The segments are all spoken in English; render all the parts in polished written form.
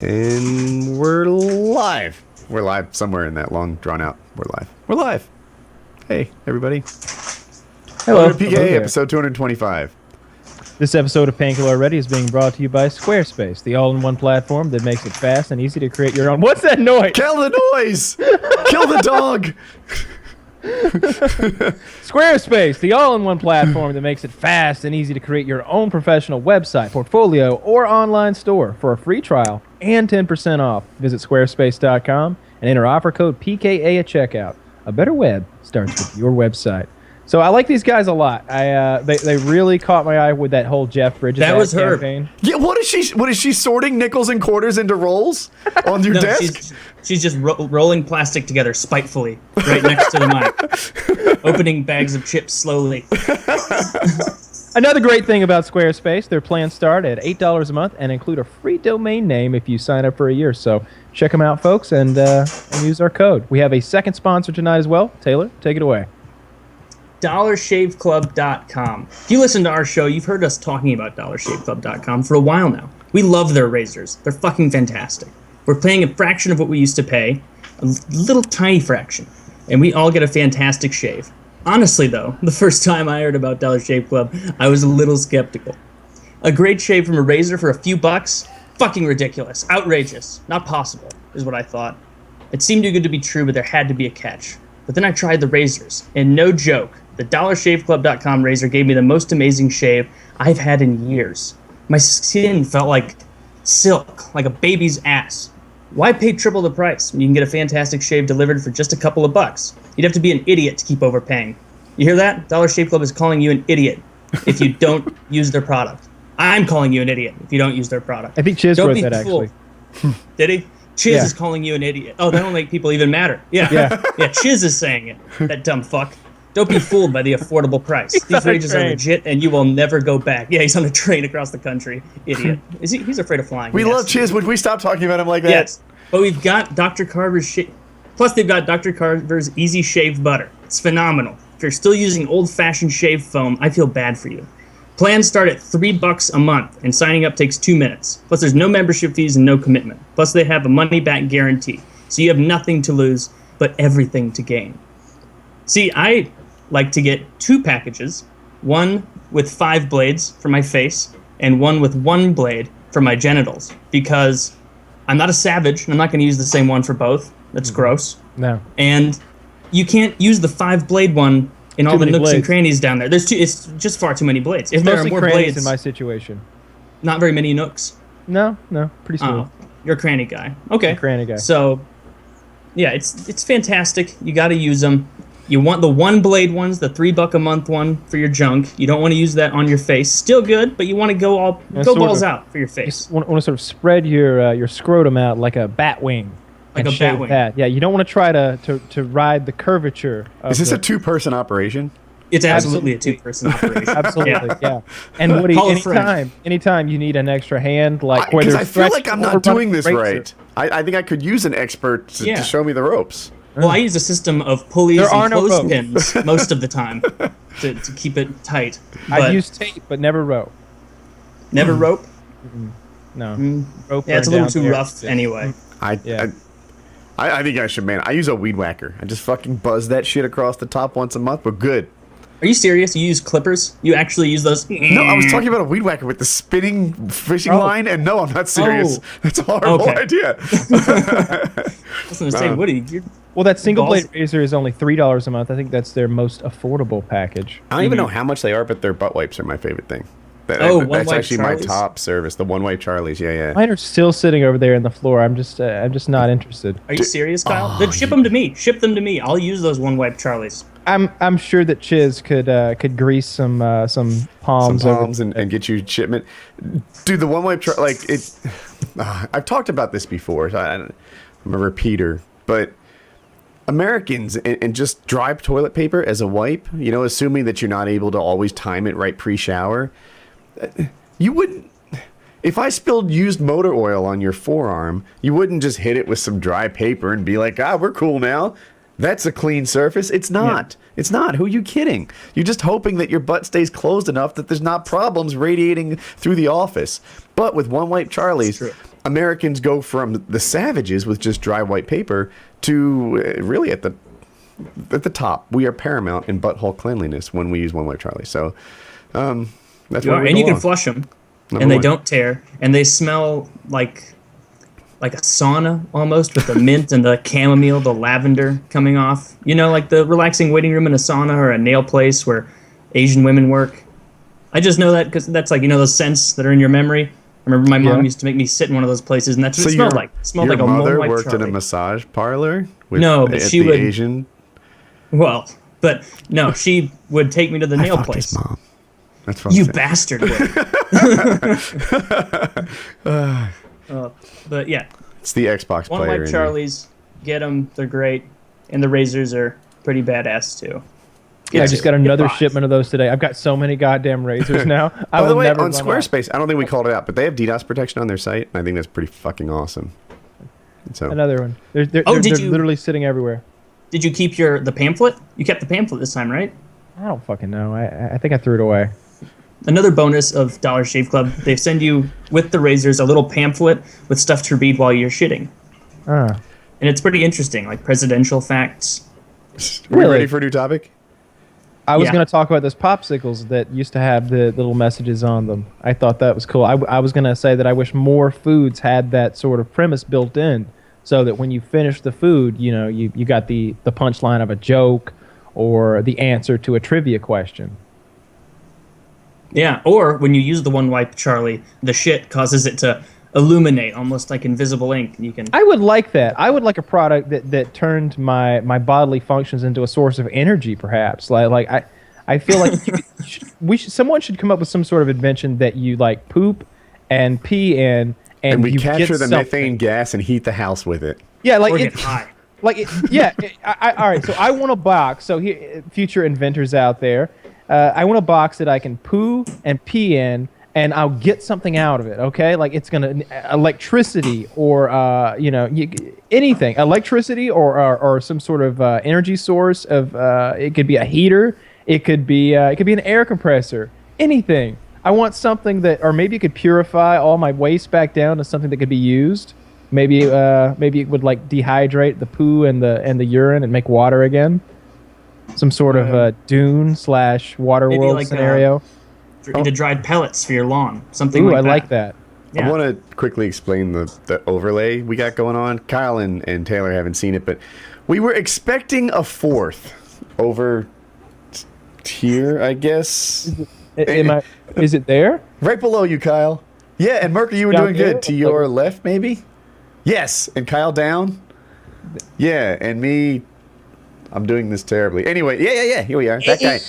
And we're live. We're live somewhere in that long drawn out. We're live. We're live. Hey, everybody. Hello. PKA Hello episode 225. This episode of Painkiller Already is being brought to you by Squarespace, the all-in-one platform that makes it fast and easy to create your own. What's that noise? Kill the noise! Kill the dog! Squarespace, the all-in-one platform that makes it fast and easy to create your own professional website, portfolio, or online store. For a free trial and 10% off, visit squarespace.com and enter offer code PKA at checkout. A better web starts with your website. So I like these guys a lot. They really caught my eye with that whole Jeff Bridges campaign. Yeah, what is she sorting nickels and quarters into rolls on your desk? She's just rolling plastic together spitefully right next to the mic, opening bags of chips slowly. Another great thing about Squarespace, their plans start at $8 a month and include a free domain name if you sign up for a year. So check them out, folks, and use our code. We have a second sponsor tonight as well. Taylor, take it away. DollarShaveClub.com. If you listen to our show, you've heard us talking about DollarShaveClub.com for a while now. We love their razors. They're fucking fantastic. We're paying a fraction of what we used to pay, a little tiny fraction, and we all get a fantastic shave. Honestly, though, the first time I heard about Dollar Shave Club, I was a little skeptical. A great shave from a razor for a few bucks? Fucking ridiculous. Outrageous. Not possible, is what I thought. It seemed too good to be true, but there had to be a catch. But then I tried the razors, and no joke, the DollarShaveClub.com razor gave me the most amazing shave I've had in years. My skin felt like silk, like a baby's ass. Why pay triple the price when you can get a fantastic shave delivered for just a couple of bucks? You'd have to be an idiot to keep overpaying. You hear that? Dollar Shave Club is calling you an idiot if you don't use their product. I'm calling you an idiot if you don't use their product. I think Chiz wrote that, actually. Did he? Chiz is calling you an idiot. Oh, that'll make people even madder. Yeah. Chiz is saying it. That dumb fuck. Don't be fooled by the affordable price. These razors are legit, and you will never go back. Yeah, he's on a train across the country. Idiot. He's afraid of flying. We love Chiz. Would we stop talking about him like that? Yes. But we've got Dr. Carver's Plus, they've got Dr. Carver's Easy Shave Butter. It's phenomenal. If you're still using old-fashioned shave foam, I feel bad for you. Plans start at $3 a month, and signing up takes 2 minutes. Plus, there's no membership fees and no commitment. Plus, they have a money-back guarantee. So you have nothing to lose, but everything to gain. See, I like to get 2 packages, one with 5 blades for my face, and one with 1 blade for my genitals, because I'm not a savage, and I'm not going to use the same one for both. That's gross. No. And you can't use the 5-blade one in all the nooks and crannies down there. It's just far too many blades. If there are more blades in my situation. Not very many nooks. No, pretty smooth. Oh, you're a cranny guy. Okay. I'm a cranny guy. So, yeah, it's fantastic. You got to use them. You want the 1-blade ones, the $3 a month one for your junk. You don't want to use that on your face. Still good, but you want to go balls out for your face. You want to sort of spread your scrotum out like a bat wing. Like a bat wing. Yeah, you don't want to try to ride the curvature. Is this a 2-person operation? It's absolutely a 2-person operation. Absolutely, yeah. And Woody, anytime you need an extra hand, like where there's I feel like I'm not doing this right. I think I could use an expert to show me the ropes. Well, I use a system of pulleys and clothespins most of the time to keep it tight. I use tape, but never rope. Never rope? No. Rope it's a little too rough anyway. I think I should, man. I use a weed whacker. I just fucking buzz that shit across the top once a month. We're good. Are you serious? You use clippers? You actually use those? No, I was talking about a weed whacker with the spinning fishing line, and no, I'm not serious. That's a horrible idea. I was going to say, Woody, well, that single blade razor is only $3 a month. I think that's their most affordable package. I don't even know how much they are, but their butt wipes are my favorite thing. That's actually Charlie's? My top service. The one-wipe Charlies, yeah. Mine are still sitting over there on the floor. I'm just not interested. Are you serious, Kyle? Then ship them to me. Ship them to me. I'll use those one-wipe Charlies. I'm sure that Chiz could grease some palms and get you shipment. Dude, the one-wipe I've talked about this before. I'm a repeater, but Americans and just dry toilet paper as a wipe, assuming that you're not able to always time it right pre-shower. You wouldn't, if I spilled used motor oil on your forearm, you wouldn't just hit it with some dry paper and be like, we're cool now. That's a clean surface. It's not. Yeah. It's not. Who are you kidding? You're just hoping that your butt stays closed enough that there's not problems radiating through the office. But with one wipe Charlie's, Americans go from the savages with just dry white paper to really at the top. We are paramount in butthole cleanliness when we use One Wipe Charlie. So that's why. And you can flush them, and they don't tear, and they smell like a sauna almost, with the mint and the chamomile, the lavender coming off. You know, like the relaxing waiting room in a sauna or a nail place where Asian women work. I just know that because that's like, you know, those scents that are in your memory. I remember my mom used to make me sit in one of those places, and that's what it smelled like. It smelled like a Your mother One Wipe worked Charlie. in a massage parlor? With But she would. Asian... Well, but no, she would take me to the nail fucked place. his mom. That's what You I'm saying. bastard! But yeah, It's the Xbox One player. Wipe in me. Charlies, get them. They're great, and the razors are pretty badass too. Yeah, I just got another five. shipment of those today. I've got so many goddamn razors now. By the way, never on run out. Squarespace, I don't think we called it out, but they have DDoS protection on their site, and I think that's pretty fucking awesome. So Another one. They're did you- literally sitting everywhere. Did you keep the pamphlet? You kept the pamphlet this time, right? I don't fucking know. I think I threw it away. Another bonus of Dollar Shave Club, they send you with the razors a little pamphlet with stuff to read while you're shitting, Ah. and it's pretty interesting, like presidential facts. we Really? ready for a new topic? I was Yeah. going to talk about those popsicles that used to have the little messages on them. I thought that was cool. I was going to say that I wish more foods had that sort of premise built in, so that when you finish the food, you know, you got the punchline of a joke or the answer to a trivia question. Yeah, or when you use the One Wipe Charlie, the shit causes it to illuminate, almost like invisible ink. And you can. I would like that. I would like a product that turned my bodily functions into a source of energy, perhaps. I feel like someone should come up with some sort of invention that you like poop and pee in, And we you capture get the something. methane gas and heat the house with it. Yeah, like Or it, get high. like it, yeah. All right, so I want a box. So here, future inventors out there, I want a box that I can poo and pee in, and I'll get something out of it. Okay, like it's gonna electricity or anything, electricity or some sort of energy source of it could be a heater, it could be an air compressor, anything. I want something that, or maybe it could purify all my waste back down to something that could be used. Maybe it would like dehydrate the poo and the urine and make water again. Some sort of dune / water Maybe world like, scenario. Into dried pellets for your lawn, something Ooh, like that. I like that. Yeah. I want to quickly explain the overlay we got going on. Kyle and Taylor haven't seen it, but we were expecting a fourth over here, I guess. Is it there? Right below you, Kyle. Yeah, and Merker, you were Down doing here? good. To your left, maybe? Yes, and Kyle down? Yeah, and me, I'm doing this terribly. Anyway, yeah, here we are. That guy.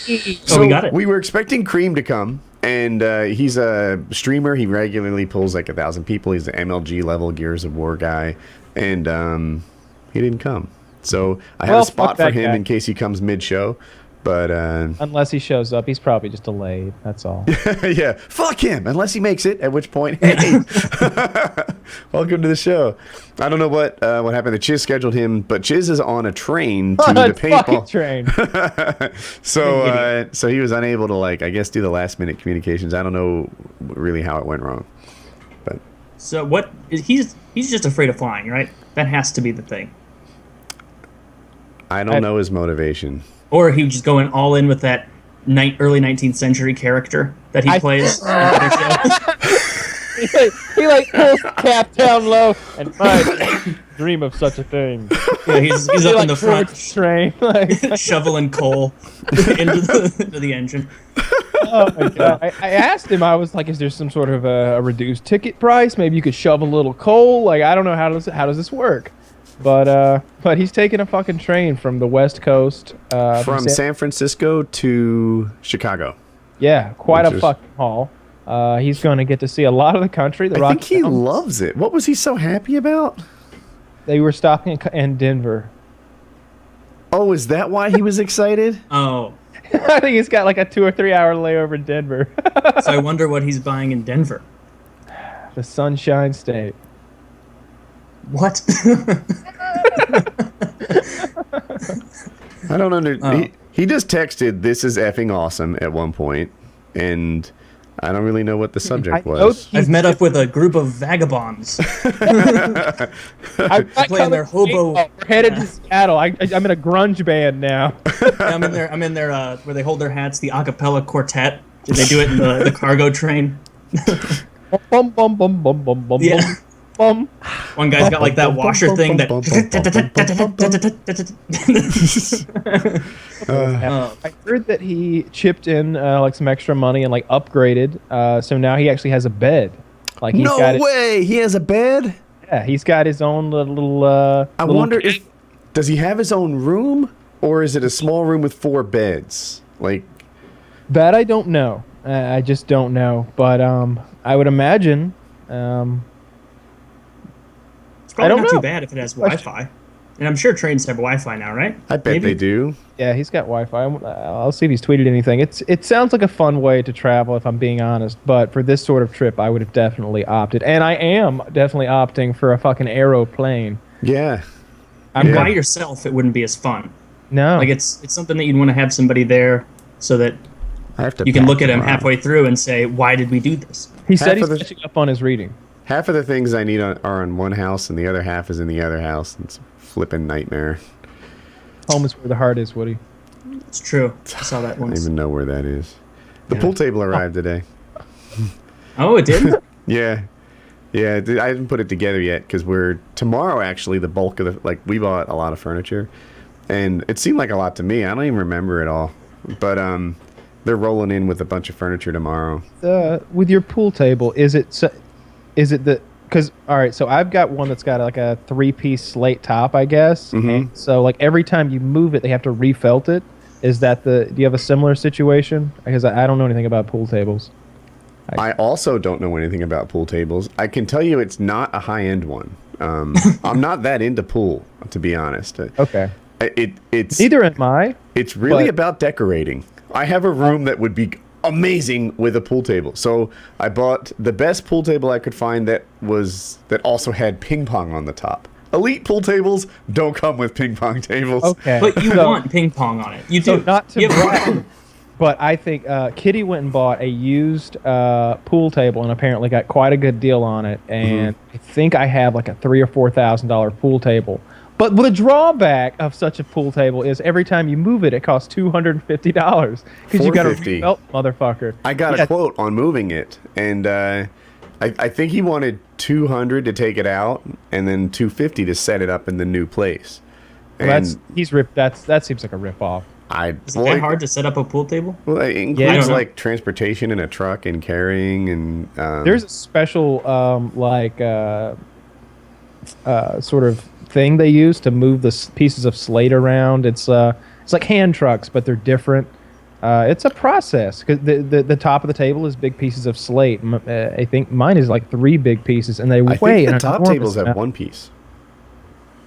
Oh, we got it. We were expecting Cream to come, and he's a streamer. He regularly pulls like 1,000 people. He's an MLG level Gears of War guy, and he didn't come. So I had Well, a spot fuck for that him guy. in case he comes mid-show, but Unless he shows up, he's probably just delayed. That's all. yeah, fuck him, unless he makes it, at which point, hey, welcome to the show. I don't know what happened. The Chiz scheduled him, but Chiz is on a train to the Fucking paintball. train. So he was unable to, like, I guess, do the last-minute communications. I don't know really how it went wrong. But So what? He's just afraid of flying, right? That has to be the thing. I don't know his motivation. Or he was just going all in with that early 19th century character that he plays. he like pulls the cap down low and I dream of such a thing. Yeah, he's up in the front, train. Like, shoveling coal into the engine. oh my god! I asked him. I was like, "Is there some sort of a reduced ticket price? Maybe you could shove a little coal. Like, I don't know how does this work." But he's taking a fucking train from the West Coast. From San Francisco to Chicago. Yeah, quite Which a is- fucking haul. He's going to get to see a lot of the country. The I Rocky think he Mountains. loves it. What was he so happy about? They were stopping in Denver. Oh, is that why he was excited? Oh, I think he's got like a 2 or 3 hour layover in Denver. so I wonder what he's buying in Denver. The Sunshine State. What? I don't under. Oh. He just texted, "This is effing awesome" at one point, and I don't really know what the subject I know was. I've met up with a group of vagabonds. I'm playing their hobo. We're headed to Seattle. I'm in a grunge band now. I'm in their where they hold their hats, the a cappella quartet. They do it in the cargo train. Bum bum bum bum bum bum Yeah. bum. One guy's got like that washer thing that. I heard that he chipped in like some extra money and like upgraded. So now he actually has a bed. Like he's got No way! He has a bed? Yeah, he's got his own little. I wonder if... Does he have his own room? Or is it a small room with 4 beds? Like... That I don't know. I just don't know. But I would imagine... It's probably I don't not too know. bad if it has Wi-Fi. And I'm sure trains have Wi-Fi now, right? I bet Maybe. they do. Yeah, he's got Wi-Fi. I'll see if he's tweeted anything. It sounds like a fun way to travel, if I'm being honest. But for this sort of trip, I would have definitely opted, and I am definitely opting for a fucking aeroplane. Yeah. And by yourself, it wouldn't be as fun. No, Like it's something that you'd want to have somebody there so that I have to you can pack look at him tomorrow. halfway through and say, "Why did we do this?" he said half he's of the- catching up on his reading. Half of the things I need are in one house, and the other half is in the other house. It's a flipping nightmare. Home is where the heart is, Woody. It's true. I saw that I don't once. even know where that is. The pool table arrived today. Oh, it did. Yeah. Yeah, I didn't put it together yet because tomorrow actually the bulk of we bought a lot of furniture, and it seemed like a lot to me. I don't even remember it all, but they're rolling in with a bunch of furniture tomorrow. With your pool table, is it the? Because all right, so I've got one that's got like a 3-piece slate top, I guess. And so like every time you move it, they have to refelt it. Is that do you have a similar situation? Because I don't know anything about pool tables. I also don't know anything about pool tables. I can tell you it's not a high-end one. I'm not that into pool, to be honest. Okay. It's Neither am I. It's really but- about decorating. I have a room that would be amazing with a pool table. So I bought the best pool table I could find that also had ping pong on the top. Elite pool tables don't come with ping pong tables. Okay. But you So- want ping pong on it. You So do. not to You have- brag, but I think Kitty went and bought a used pool table and apparently got quite a good deal on it. And I think I have like a $3,000 or $4,000 pool table. But the drawback of such a pool table is every time you move it, it costs $250 because you got to $450. refelt, motherfucker. I got a quote on moving it, and I think he wanted $200 to take it out, and then $250 to set it up in the new place. And That seems like a rip off. Is it that hard to set up a pool table? Well, it I includes don't know. like transportation in a truck and carrying, and There's a special sort of thing they use to move the pieces of slate around. It's like hand trucks, but they're different. It's a process because the top of the table is big pieces of slate. I think mine is like 3 big pieces, and they I weigh think the an top enormous tables have amount. one piece.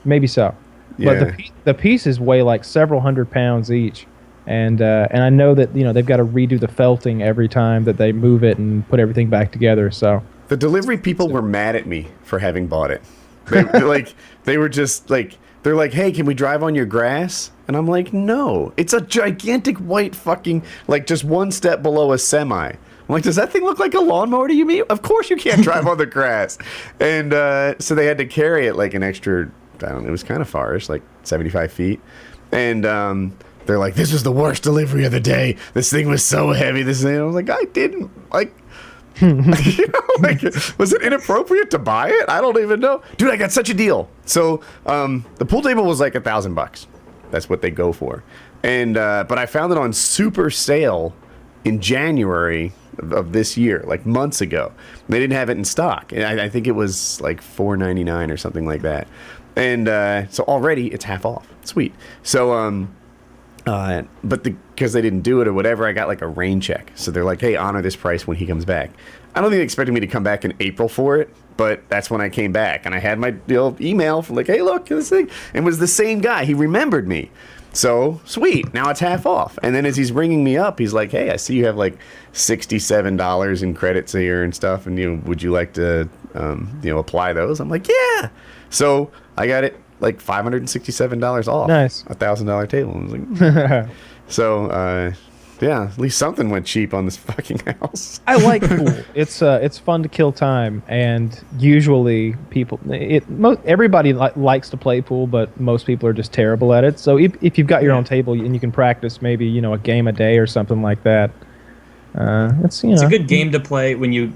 Maybe so. Yeah. But the pieces weigh like several hundred pounds each, and I know that they've got to redo the felting every time that they move it and put everything back together. So The delivery people were mad at me for having bought it. They were just like, they're like, hey, can we drive on your grass? And I'm like, no, it's a gigantic white fucking, like just one step below a semi. I'm like, does that thing look like a lawnmower to you? Me? Of course you can't drive on the grass. And so they had to carry it like an extra, I don't know, it was kind of farish, like 75 feet. And they're like, this was the worst delivery of the day. This thing was so heavy. And I was like, I didn't, like, was it inappropriate to buy it? I don't even know. Dude, I got such a deal. So the pool table was like $1,000. That's what they go for. And but I found it on super sale in January of this year, like months ago. They didn't have it in stock. And I think it was like $4.99 or something like that. And so already it's half off. Sweet. So but because they didn't do it or whatever, I got like a rain check. So they're like, hey, honor this price when he comes back. I don't think they expected me to come back in April for it, but that's when I came back. And I had my email from like, hey, look, this thing. And it was the same guy. He remembered me. So, sweet. Now it's half off. And then as he's ringing me up, he's like, hey, I see you have like $67 in credits here and stuff. And, would you like to, apply those? I'm like, yeah. So I got it like $567 off. Nice. $1,000 table. I was like, so Yeah, at least something went cheap on this fucking house. I like pool. It's fun to kill time, and usually everybody likes to play pool, but most people are just terrible at it. So if you've got your own table and you can practice maybe a game a day or something like that, it's a good game to play when you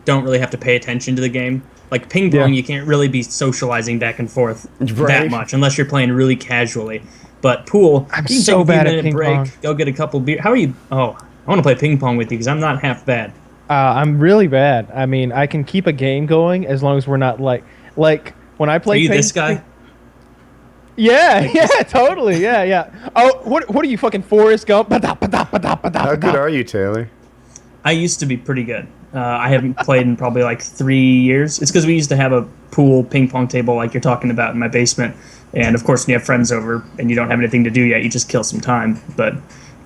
don't really have to pay attention to the game. Like ping pong, you can't really be socializing back and forth that much unless you're playing really casually. But pool, I'm you can so take a bad few at minute ping break, pong. go get a couple beer. How are you? Oh, I want to play ping pong with you because I'm not half bad. I'm really bad. I mean, I can keep a game going as long as we're not like when I play. Are you this guy? Yeah, totally. Yeah. Oh, what are you, fucking Forrest Gump? How good are you, Taylor? I used to be pretty good. I haven't played in probably like 3 years. It's because we used to have a pool ping pong table like you're talking about in my basement. And of course, when you have friends over and you don't have anything to do yet, you just kill some time. But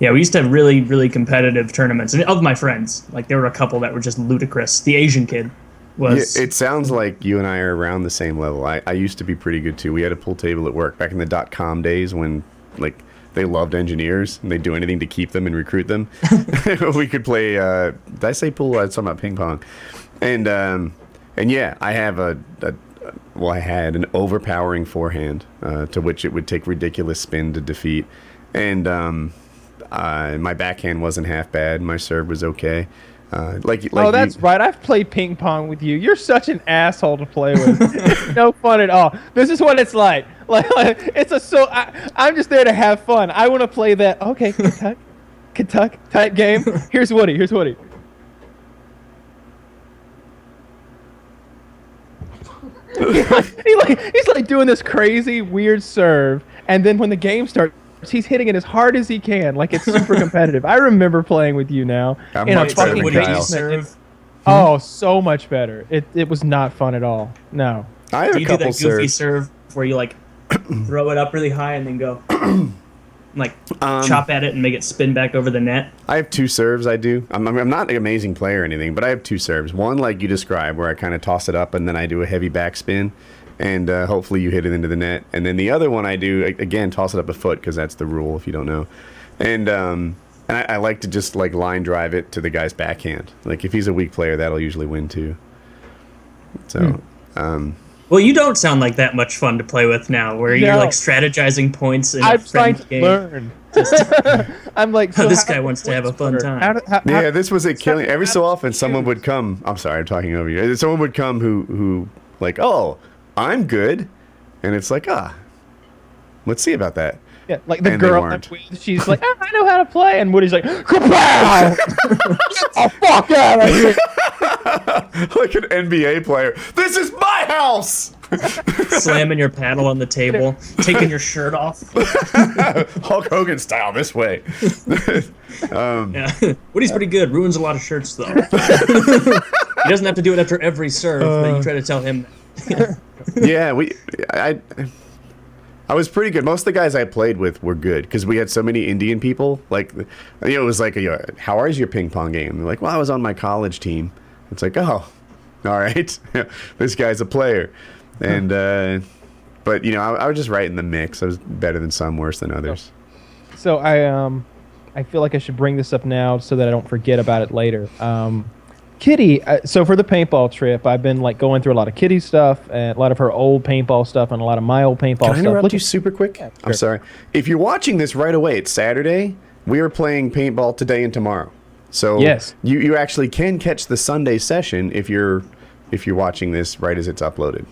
yeah, we used to have really, really competitive tournaments. And of my friends, like there were a couple that were just ludicrous. The Asian kid was... It sounds like you and I are around the same level. I used to be pretty good too. We had a pool table at work back in the .com days when like they loved engineers and they'd do anything to keep them and recruit them. We could play, did I say pool? I was talking about ping pong. And yeah, I have I had an overpowering forehand to which it would take ridiculous spin to defeat. And my backhand wasn't half bad. My serve was okay. That's right. I've played ping pong with you. You're such an asshole to play with. It's no fun at all. This is what it's like. I'm just there to have fun. I want to play that. Okay, Kentucky type game. Here's Woody. He's like doing this crazy weird serve, and then when the game starts, he's hitting it as hard as he can, like it's super competitive. I remember playing with you now I'm in a much better fucking than Kyle. basement. Oh, so much better. It was not fun at all. No. I have Do a you do couple that goofy serves. serve where you like throw it up really high and then go like chop at it and make it spin back over the net? I have 2 serves. I do. I'm not an amazing player or anything, but I have 2 serves. One, like you described, where I kind of toss it up and then I do a heavy backspin, and hopefully you hit it into the net. And then the other one I do, again, toss it up a foot because that's the rule if you don't know. And I like to just like line drive it to the guy's backhand. Like if he's a weak player, that'll usually win too. So. Well, you don't sound like that much fun to play with now, where you're like strategizing points in a I'm trying friend to game. learn. I'm like, This guy wants to have a fun time. Yeah, this was a killing. Every so often, someone would come. I'm sorry, I'm talking over you. Someone would come who like, oh, I'm good, and it's like, let's see about that. Yeah, like the And they girl I'm weren't. with, she's like, I know how to play, and Woody's like, kapow! Oh fuck out of here! Like an NBA player. This is my house. Slamming your paddle on the table, taking your shirt off. Hulk Hogan style this way. Yeah. Woody's pretty good. Ruins a lot of shirts though. He doesn't have to do it after every serve, but you try to tell him. Yeah, I was pretty good. Most of the guys I played with were good because we had so many Indian people. Like, it was like, how is your ping pong game? They're like, well, I was on my college team. It's like, oh, all right, this guy's a player. And but I was just right in the mix. I was better than some, worse than others. So I feel like I should bring this up now so that I don't forget about it later. Kitty, so for the paintball trip, I've been like going through a lot of Kitty stuff and a lot of her old paintball stuff and a lot of my old paintball Can I stuff. interrupt you super quick? Yeah, I'm sure. sorry. If you're watching this right away, it's Saturday. We are playing paintball today and tomorrow. So yes, you actually can catch the Sunday session if you're watching this right as it's uploaded.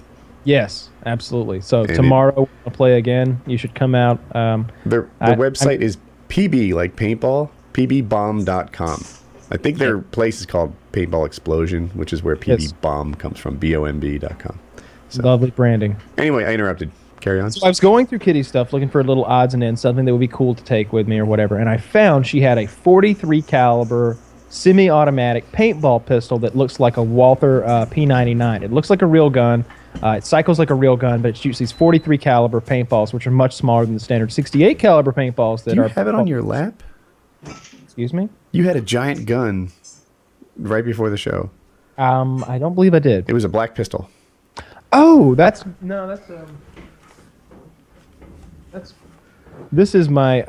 Yes, absolutely. So And tomorrow we'll play again. You should come out. The website is PB, like paintball, pbbomb.com. I think their place is called Paintball Explosion, which is where PB Yes. Bomb comes from, BOMB.com. So, Lovely branding. anyway, I interrupted. Carry on. So I was going through Kitty's stuff, looking for little odds and ends, something that would be cool to take with me or whatever, and I found she had a 43 caliber semi-automatic paintball pistol that looks like a Walther P99. It looks like a real gun. It cycles like a real gun, but it shoots these 43 caliber paintballs, which are much smaller than the standard 68 caliber paintballs that Do you are. have it on your lap? Excuse me? You had a giant gun right before the show. I don't believe I did. It was a black pistol. Oh, that's this is my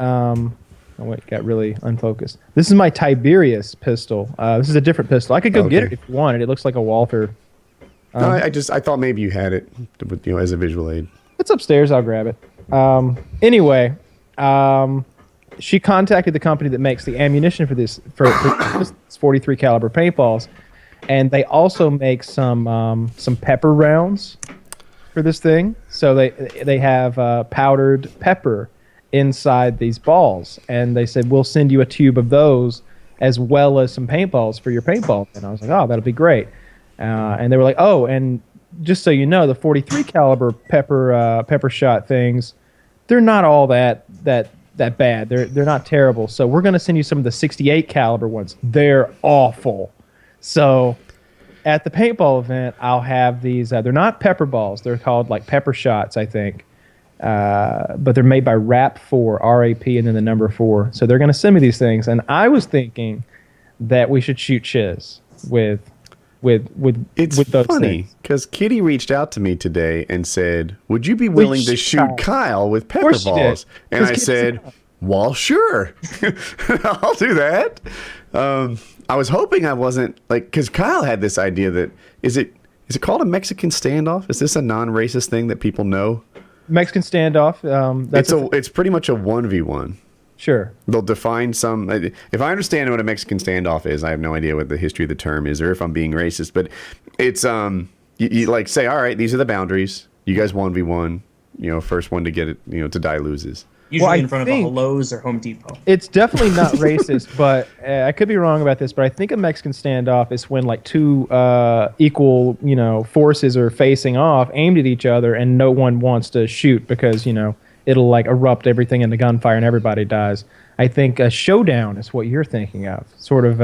got really unfocused. This is my Tiberius pistol. This is a different pistol. I could go get it if you wanted. It looks like a Walther. No, I thought maybe you had it, as a visual aid. It's upstairs. I'll grab it. Anyway, she contacted the company that makes the ammunition for this 43 caliber paintballs, and they also make some pepper rounds for this thing. So they have powdered pepper inside these balls, and they said we'll send you a tube of those as well as some paintballs for your paintball. And I was like, oh, that'll be great. And they were like, oh, and just so you know, the 43 caliber pepper shot things, they're not all that bad. They're not terrible. So we're gonna send you some of the 68 caliber ones. They're awful. So at the paintball event, I'll have these. They're not pepper balls. They're called like pepper shots, I think. But they're made by RAP4, R-A-P, and then the number 4. So they're gonna send me these things, and I was thinking that we should shoot shiz with those funny things. Because Kitty reached out to me today and said, would you be willing to shoot Kyle with pepper balls? And I said, well, sure. I'll do that. I was hoping I wasn't because Kyle had this idea that is it called a Mexican standoff? Is this a non-racist thing that people know? Mexican standoff. It's pretty much a 1v1. Sure. They'll define some. If I understand what a Mexican standoff is, I have no idea what the history of the term is, or if I'm being racist. But it's you like say, all right, these are the boundaries. You guys 1v1. First one to get it. To die loses. Usually in front of a Lowe's or Home Depot. It's definitely not racist, but I could be wrong about this. But I think a Mexican standoff is when like two equal forces are facing off, aimed at each other, and no one wants to shoot because it'll like erupt everything into gunfire and everybody dies. I think a showdown is what you're thinking of. Sort of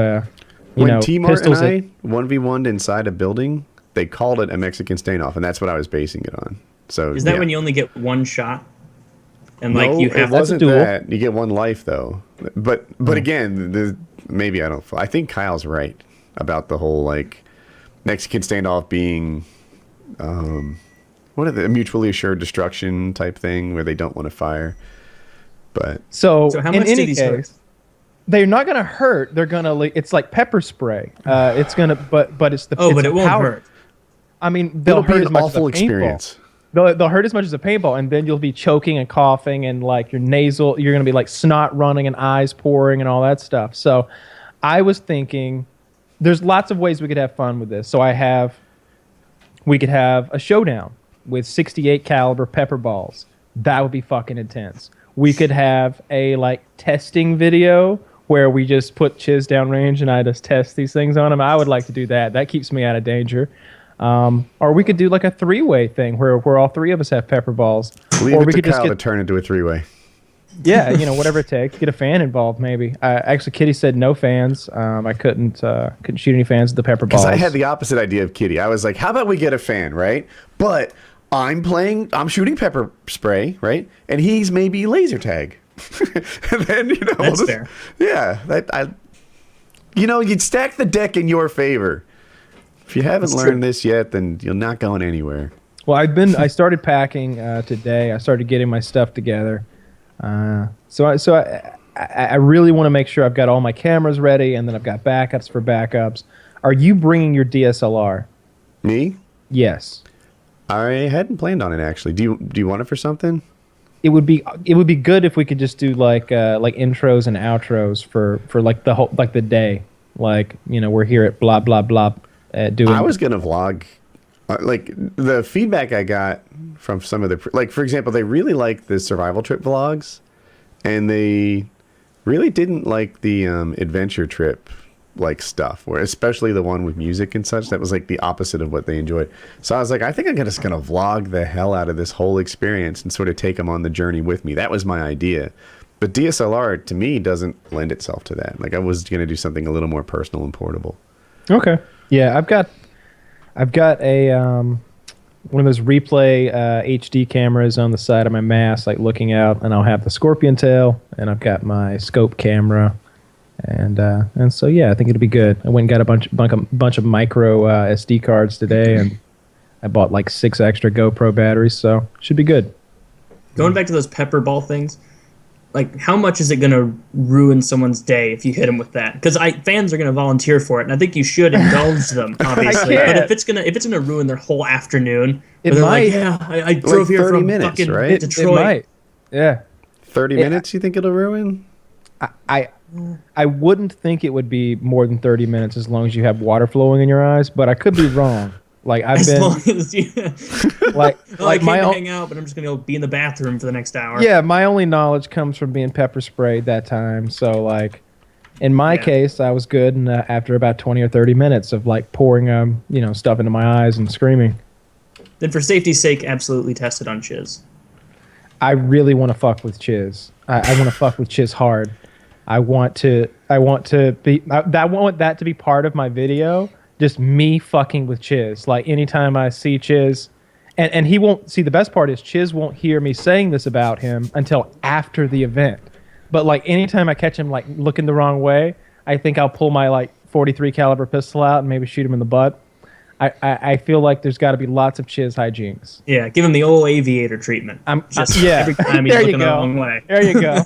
when T-Mart and I 1v1'd inside a building, they called it a Mexican standoff, and that's what I was basing it on. So is that when you only get one shot? And no, you have it wasn't that. You get one life though. But again, maybe I don't. I think Kyle's right about the whole Mexican standoff being what are the mutually assured destruction type thing where they don't want to fire. But so how much in do any these case, hurt? They're not gonna hurt. They're gonna it's like pepper spray. It's gonna but it's the but it won't hurt. I mean, they'll hurt be as an much awful as a paintball. experience. They'll hurt as much as a paintball, and then you'll be choking and coughing, and like your nasal, you're gonna be like snot running and eyes pouring and all that stuff. So, I was thinking, there's lots of ways we could have fun with this. So we could have a showdown with 68 caliber pepper balls. That would be fucking intense. We could have a testing video where we just put chiz downrange and I just test these things on them. I would like to do that. That keeps me out of danger. Or we could do like a 3-way thing where all 3 of us have pepper balls. Leave or it we to could Kyle to turn into a 3-way. Yeah, whatever it takes. Get a fan involved, maybe. Actually, Kitty said no fans. I couldn't shoot any fans with the pepper balls. Because I had the opposite idea of Kitty. I was like, how about we get a fan, right? But I'm shooting pepper spray, right? And he's maybe laser tag. And then that's fair. Yeah, you'd stack the deck in your favor. If you haven't learned this yet, then you're not going anywhere. Well, I started packing today. I started getting my stuff together. So I really want to make sure I've got all my cameras ready, and then I've got backups for backups. Are you bringing your DSLR? Me? Yes. I hadn't planned on it actually. Do you want it for something? It would be good if we could just do like intros and outros for like the whole the day. We're here at blah blah blah. I was gonna vlog. The feedback I got from some of the for example, they really like the survival trip vlogs, and they really didn't like the adventure trip stuff, where especially the one with music and such, that was the opposite of what they enjoyed. So I was like, I think I'm just gonna vlog the hell out of this whole experience and sort of take them on the journey with me. That was my idea. But DSLR to me doesn't lend itself to that. I was gonna do something a little more personal and portable. Okay. Yeah, I've got a one of those replay HD cameras on the side of my mast, looking out, and I'll have the scorpion tail, and I've got my scope camera, and so yeah, I think it'll be good. I went and got a bunch of micro SD cards today, and I bought 6 extra GoPro batteries, so should be good. Going back to those pepper ball things, like how much is it going to ruin someone's day if you hit them with that? Because fans are going to volunteer for it, and I think you should indulge them, obviously. But if it's gonna ruin their whole afternoon, It might. like, yeah, I drove here 30 from minutes, fucking right? Detroit. It might. Yeah. 30 minutes, you think it'll ruin? I wouldn't think it would be more than 30 minutes as long as you have water flowing in your eyes, but I could be wrong. Like I've As been long as you, like I came my to own, hang out, but I'm just gonna go be in the bathroom for the next hour. yeah, my only knowledge comes from being pepper sprayed that time. So like in my case, I was good and after about 20 or 30 minutes of like pouring stuff into my eyes and screaming. Then for safety's sake, absolutely test it on Chiz. I really want to fuck with Chiz. I want to fuck with Chiz hard. I want that to be part of my video. Just me fucking with Chiz. Like anytime I see Chiz, and he won't see, the best part is Chiz won't hear me saying this about him until after the event. But like anytime I catch him like looking the wrong way, I think I'll pull my like 43 caliber pistol out and maybe shoot him in the butt. I feel like there's got to be lots of Chiz hijinks. Yeah, give him the old aviator treatment. Every time he's looking the wrong way. There you go.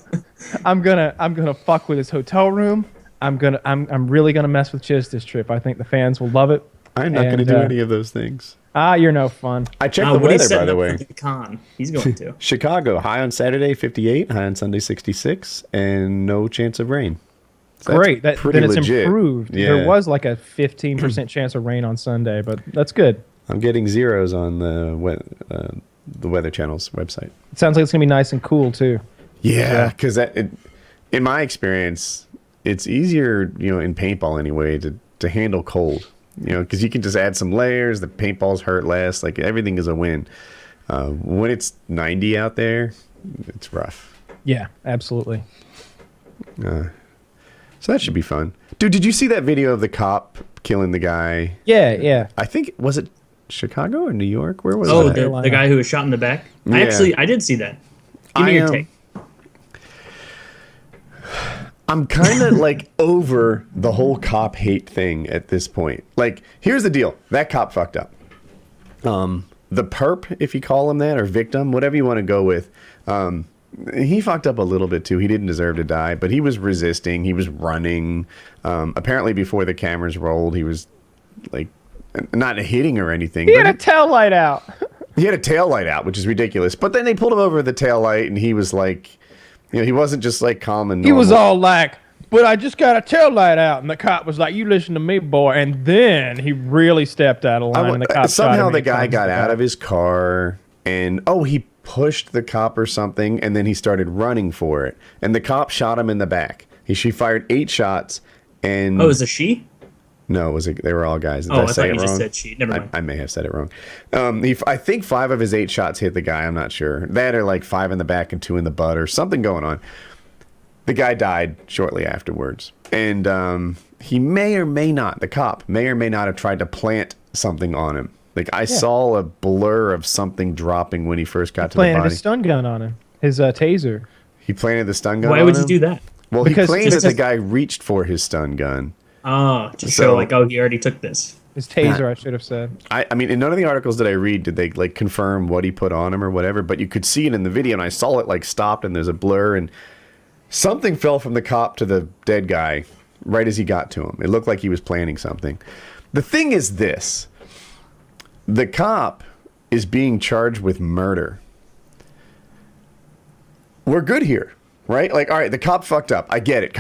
I'm gonna fuck with his hotel room. I'm really gonna mess with Chiz this trip. I think the fans will love it. I'm not going to do any of those things. You're no fun. I checked the weather, by the way. For the con. He's going to. Chicago, high on Saturday, 58, high on Sunday, 66, and no chance of rain. So great. Then it's legit. Improved. Yeah. There was like a 15% chance of rain on Sunday, but that's good. I'm getting zeros on the Weather Channel's website. It sounds like it's gonna be nice and cool too. Yeah, because in my experience, it's easier, in paintball anyway, to handle cold. Because you can just add some layers. The paintballs hurt less. Like everything is a win. When it's 90 out there, it's rough. Yeah, absolutely. So that should be fun. Dude, did you see that video of the cop killing the guy? Yeah. I think, was it Chicago or New York? Where was Oh, that? the guy who was shot in the back? Yeah. I did see that. Give me your take. I'm kind of like over the whole cop hate thing at this point. Like, here's the deal. That cop fucked up. The perp, if you call him that, or victim, whatever you want to go with, he fucked up a little bit too. He didn't deserve to die, but he was resisting. He was running. Apparently before the cameras rolled, he was like not hitting or anything. He had a tail light out. He had a tail light out, which is ridiculous. But then they pulled him over the tail light, and he was like, he wasn't just like calm and normal. He was all like, but I just got a tail light out. And the cop was like, you listen to me, boy. And then he really stepped out of line. And the cop somehow the guy got out of his car and, he pushed the cop or something. And then he started running for it. And the cop shot him in the back. She fired 8 shots. And oh, is it she? No, they were all guys. Did I thought you just said she. Never mind. I may have said it wrong. I think 5 of his 8 shots hit the guy. I'm not sure. That or like 5 in the back and 2 in the butt or something going on. The guy died shortly afterwards. And he may or may not, the cop may or may not have tried to plant something on him. Like I saw a blur of something dropping when he first got to the body. Planted a stun gun on him. His taser. He planted the stun gun on him? Why would you do that? Well, because he claimed that the guy reached for his stun gun. Oh, to show like, he already took this. His taser, I should have said. I mean, in none of the articles that I read did they like confirm what he put on him or whatever, but you could see it in the video, and I saw it like stopped, and there's a blur, and something fell from the cop to the dead guy right as he got to him. It looked like he was planning something. The thing is this. The cop is being charged with murder. We're good here. Right? Like, all right, the cop fucked up. I get it.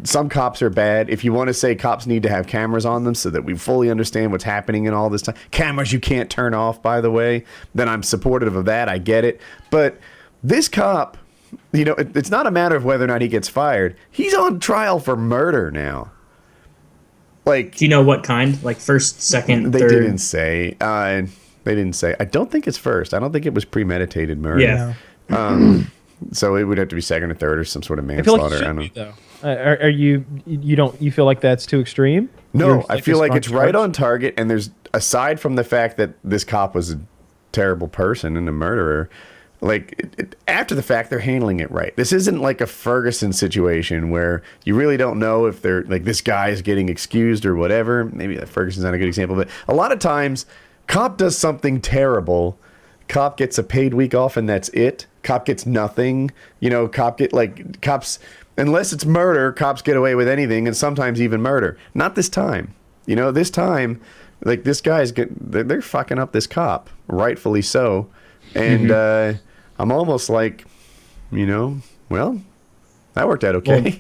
Some cops are bad. If you want to say cops need to have cameras on them so that we fully understand what's happening in all this time. Cameras you can't turn off, by the way. Then I'm supportive of that. I get it. But this cop, it's not a matter of whether or not he gets fired. He's on trial for murder now. Like, do you know what kind? Like first, second, they third? Didn't say. They didn't say. I don't think it's first. I don't think it was premeditated murder. Yeah. So it would have to be second or third or some sort of manslaughter. I feel like it should be, though. Are you feel like that's too extreme? No, I feel like it's right on target. And there's, aside from the fact that this cop was a terrible person and a murderer, like after the fact, they're handling it right. This isn't like a Ferguson situation where you really don't know if they're like this guy is getting excused or whatever. Maybe Ferguson's not a good example, but a lot of times cop does something terrible. Cop gets a paid week off and that's it. Cop gets nothing. You know, cops, unless it's murder, cops get away with anything, and sometimes even murder. Not this time. You know, this time, like, this guy's they're fucking up this cop, rightfully so. And I'm almost like, you know, well, that worked out okay. Well,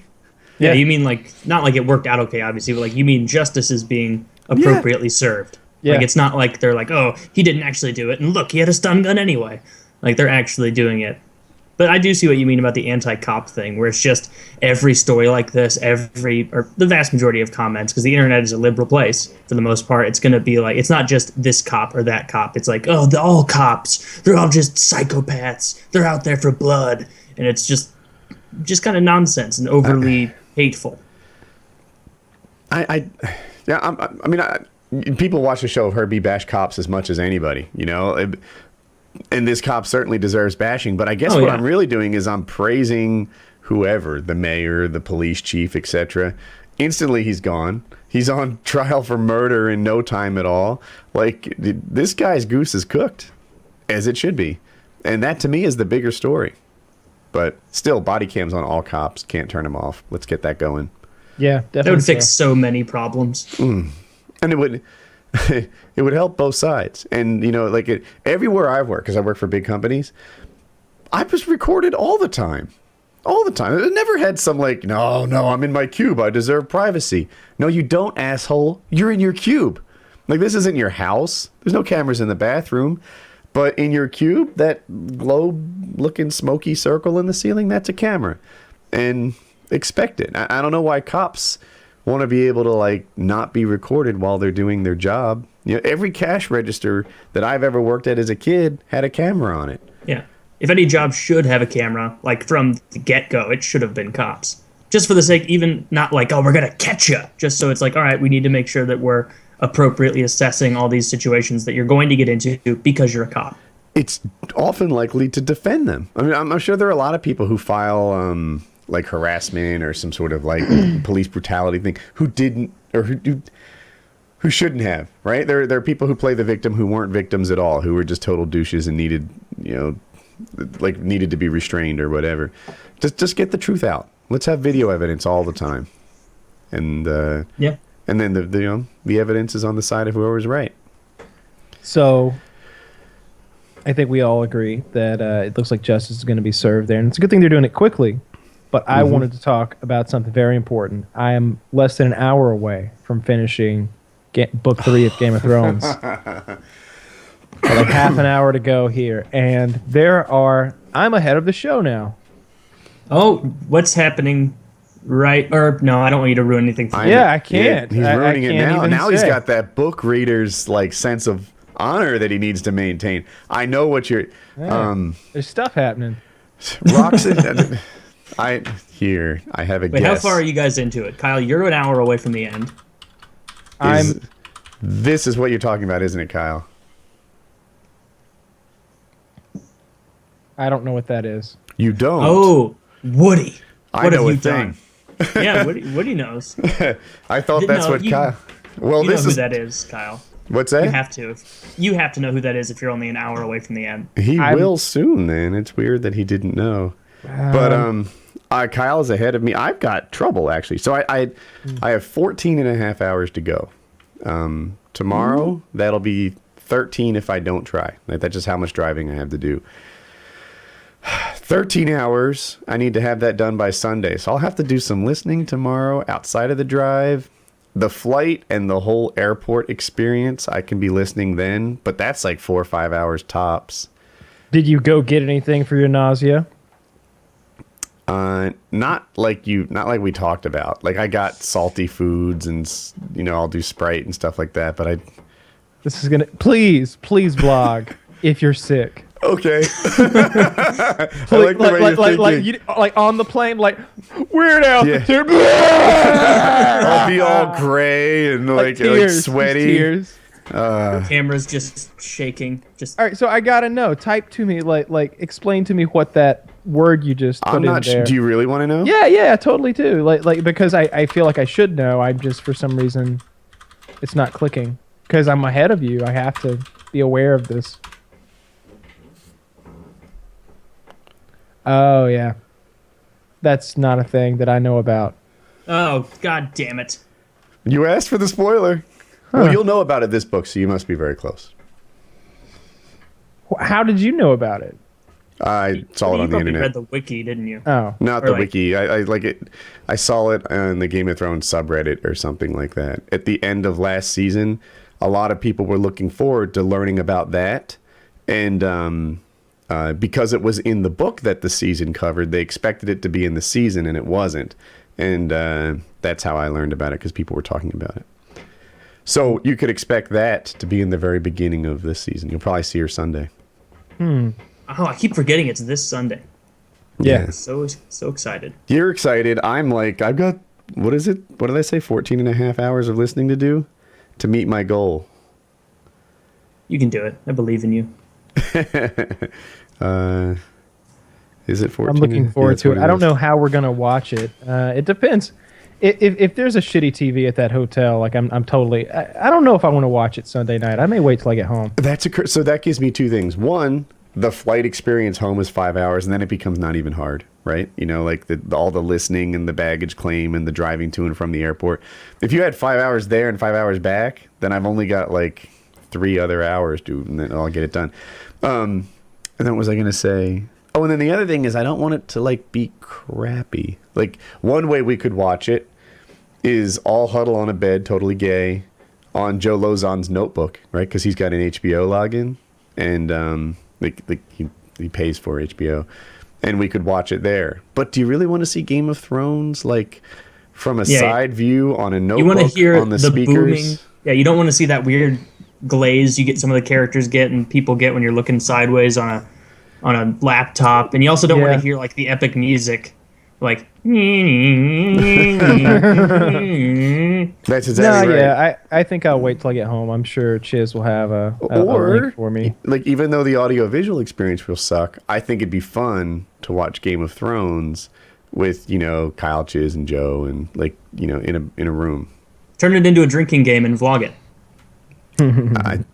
yeah, you mean like, not like it worked out okay, obviously, but like you mean justice is being appropriately served. Yeah. Like, it's not like they're like, oh, he didn't actually do it, and look, he had a stun gun anyway. Like, they're actually doing it. But I do see what you mean about the anti-cop thing, where it's just every story like this, or the vast majority of comments, because the internet is a liberal place for the most part. It's going to be like, it's not just this cop or that cop. It's like, oh, all cops, they're all just psychopaths. They're out there for blood. And it's just kind of nonsense and overly hateful. People watch the show of Herbie bash cops as much as anybody, you know, and this cop certainly deserves bashing. But I guess I'm really doing is I'm praising whoever, the mayor, the police chief, etc. Instantly, he's gone. He's on trial for murder in no time at all. Like, this guy's goose is cooked, as it should be. And that, to me, is the bigger story. But still, body cams on all cops. Can't turn them off. Let's get that going. Yeah, definitely. That would fix so many problems. And it would help both sides. And, you know, like, everywhere I've worked, because I work for big companies, I was recorded all the time. All the time. I never had some, like, no, I'm in my cube. I deserve privacy. No, you don't, asshole. You're in your cube. Like, this isn't your house. There's no cameras in the bathroom. But in your cube, that globe-looking smoky circle in the ceiling, that's a camera. And expect it. I don't know why cops want to be able to, like, not be recorded while they're doing their job. You know, every cash register that I've ever worked at as a kid had a camera on it. Yeah. If any job should have a camera, like from the get-go, it should have been cops. Just for the sake, even not like, oh, we're going to catch you. Just so it's like, all right, we need to make sure that we're appropriately assessing all these situations that you're going to get into because you're a cop. It's often likely to defend them. I mean, I'm sure there are a lot of people who file like harassment or some sort of like police brutality thing who didn't, or who shouldn't have, right? There are people who play the victim who weren't victims at all, who were just total douches and needed to be restrained or whatever. Just get the truth out. Let's have video evidence all the time. And and then the evidence is on the side of whoever's right. So I think we all agree that it looks like justice is going to be served there, and it's a good thing they're doing it quickly. But I wanted to talk about something very important. I am less than an hour away from finishing book 3 of Game of Thrones. Like half an hour to go here, and I'm ahead of the show now. Oh, what's happening? Right, or no, I don't want you to ruin anything for me. Yeah, I can't. He's ruining it now. Now he's say. got that book reader's like sense of honor that he needs to maintain. I know what you're. There's stuff happening. Roxanne, I have a guess. How far are you guys into it, Kyle? You're an hour away from the end. This is what you're talking about, isn't it, Kyle? I don't know what that is. You don't. Oh, Woody. I know a thing. Yeah, Woody knows. I thought that's what Kyle. Well, you know who that is, Kyle. What's that? You have to know who that is if you're only an hour away from the end. He will soon. Then it's weird that he didn't know. But Kyle is ahead of me. I've got trouble actually. So I have 14 and a half hours to go. Tomorrow that'll be 13 if I don't try. Like, that's just how much driving I have to do. 13 hours. I need to have that done by Sunday. So I'll have to do some listening tomorrow outside of the drive. The flight and the whole airport experience, I can be listening then, but that's like 4 or 5 hours tops. Did you go get anything for your nausea? Not like we talked about. Like, I got salty foods and, I'll do Sprite and stuff like that, but This is gonna... Please blog if you're sick. Okay. I like the way you're thinking. Like on the plane, like weird altitude. Yeah. I'll be all gray and like sweaty. Tears. The camera's just shaking. All right, so I gotta know. Type to me, like explain to me what that word you just put in there. I'm not sure. Do you really want to know? Yeah, I totally do. Like because I feel like I should know. I'm just, for some reason, it's not clicking. Because I'm ahead of you, I have to be aware of this. Oh yeah, that's not a thing that I know about. Oh, god damn it. You asked for the spoiler. Well, you'll know about it this book, so you must be very close. How did you know about it? I saw it You on the probably internet. read the wiki, didn't you? Oh, Not Or the like- wiki. I like it. I saw it on the Game of Thrones subreddit or something like that. At the end of last season, a lot of people were looking forward to learning about that, and because it was in the book that the season covered, they expected it to be in the season, and it wasn't. And that's how I learned about it, because people were talking about it. So you could expect that to be in the very beginning of this season. You'll probably see her Sunday. Oh, I keep forgetting it's this Sunday. yeah. So excited. You're excited. I'm like, I've got, what is it? What did I say? 14 and a half hours of listening to do to meet my goal. You can do it. I believe in you. Is it 14? I'm looking Yeah, forward that's to what it. I don't is. know how we're gonna watch it. It depends. If there's a shitty TV at that hotel, like I'm totally. I don't know if I want to watch it Sunday night. I may wait till I get home. So that gives me two things. One, the flight experience home is 5 hours, and then it becomes not even hard, right? You know, like all the listening and the baggage claim and the driving to and from the airport. If you had 5 hours there and 5 hours back, then I've only got like 3 other hours, dude, and then I'll get it done. And then what was I going to say? Oh, and then the other thing is I don't want it to like be crappy. Like one way we could watch it is all huddle on a bed, totally gay, on Joe Lozon's notebook, right? Because he's got an HBO login, and he pays for HBO, and we could watch it there. But do you really want to see Game of Thrones like from a side view on a notebook? You want to hear on the the speakers? booming. Yeah, you don't want to see that weird glaze you get some of the characters get and people get when you're looking sideways on a laptop, and you also don't want Yeah. to hear like the epic music, like. That's No, exactly right. yeah, I think I'll wait till I get home. I'm sure Chiz will have a link for me. Like, even though the audio visual experience will suck, I think it'd be fun to watch Game of Thrones with, you know, Kyle, Chiz, and Joe, and like, you know, in a room. Turn it into a drinking game and vlog it. I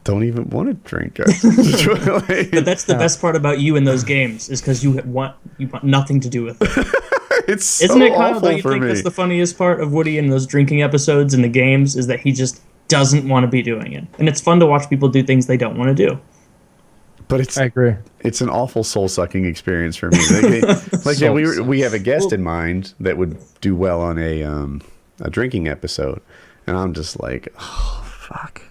don't even want to drink. Like, But that's the best part about you in those games is because you want nothing to do with it. it's so Isn't it, Kyle? awful Don't you for think me. that's the funniest part of Woody in those drinking episodes in the games is that he just doesn't want to be doing it, and it's fun to watch people do things they don't want to do. But I agree. it's an awful soul sucking experience for me. Like yeah, we have a guest in mind that would do well on a drinking episode, and I'm just like, oh fuck.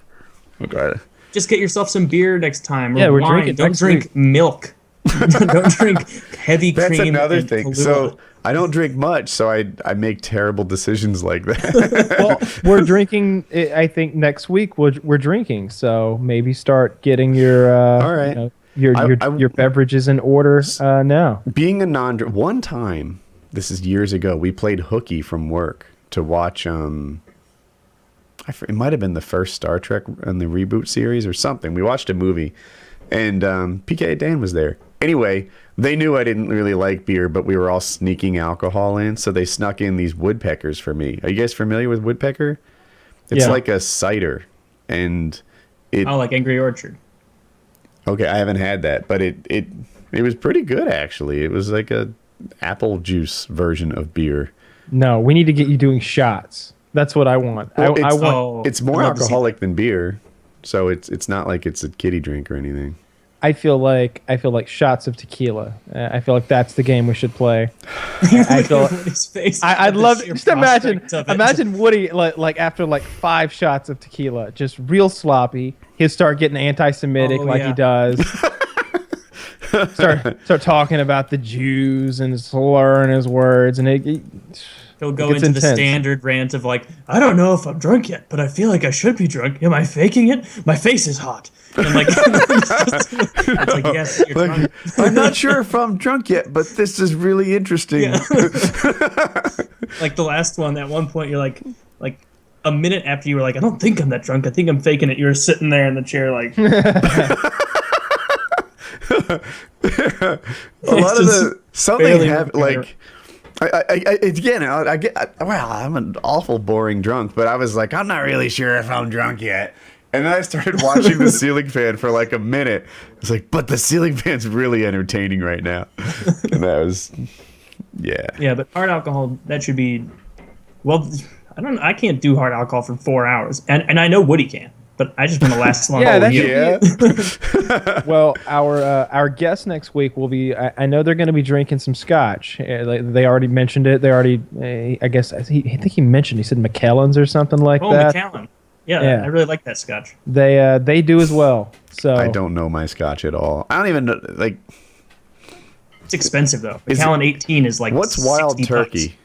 Okay. Just get yourself some beer next time. Or Yeah, we're wine. drinking Don't next drink week. milk. Don't drink heavy That's cream. another and thing. Kahlua. So I don't drink much, so I make terrible decisions like that. Well, we're drinking. I think next week we're drinking. So maybe start getting your All right. you know, your beverages in order now. Being a one time, this is years ago, we played hooky from work to watch it might have been the first Star Trek in the reboot series or something. We watched a movie, and PKA Dan was there. Anyway, they knew I didn't really like beer, but we were all sneaking alcohol in, so they snuck in these woodpeckers for me. Are you guys familiar with woodpecker? It's Yeah. like a cider, and it. Oh, like Angry Orchard. Okay, I haven't had that, but it was pretty good actually. It was like a apple juice version of beer. No, we need to get you doing shots. That's what I want. Well, I it's- want. Oh, It's more I'd love to see alcoholic than beer, so it's not like it's a kiddie drink or anything. I feel like shots of tequila. I feel like that's the game we should play. I feel. Woody's face I'd at the love sheer just imagine prospect of it. imagine Woody like after like 5 shots of tequila, just real sloppy. He'll start getting anti-Semitic Oh, like yeah. he does. start talking about the Jews and slurring his words, and He'll go gets into the intense. standard rant of like, I don't know if I'm drunk yet, but I feel like I should be drunk. Am I faking it? My face is hot. And like, it's like yes, you're drunk. I'm not sure if I'm drunk yet, but this is really interesting. Yeah. Like the last one, at one point you're like a minute after you were like, I don't think I'm that drunk. I think I'm faking it. You were sitting there in the chair like. A lot of the something barely have working like. I get well. I'm an awful boring drunk, but I was like, I'm not really sure if I'm drunk yet, And then I started watching the ceiling fan for like a minute. I was like, but the ceiling fan's really entertaining right now. And that was, yeah. Yeah, but hard alcohol, that should be, well, I can't do hard alcohol for 4 hours. And I know Woody can, but I just want to last long. Yeah, Yeah. Well, our guest next week will be. I know they're going to be drinking some scotch. They already mentioned it. They already. I guess I think he mentioned. He said Macallan's or something like that. Oh, Macallan. Yeah, I really like that scotch. They do as well. So I don't know my scotch at all. I don't even know, like. It's expensive though. Macallan 18 is like. What's Wild Turkey? Bucks.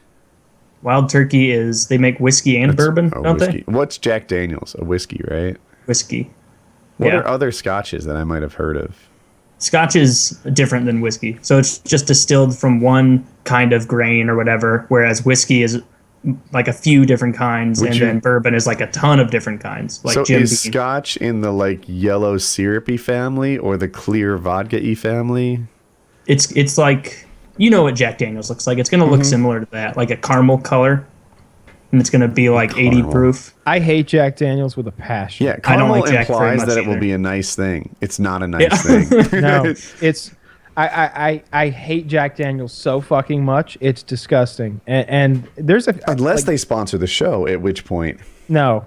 Wild Turkey is they make whiskey and bourbon, don't whiskey. they? What's Jack Daniels? A whiskey, right? Whiskey. What are other scotches that I might have heard of? Scotch is different than whiskey, so it's just distilled from one kind of grain or whatever, whereas whiskey is like a few different kinds, then bourbon is like a ton of different kinds. Like so Jim is Beam. Scotch in the like yellow syrupy family or the clear vodka-y family? It's like, you know what Jack Daniels looks like. It's going to look similar to that, like a caramel color, and it's going to be like 80 proof. I hate Jack Daniels with a passion. Yeah, caramel I don't like Jack very implies much that it will either. be a nice thing. It's not a nice thing. No, it's I hate Jack Daniels so fucking much. It's disgusting. And there's a Unless they sponsor the show, at which point. no.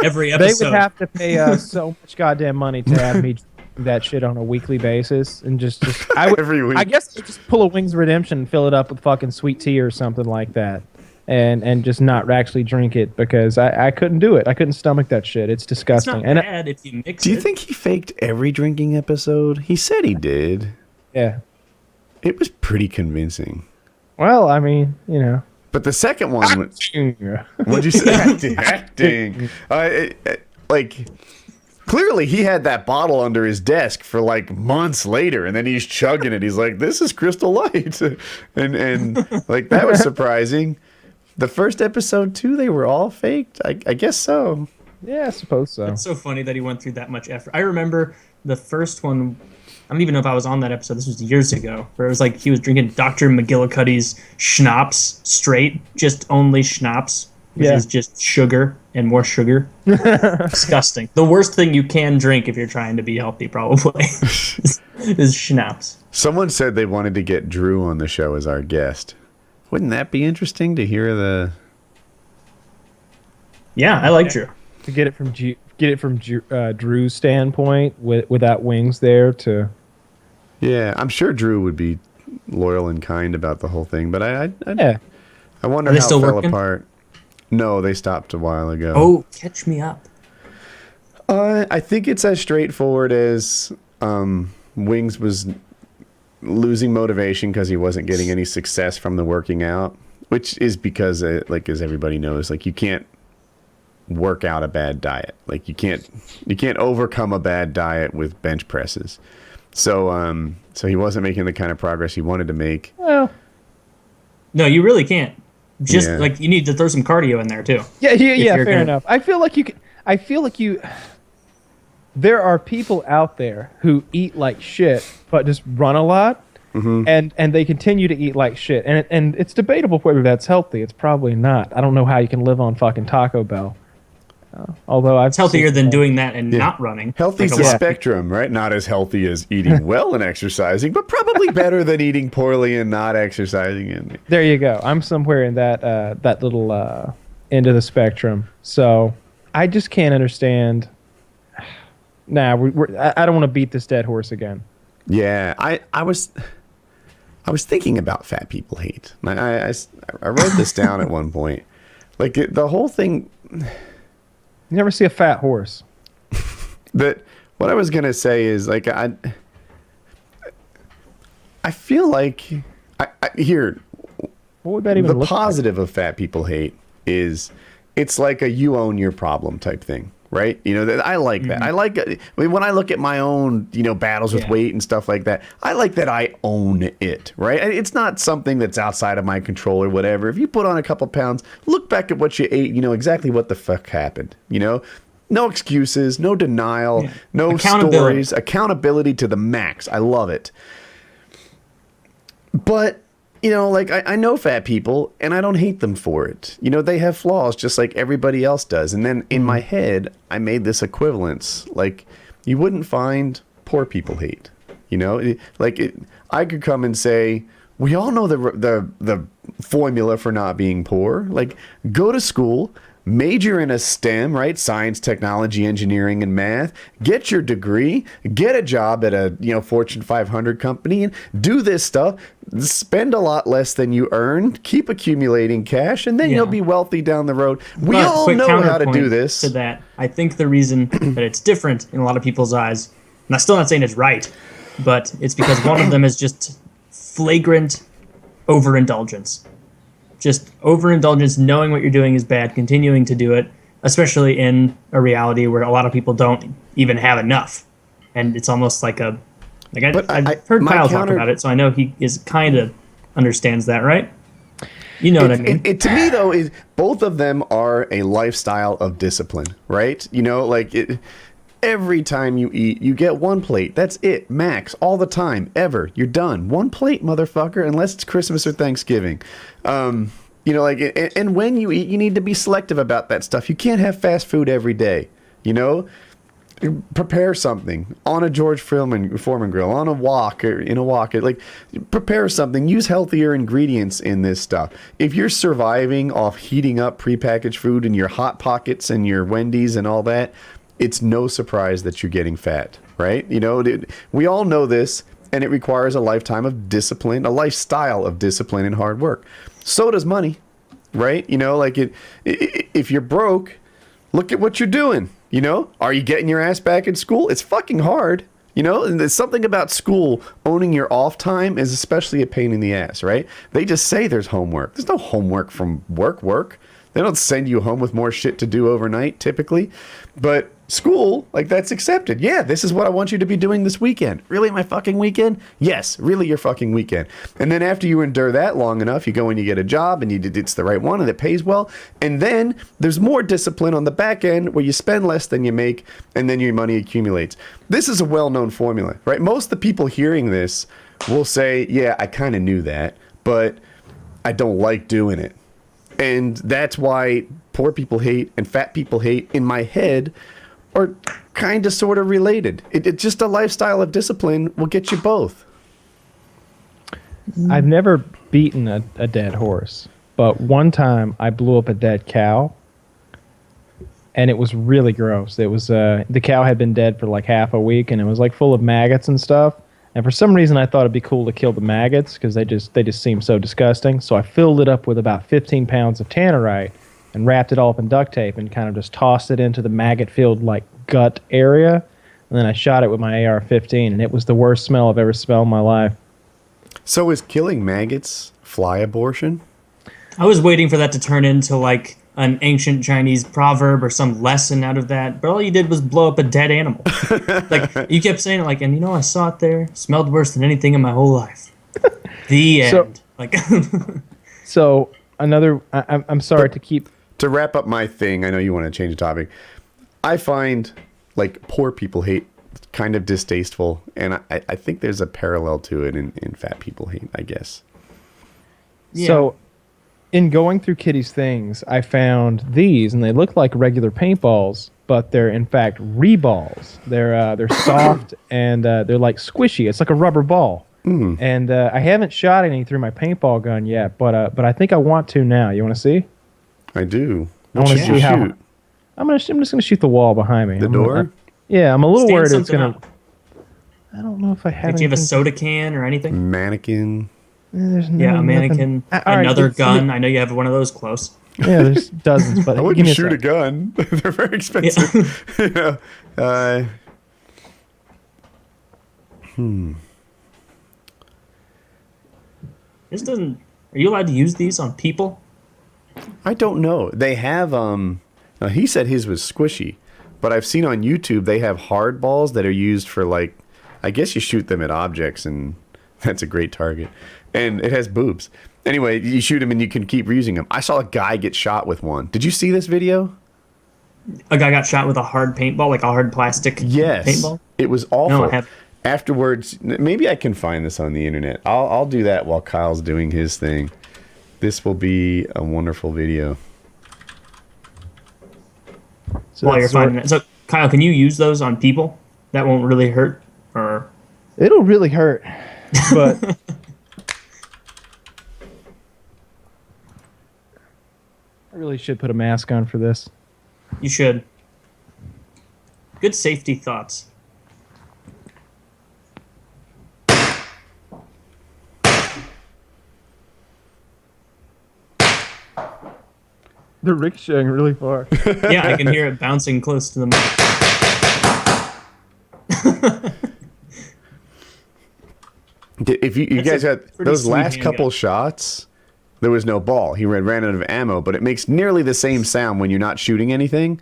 Every They episode. would have to pay so much goddamn money to have me drink that shit on a weekly basis, and just I would Every week. I guess I'd just pull a Wings Redemption and fill it up with fucking sweet tea or something like that, and just not actually drink it because I couldn't do it. I couldn't stomach that shit. It's It's disgusting. not And bad if you mix Do you it. think he faked every drinking episode? He said he did. yeah. It was pretty convincing. Well, I mean, you know. But the second one, Yeah. what'd you say? Acting. Like, clearly he had that bottle under his desk for like months later, and then he's chugging it. He's like, "This is Crystal Light," and like that was surprising. The first episode too, they were all faked. I guess so. Yeah, I suppose so. It's so funny that he went through that much effort. I remember the first one. I don't even know if I was on that episode. This was years ago, where it was like he was drinking Dr. McGillicuddy's schnapps straight, just only schnapps, which is just sugar and more sugar. Disgusting. The worst thing you can drink if you're trying to be healthy, probably, is schnapps. Someone said they wanted to get Drew on the show as our guest. Wouldn't that be interesting to hear the? Yeah, I like Drew. To get it from Drew's standpoint, without Wings there to. Yeah, I'm sure Drew would be loyal and kind about the whole thing, but I wonder Are they how still it fell working? apart. No, they stopped a while ago. Oh, catch me up. I think it's as straightforward as Wings was losing motivation because he wasn't getting any success from the working out, which is because, like, as everybody knows, like you can't work out a bad diet. Like you can't overcome a bad diet with bench presses. So he wasn't making the kind of progress he wanted to make. Well. No, you really can't. Just Yeah. like you need to throw some cardio in there too. Yeah, you're fair gonna- enough. I feel like you. There are people out there who eat like shit, but just run a lot, and they continue to eat like shit, and it's debatable whether that's healthy. It's probably not. I don't know how you can live on fucking Taco Bell. Although I've It's healthier than doing that and not running. Healthy's Like the a lot. spectrum, right? Not as healthy as eating well and exercising, but probably better than eating poorly and not exercising. And There you go. I'm somewhere in that little end of the spectrum. So I just can't understand. Nah, I don't want to beat this dead horse again. yeah, I was thinking about fat people hate. I wrote this down at one point. Like the whole thing. You never see a fat horse. That what I was gonna say is like I feel like here What would that even the look positive of fat people hate is it's like a you own your problem type thing, right? You know, that I like that. I like when I look at my own, battles with weight and stuff like that. I like that I own it, right? It's not something that's outside of my control or whatever. If you put on a couple pounds, look back at what you ate, you know exactly what the fuck happened, No excuses, no denial, no stories, accountability to the max. I love it. But you know, like I know fat people and I don't hate them for it. You know, they have flaws just like everybody else does. And then in my head, I made this equivalence. Like, you wouldn't find poor people hate. You know, I could come and say, we all know the formula for not being poor. Like, go to school, major in a STEM, right? Science, technology, engineering, and math. Get your degree. Get a job at a Fortune 500 company and do this stuff. Spend a lot less than you earn. Keep accumulating cash, and then you'll be wealthy down the road. We all know how to do this. To that, I think the reason that it's different in a lot of people's eyes, and I'm still not saying it's right, but it's because one of them is just flagrant overindulgence. Just overindulgence, knowing what you're doing is bad, continuing to do it, especially in a reality where a lot of people don't even have enough. And it's almost like I've heard Kyle talk about it, so I know he is kind of understands that, right? You know what I mean? To me, though, is both of them are a lifestyle of discipline, right? You know, like every time you eat, you get one plate. That's it, max, all the time, ever. You're done. One plate, motherfucker, unless it's Christmas or Thanksgiving. You know, like, and when you eat, you need to be selective about that stuff. You can't have fast food every day. You know, prepare something on a George Foreman grill, on a wok, or in a wok. Like, prepare something. Use healthier ingredients in this stuff. If you're surviving off heating up prepackaged food in your Hot Pockets and your Wendy's and all that, it's no surprise that you're getting fat, right? You know, we all know this, and it requires a lifetime of discipline, a lifestyle of discipline and hard work. So does money, right? You know, like if you're broke, look at what you're doing. You know, are you getting your ass back in school? It's fucking hard. You know, and there's something about school, owning your off time is especially a pain in the ass, right? They just say there's homework. There's no homework from work. They don't send you home with more shit to do overnight, typically. But school, like, that's accepted. Yeah, this is what I want you to be doing this weekend. Really, my fucking weekend? Yes, really your fucking weekend. And then after you endure that long enough, you go and you get a job, and it's the right one, and it pays well. And then there's more discipline on the back end where you spend less than you make, and then your money accumulates. This is a well-known formula, right? Most of the people hearing this will say, yeah, I kind of knew that, but I don't like doing it. And that's why poor people hate and fat people hate, in my head, are kind of sort of related. It's just a lifestyle of discipline will get you both. I've never beaten a dead horse, but one time I blew up a dead cow, and it was really gross. It was the cow had been dead for like half a week, and it was like full of maggots and stuff. And for some reason, I thought it'd be cool to kill the maggots because they just seem so disgusting. So I filled it up with about 15 pounds of tannerite and wrapped it all up in duct tape and kind of just tossed it into the maggot-filled like gut area. And then I shot it with my AR-15, and it was the worst smell I've ever smelled in my life. So is killing maggots fly abortion? I was waiting for that to turn into like an ancient Chinese proverb or some lesson out of that, but all you did was blow up a dead animal. Like, you kept saying it, like, and you know, I saw it there, smelled worse than anything in my whole life. The end. So another, I'm sorry to keep... To wrap up my thing, I know you want to change the topic. I find, like, poor people hate kind of distasteful, and I think there's a parallel to it in fat people hate, I guess. Yeah. So, in going through Kitty's things, I found these, and they look like regular paintballs, but they're in fact reballs. They're soft and they're like squishy. It's like a rubber ball. And I haven't shot any through my paintball gun yet, but I think I want to now. You want to see? I do. I want to see how. Shoot? I'm just gonna shoot the wall behind me. The door? Yeah, I'm a little Stand worried it's gonna. up. I don't know if I have. Do you have a soda can or anything? Mannequin. There's Yeah, a mannequin. Another right, gun. I know you have one of those close. Yeah, there's dozens. But I give wouldn't me a shoot a sec. gun. They're very expensive. Yeah. This doesn't. Are you allowed to use these on people? I don't know. They have now he said his was squishy, but I've seen on YouTube they have hard balls that are used for, like, I guess you shoot them at objects, and that's a great target. And it has boobs. Anyway, you shoot them and you can keep reusing them. I saw a guy get shot with one. Did you see this video? A guy got shot with a hard paintball, like a hard plastic Yes. paintball? It was awful. No, I have. afterwards, maybe I can find this on the internet. I'll do that while Kyle's doing his thing. This will be a wonderful video. So while you're finding it. So, Kyle, can you use those on people? That won't really hurt? Or it'll really hurt, but... I really should put a mask on for this. You should. Good safety thoughts. They're ricocheting really far. Yeah, I can hear it bouncing close to the mic. If you guys had those last couple shots, there was no ball. He ran out of ammo, but it makes nearly the same sound when you're not shooting anything.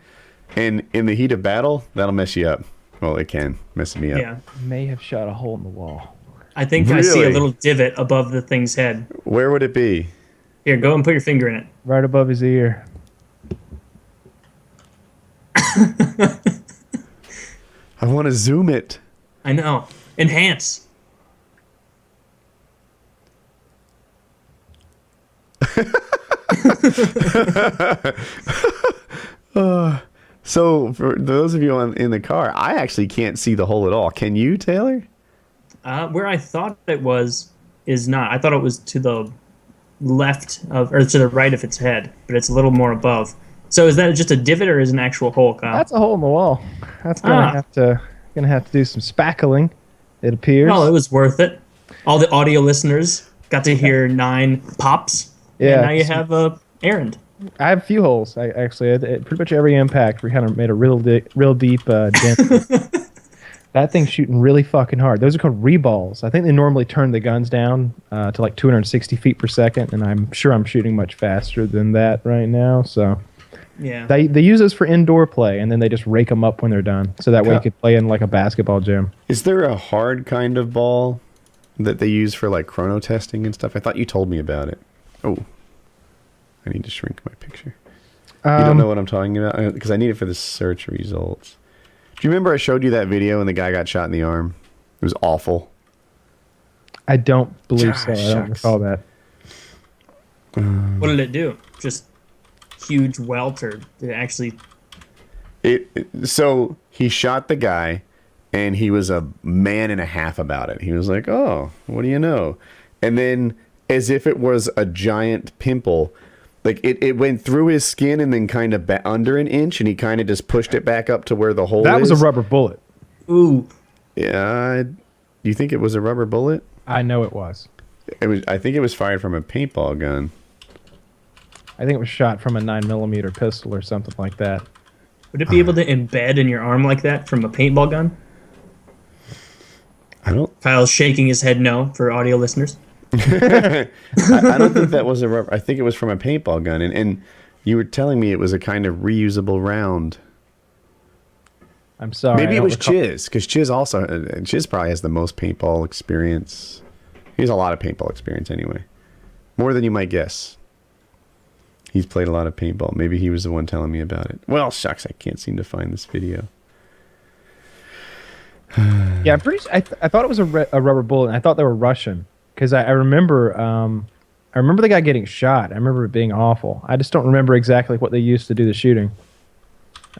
And in the heat of battle, that'll mess you up. Well, it can mess me up. Yeah. May have shot a hole in the wall. I think I see a little divot above the thing's head. Where would it be? Here, go and put your finger in it. Right above his ear. I want to zoom it. I know. Enhance. So for those of you in the car, I actually can't see the hole at all. Can you, Taylor? Where I thought it was is not. I thought it was to the left of, or to the right of its head, but it's a little more above. So is that just a divot or is it an actual hole, Kyle? That's a hole in the wall. That's gonna have to do some spackling. It appears. Well, it was worth it. All the audio listeners got to hear 9 pops. Yeah. And now you have a errand. I have a few holes. I actually, pretty much every impact, we kind of made a real deep dent. That thing's shooting really fucking hard. Those are called reballs. I think they normally turn the guns down to like 260 feet per second, and I'm sure I'm shooting much faster than that right now. So yeah, they use those for indoor play, and then they just rake them up when they're done, so that way you could play in like a basketball gym. Is there a hard kind of ball that they use for like chrono testing and stuff? I thought you told me about it. Oh, I need to shrink my picture. You don't know what I'm talking about? Because I need it for the search results. Do you remember I showed you that video and the guy got shot in the arm? It was awful. I don't believe so. I don't recall that. What did it do? Just huge welt, or did it actually... So he shot the guy, and he was a man and a half about it. He was like, oh, what do you know? And then, as if it was a giant pimple... Like, it went through his skin and then kind of under an inch, and he kind of just pushed it back up to where the hole is. That was a rubber bullet. Ooh. Yeah. You think it was a rubber bullet? I know it was. I think it was fired from a paintball gun. I think it was shot from a 9mm pistol or something like that. Would it be able to embed in your arm like that from a paintball gun? I don't... Kyle's shaking his head no for audio listeners. I don't think that was a rubber. I think it was from a paintball gun, and you were telling me it was a kind of reusable round. I'm sorry. Maybe it was Chiz, because Chiz probably has the most paintball experience. He has a lot of paintball experience anyway, more than you might guess. He's played a lot of paintball. Maybe he was the one telling me about it. Well, shucks, I can't seem to find this video. Yeah, I'm pretty. I thought it was a rubber bullet, and I thought they were Russian. Because I remember the guy getting shot. I remember it being awful. I just don't remember exactly what they used to do the shooting.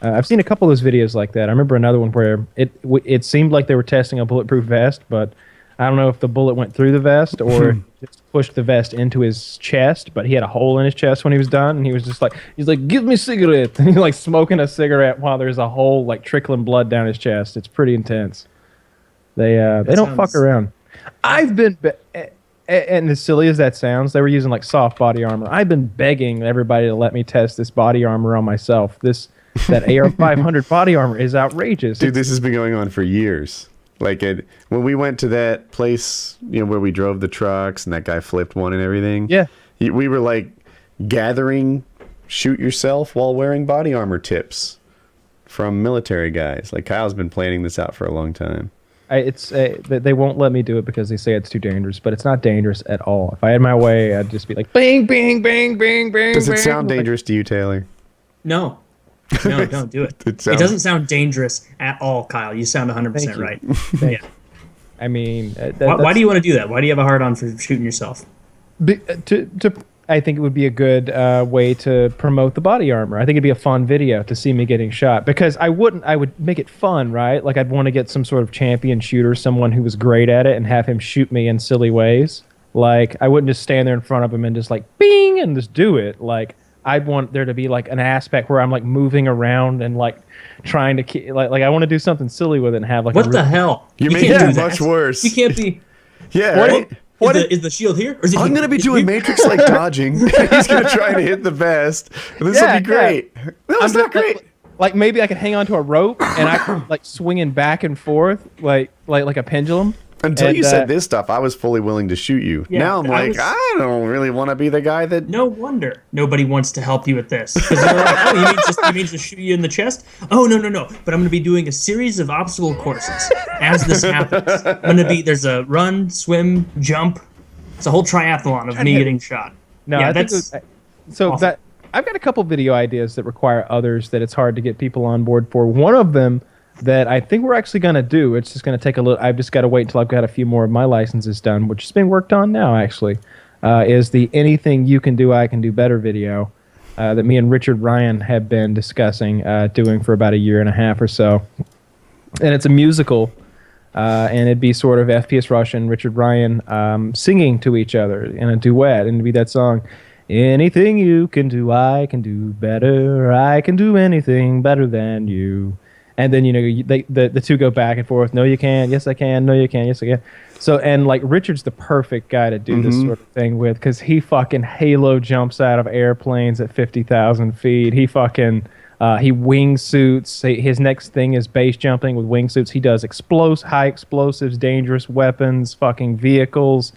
I've seen a couple of those videos like that. I remember another one where it seemed like they were testing a bulletproof vest, but I don't know if the bullet went through the vest or just pushed the vest into his chest, but he had a hole in his chest when he was done, and he was just like, give me a cigarette. And he's like smoking a cigarette while there's a hole like trickling blood down his chest. It's pretty intense. They don't fuck around. I've been, and as silly as that sounds, they were using like soft body armor. I've been begging everybody to let me test this body armor on myself. That AR-500 body armor is outrageous. Dude, this has been going on for years. Like when we went to that place, where we drove the trucks and that guy flipped one and everything. Yeah, we were like gathering shoot yourself while wearing body armor tips from military guys. Like Kyle's been planning this out for a long time. They won't let me do it because they say it's too dangerous, but it's not dangerous at all. If I had my way, I'd just be like, bang, bang, bang, bang, bang. Does it sound dangerous to you, Taylor? No, don't do it. It doesn't sound dangerous at all, Kyle. You sound 100% right. Yeah. I mean, Why do you want to do that? Why do you have a hard on for shooting yourself? I think it would be a good way to promote the body armor. I think it'd be a fun video to see me getting shot because I would make it fun, right? Like I'd want to get some sort of champion shooter, someone who was great at it, and have him shoot me in silly ways. Like I wouldn't just stand there in front of him and just like bing and just do it. Like I'd want there to be like an aspect where I'm like moving around and like trying to like I want to do something silly with it and have like what the hell? You make it much worse. You can't be. Yeah. Right? Is the shield here? Or is it I'm going to be doing Matrix like dodging. He's going to try to hit the vest. This will be great. Yeah. No, it's not great. Like maybe I could hang onto a rope and I could like swinging back and forth like a pendulum. Until you said this stuff, I was fully willing to shoot you. Yeah, now I'm like, I don't really want to be the guy that... No wonder nobody wants to help you with this. Because they're like, oh, you mean just shoot you in the chest? Oh, no. But I'm going to be doing a series of obstacle courses as this happens. There's a run, swim, jump. It's a whole triathlon of me getting shot. No, yeah, I think I've got a couple video ideas that require others that it's hard to get people on board for. One of them that I think we're actually going to do, it's just going to take a little, I've just got to wait until I've got a few more of my licenses done, which is being worked on now, actually, is the Anything You Can Do, I Can Do Better video that me and Richard Ryan have been discussing doing for about a year and a half or so. And it's a musical, and it'd be sort of FPS Russia and Richard Ryan singing to each other in a duet, and it'd be that song, anything you can do, I can do better, I can do anything better than you. And then, the two go back and forth. No, you can't. Yes, I can. No, you can't. Yes, I can. So, and like Richard's the perfect guy to do this sort of thing with because he fucking halo jumps out of airplanes at 50,000 feet. He fucking, he wingsuits. His next thing is base jumping with wingsuits. He does high explosives, dangerous weapons, fucking vehicles.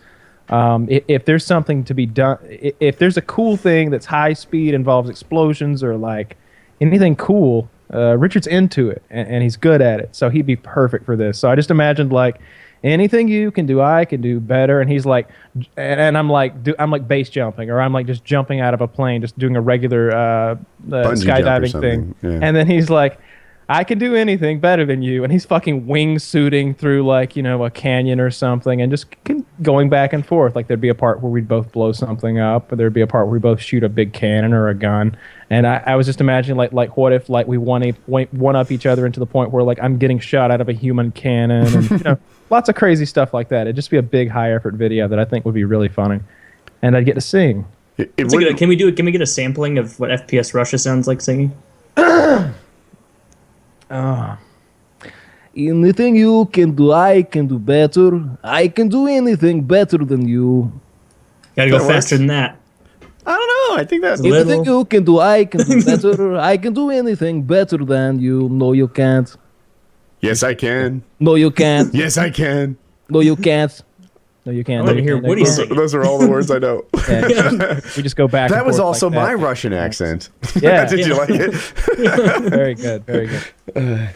If there's something to be done, if there's a cool thing that's high speed, involves explosions or like anything cool, Richard's into it, and he's good at it, so he'd be perfect for this. So I just imagined like anything you can do, I can do better. And he's like, and I'm like base jumping, or I'm like just jumping out of a plane, just doing a regular skydiving thing. Yeah. And then he's like, I can do anything better than you. And he's fucking wingsuiting through like, a canyon or something and just going back and forth. Like there'd be a part where we'd both blow something up, or there'd be a part where we both shoot a big cannon or a gun. And I was just imagining like what if like we one up each other into the point where like I'm getting shot out of a human cannon and lots of crazy stuff like that. It'd just be a big high effort video that I think would be really funny. And I'd get to sing. Can we get a sampling of what FPS Russia sounds like singing? Anything you can do, I can do better. I can do anything better than you. Gotta go faster than that. I don't know. I think that's anything you can do, I can do better. I can do anything better than you. No, you can't. Yes, I can. No, you can't. Yes, I can. No, you can't. No, you can't. I want to hear Woody sing. Those are all the words I know. Yeah, we just go back. That was also like my Russian accent. Yeah. Did you like it? Very good. Very good.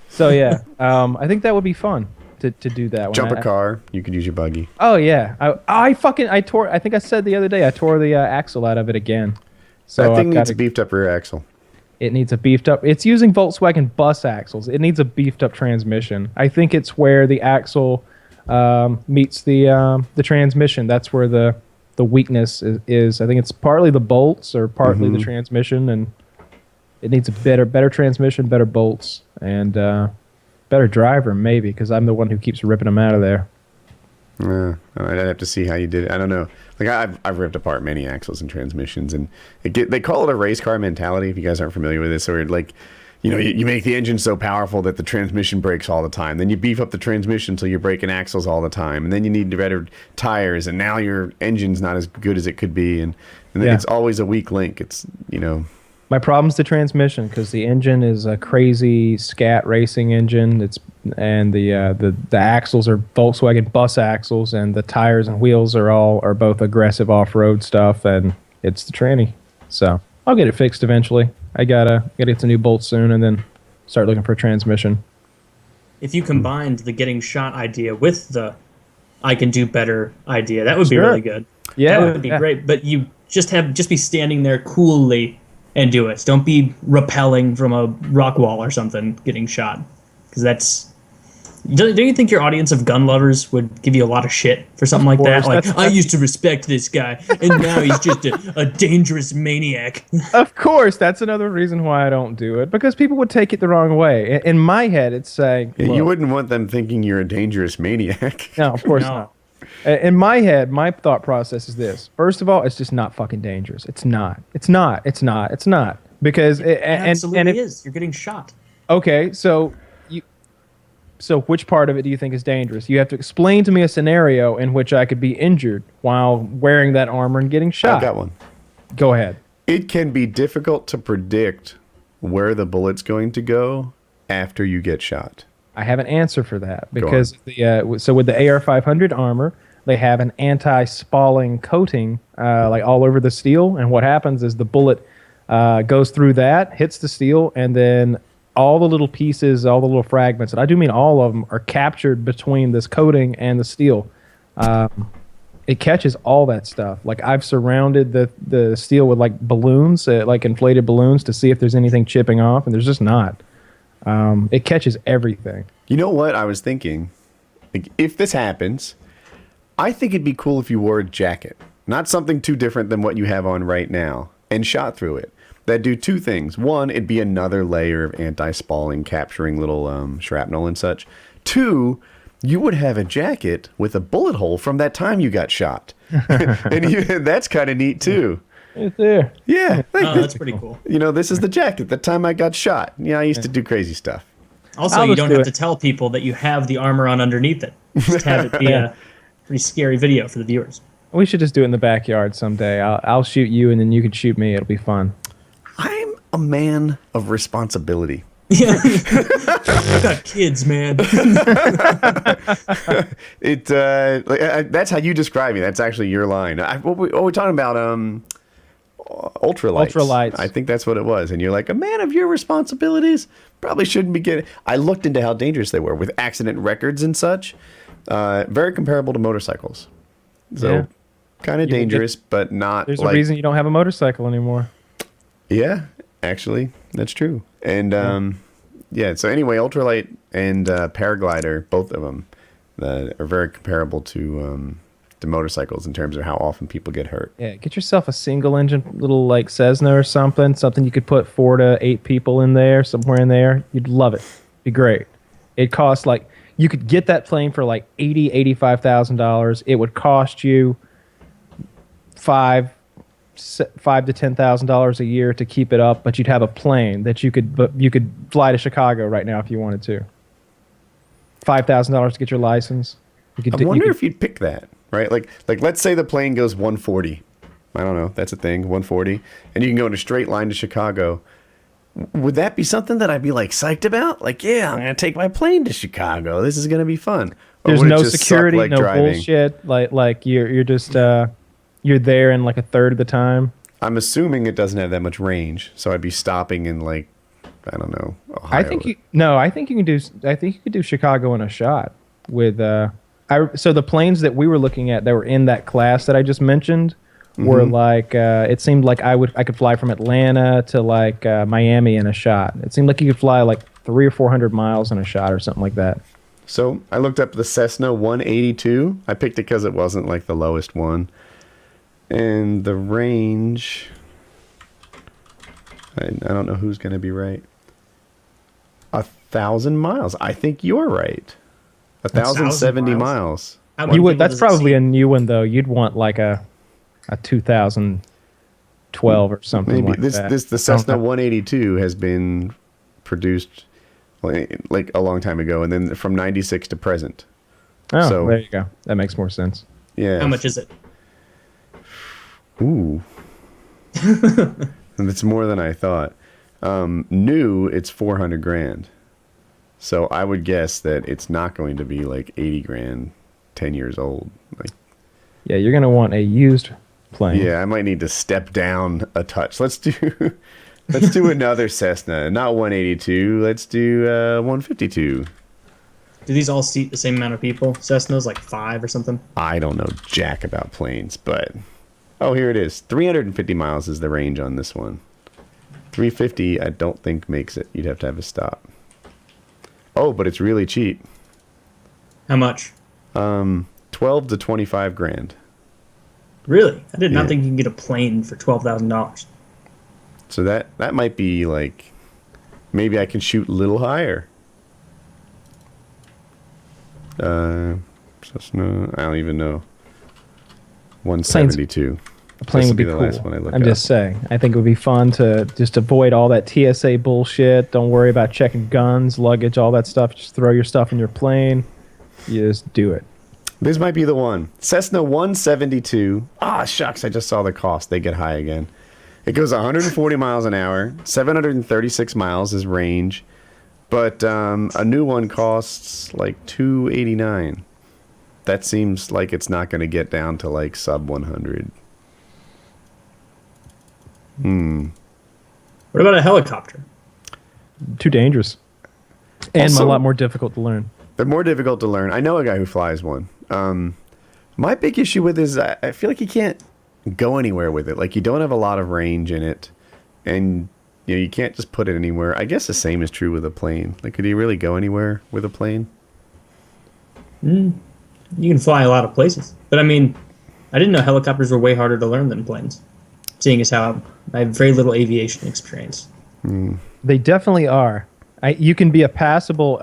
So yeah, I think that would be fun to do that. Jump a car. You could use your buggy. Oh yeah, I tore. I think I said the other day I tore the axle out of it again. So that thing needs a beefed up rear axle. It needs a beefed up. It's using Volkswagen bus axles. It needs a beefed up transmission. I think it's where the axle meets the transmission. That's where the weakness is. I think it's partly the bolts or partly the transmission, and it needs a better transmission, better bolts, and better driver maybe, because I'm the one who keeps ripping them out of there. I'd have to see how you did it. I don't know. Like I've ripped apart many axles and transmissions, and they call it a race car mentality. If you guys aren't familiar with this, or like, you make the engine so powerful that the transmission breaks all the time. Then you beef up the transmission until you're breaking axles all the time, and then you need better tires, and now your engine's not as good as it could be, and it's always a weak link. It's My problem's the transmission, because the engine is a crazy scat racing engine. The axles are Volkswagen bus axles, and the tires and wheels are both aggressive off-road stuff, and it's the tranny. So I'll get it fixed eventually. I gotta get some new bolts soon, and then start looking for a transmission. If you combined the getting shot idea with the I can do better idea, that would be really good. Yeah, that would be great. But you just be standing there coolly and do it. Don't be rappelling from a rock wall or something, getting shot, because that's Don't you think your audience of gun lovers would give you a lot of shit for something like that? Like, I used to respect this guy, and now he's just a dangerous maniac. Of course, that's another reason why I don't do it, because people would take it the wrong way. In my head, it's saying... Yeah, you wouldn't want them thinking you're a dangerous maniac. No, of course not. In my head, my thought process is this. First of all, it's just not fucking dangerous. It's not. It's not. It's not. It's not. Because... It absolutely is. You're getting shot. Okay, so which part of it do you think is dangerous? You have to explain to me a scenario in which I could be injured while wearing that armor and getting shot. I've got one. Go ahead. It can be difficult to predict where the bullet's going to go after you get shot. I have an answer for that because so with the AR-500 armor, they have an anti-spalling coating like all over the steel, and what happens is the bullet goes through that, hits the steel, and then all the little pieces, all the little fragments, and I do mean all of them, are captured between this coating and the steel. It catches all that stuff. Like, I've surrounded the steel with like balloons, like inflated balloons, to see if there's anything chipping off, and there's just not. It catches everything. You know what I was thinking? Like, if this happens, I think it'd be cool if you wore a jacket. Not something too different than what you have on right now, and shot through it. That'd do two things. One, it'd be another layer of anti-spalling, capturing little shrapnel and such. Two, you would have a jacket with a bullet hole from that time you got shot. And that's kind of neat, too. Right there. Yeah. That's pretty cool. You know, this is the jacket. The time I got shot. Yeah, I used to do crazy stuff. Also, you don't have to tell people that you have the armor on underneath it. Just have it be a pretty scary video for the viewers. We should just do it in the backyard someday. I'll shoot you, and then you can shoot me. It'll be fun. I'm a man of responsibility. Yeah, I got kids, man. That's how you describe me. That's actually your line. What we're talking about? Ultralights. Ultralights. I think that's what it was. And you're like, a man of your responsibilities probably shouldn't be getting. I looked into how dangerous they were with accident records and such. Very comparable to motorcycles. So kind of dangerous, but not. There's a reason you don't have a motorcycle anymore. Yeah, actually, that's true. And so anyway, ultralight and paraglider, both of them, are very comparable to motorcycles in terms of how often people get hurt. Yeah, get yourself a single engine little like Cessna or something you could put 4 to 8 people in there, somewhere in there. You'd love it. Be great. It costs like, you could get that plane for like $85,000. It would cost you $5,000 to $10,000 a year to keep it up, but you'd have a plane that you could fly to Chicago right now if you wanted to. $5,000 to get your license. I wonder if you'd pick that, right? Like let's say the plane goes 140. I don't know. That's a thing, 140, and you can go in a straight line to Chicago. Would that be something that I'd be like psyched about? Like, yeah, I'm gonna take my plane to Chicago. This is gonna be fun. There's no security, no driving? Bullshit. Like you're just you're there in like a third of the time. I'm assuming it doesn't have that much range, so I'd be stopping in like, I don't know, Ohio. I think you could do Chicago in a shot with so the planes that we were looking at that were in that class that I just mentioned were like it seemed like I could fly from Atlanta to like Miami in a shot. It seemed like you could fly like 300 or 400 miles in a shot or something like that. So I looked up the Cessna 182. I picked it because it wasn't like the lowest one. And the range, I don't know who's going to be right. 1,000 miles. I think you're right. 1,070 miles. You would. That's probably a new one though. You'd want like a 2012 or something. Maybe like that. The Cessna 182 has been produced like a long time ago, and then from 96 to present. Oh, so there you go. That makes more sense. Yeah. How much is it? Ooh. And it's more than I thought. New, it's 400 grand. So I would guess that it's not going to be like 80 grand, 10 years old. Like, yeah, you're going to want a used plane. Yeah, I might need to step down a touch. Let's do another Cessna. Not 182. Let's do 152. Do these all seat the same amount of people? Cessna's like 5 or something? I don't know jack about planes, but... Oh, here it is. 350 miles is the range on this one. 350, I don't think makes it. You'd have to have a stop. Oh, but it's really cheap. How much? 12 to 25 grand. Really? I did not Yeah. think you can get a plane for $12,000. So that might be like, maybe I can shoot a little higher. Cessna, I don't even know. 172. A plane This would be the cool. last one I look I'm up. just saying. I think it would be fun to just avoid all that TSA bullshit. Don't worry about checking guns, luggage, all that stuff. Just throw your stuff in your plane. You just do it. This might be the one. Cessna 172. Ah, shucks, I just saw the cost. They get high again. It goes 140 miles an hour. 736 miles is range. But a new one costs like $289. That seems like it's not going to get down to like sub 100. What about a helicopter? Too dangerous. And Also- a lot more difficult to learn. They're more difficult to learn. I know a guy who flies one. My big issue with it is I feel like you can't go anywhere with it. Like, you don't have a lot of range in it, and you can't just put it anywhere. I guess the same is true with a plane. Like, could you really go anywhere with a plane? You can fly a lot of places. But I mean, I didn't know helicopters were way harder to learn than planes, seeing as how I have very little aviation experience. They definitely are. You can be a passable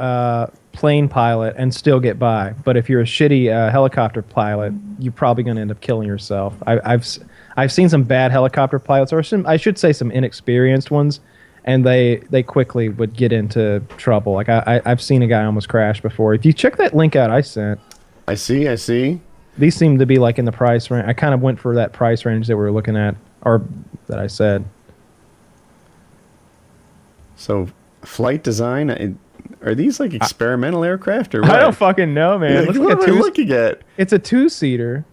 plane pilot and still get by, but if you're a shitty helicopter pilot, you're probably going to end up killing yourself. I've seen some bad helicopter pilots, or I should say some inexperienced ones, and they quickly would get into trouble. Like I've seen a guy almost crash before. If you check that link out I sent, I see. these seem to be like in the price range. I kind of went for that price range that we were looking at, or that I said. So, flight design, are these like experimental aircraft or what? I don't fucking know, man. Yeah, It looks what like am I looking at? it's a two-seater.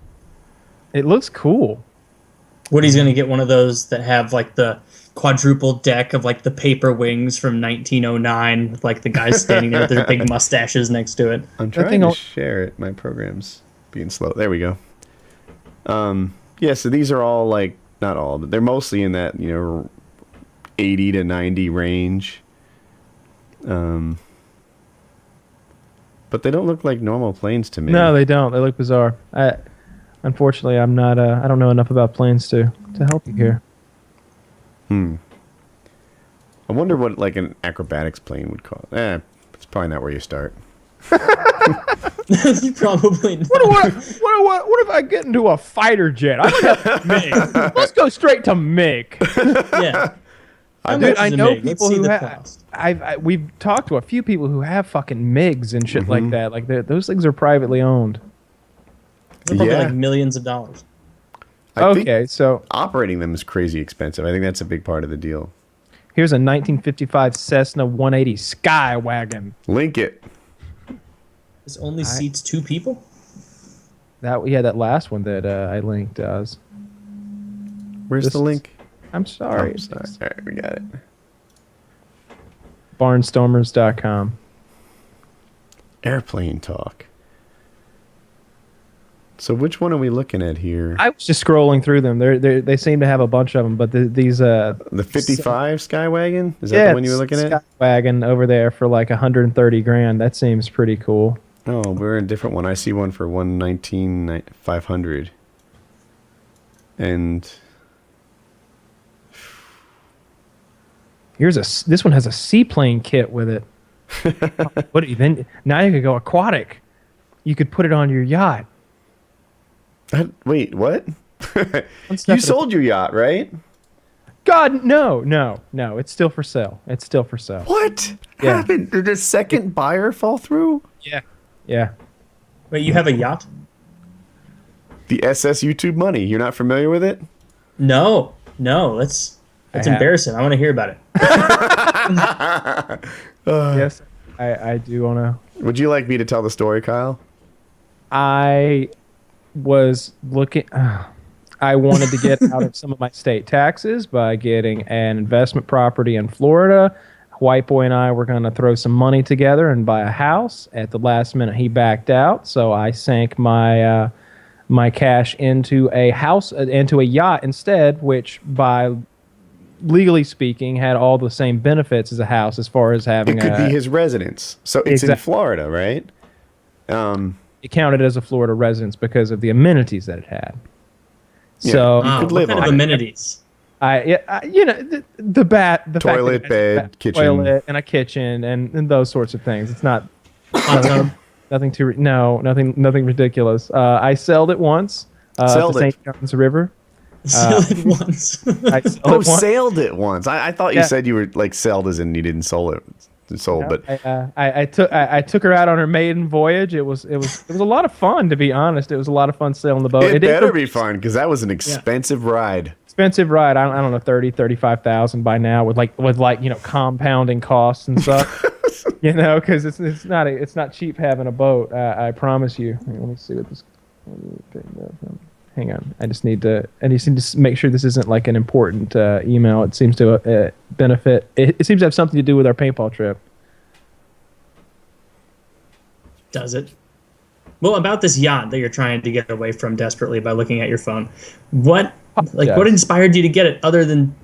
It looks cool. Woody's gonna get one of those that have like the quadruple deck of like the paper wings from 1909 with like the guys standing there with their big mustaches next to it. I'm That trying thing to al- share it. My program's being slow. There we go. Yeah, so these are all like, not all, but they're mostly in that, 80 to 90 range. But they don't look like normal planes to me. No, they don't. They look bizarre. Unfortunately, I'm not. I don't know enough about planes to help you here. I wonder what like an acrobatics plane would cost. It's probably not where you start. You probably not. What if I get into a fighter jet? I'm gonna MiG. Let's go straight to MiG. Yeah. Dude, I know Let's people see who the have. cost. We've talked to a few people who have fucking MiGs and shit like that. Like those things are privately owned. They're probably Yeah. like millions of dollars. I think Okay, so operating them is crazy expensive. I think that's a big part of the deal. here's a 1955 Cessna 180 Skywagon. Link it. This only seats 2 people? That last one that I linked does. Where's This the is- link? I'm sorry. Oh, sorry. All right, we got it. Barnstormers.com. Airplane talk. So which one are we looking at here? I was just scrolling through them. They seem to have a bunch of them, but these The 55 Skywagon? Is that the one you were looking at? Skywagon over there for like 130 grand. That seems pretty cool. Oh, we're in a different one. I see one for 119,500. And This one has a seaplane kit with it. Then now you could go aquatic. You could put it on your yacht. wait, what? One You step at a- sold your yacht, right? God, no. It's still for sale. What Yeah. happened? Did the second buyer fall through? Yeah. Wait, you have a yacht? The SS YouTube money. You're not familiar with it? No. That's have. embarrassing. I want to hear about it. Yes, I do want to. Would you like me to tell the story, Kyle? I was looking. I wanted to get out of some of my state taxes by getting an investment property in Florida. White Boy and I were going to throw some money together and buy a house. At the last minute, he backed out, so I sank my my cash into a house, into a yacht instead, which by legally speaking had all the same benefits as a house as far as having It could be his residence. So it's in Exact- Florida, right? it counted as a Florida residence because of the amenities that it had. So you could what live kind on of it. amenities? the Toilet, bed, kitchen. toilet, and a kitchen, and those sorts of things. It's not Hot tub? nothing ridiculous. I sailed it once Sailed to it. St. John's River. Sailed it once. I sailed Oh, it once. sailed it once. I thought you Yeah. said you were like sailed as in you didn't sold it. Sold, but I took her out on her maiden voyage. It was a lot of fun, to be honest. It was a lot of fun sailing the boat. it is better a be fun because that was an expensive ride. expensive ride. I don't know, 35,000 by now with compounding costs and stuff. Because it's not cheap having a boat. I promise you. Let me see what this. Hang on. I just need to make sure this isn't like an important email. It seems to benefit. It seems to have something to do with our paintball trip. Does it? Well, about this yacht that you're trying to get away from desperately by looking at your phone, what inspired you to get it other than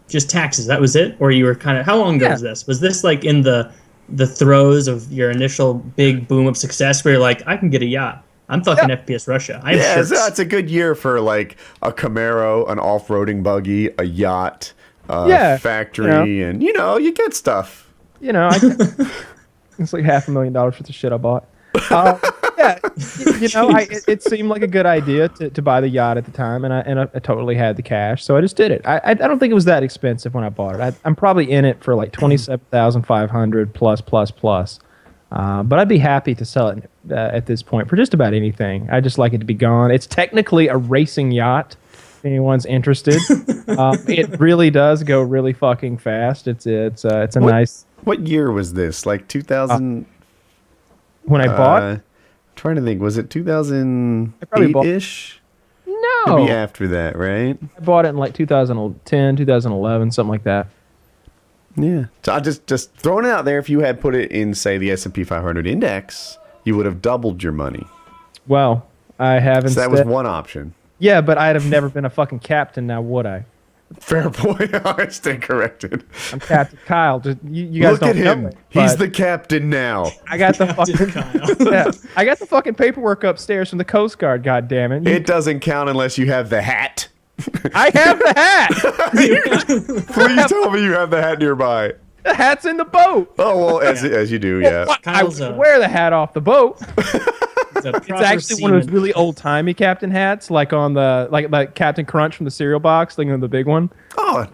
just taxes? That was it? Or you were kind of, how long ago was this? Was this like in the throes of your initial big boom of success where you're like, I can get a yacht? I'm fucking FPS Russia. I have shirts. It's a good year for like a Camaro, an off-roading buggy, a yacht, factory, and you get stuff. It's like $500,000 worth of shit I bought. It seemed like a good idea to buy the yacht at the time, and I totally had the cash, so I just did it. I don't think it was that expensive when I bought it. I'm probably in it for like $27,500 plus. But I'd be happy to sell it at this point for just about anything. I just like it to be gone. It's technically a racing yacht. If anyone's interested, it really does go really fucking fast. It's a nice. What year was this? Like 2000? When I bought. Trying to think, was it 2008-ish? No. Could be after that, right? I bought it in like 2010, 2011, something like that. Yeah. So I just throwing it out there. If you had put it in, say, the S&P 500 index, you would have doubled your money. Well, I haven't. So that was one option. Yeah, but I'd have never been a fucking captain now, would I? Fair point. I stand corrected. I'm Captain Kyle. Just, you guys Look don't at him. know it, He's but the captain now. I got the fucking. Kyle. Yeah, I got the fucking paperwork upstairs from the Coast Guard. God damn it! It doesn't count unless you have the hat. I have the hat. Please tell me you have the hat nearby. The hat's in the boat. Oh, well, as you do, yeah. I would wear the hat off the boat. It's actually one of those really old timey captain hats, like on the like Captain Crunch from the cereal box, thinking of the big one. Oh,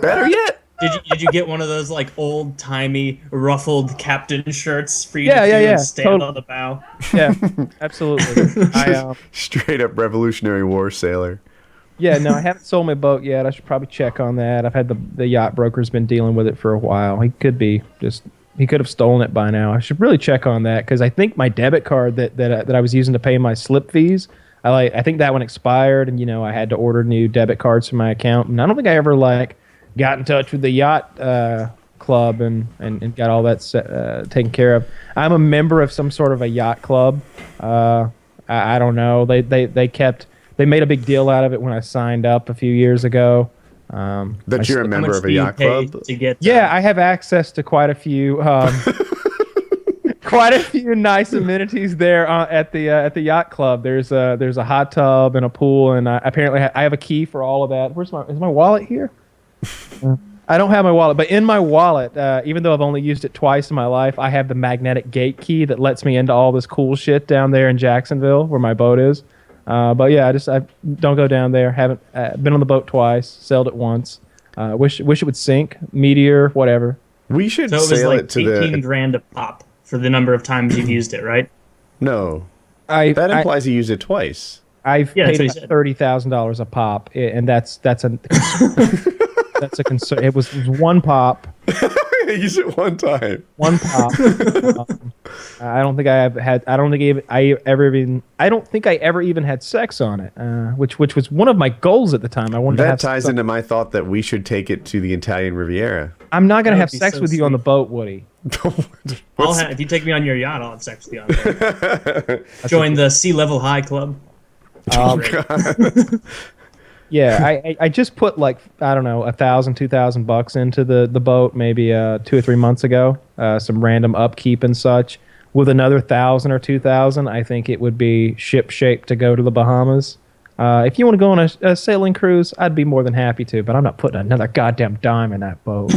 better yet. Did you get one of those like old timey ruffled captain shirts for you to stand totally. on the bow? Yeah, absolutely. Straight up Revolutionary War sailor. Yeah, no, I haven't sold my boat yet. I should probably check on that. I've had the yacht broker's been dealing with it for a while. He could have stolen it by now. I should really check on that because I think my debit card that I was using to pay my slip fees, I think that one expired, and I had to order new debit cards for my account. And I don't think I ever got in touch with the yacht club and got all that taken care of. I'm a member of some sort of a yacht club. I don't know. They made a big deal out of it when I signed up a few years ago. That you're a member of a yacht club? I have access to quite a few nice amenities there at the yacht club. There's a hot tub and a pool, and apparently I have a key for all of that. Is my wallet here? I don't have my wallet, but in my wallet, even though I've only used it twice in my life, I have the magnetic gate key that lets me into all this cool shit down there in Jacksonville where my boat is. But yeah, I don't go down there. Haven't been on the boat twice. Sailed it once. Wish it would sink. Meteor, whatever. We should So it was sail like it to 18 grand a pop for the number of times you've used it, right? No, that implies you used it twice. I've paid about $30,000 a pop, and that's a that's a concern. It was one pop. Use it one time. One pop. I don't think I ever even had sex on it, which was one of my goals at the time. I wanted to have ties into my thought that we should take it to the Italian Riviera. I'm not going to have sex with you on the boat, Woody. If you take me on your yacht, I'll have sex with you on there. Join the Sea Level High Club. God. Yeah, I just put $1,000, $2,000 into the boat maybe 2 or 3 months ago. Some random upkeep and such. with another 1,000 or 2,000, I think it would be ship shape to go to the Bahamas. If you want to go on a sailing cruise, I'd be more than happy to, but I'm not putting another goddamn dime in that boat.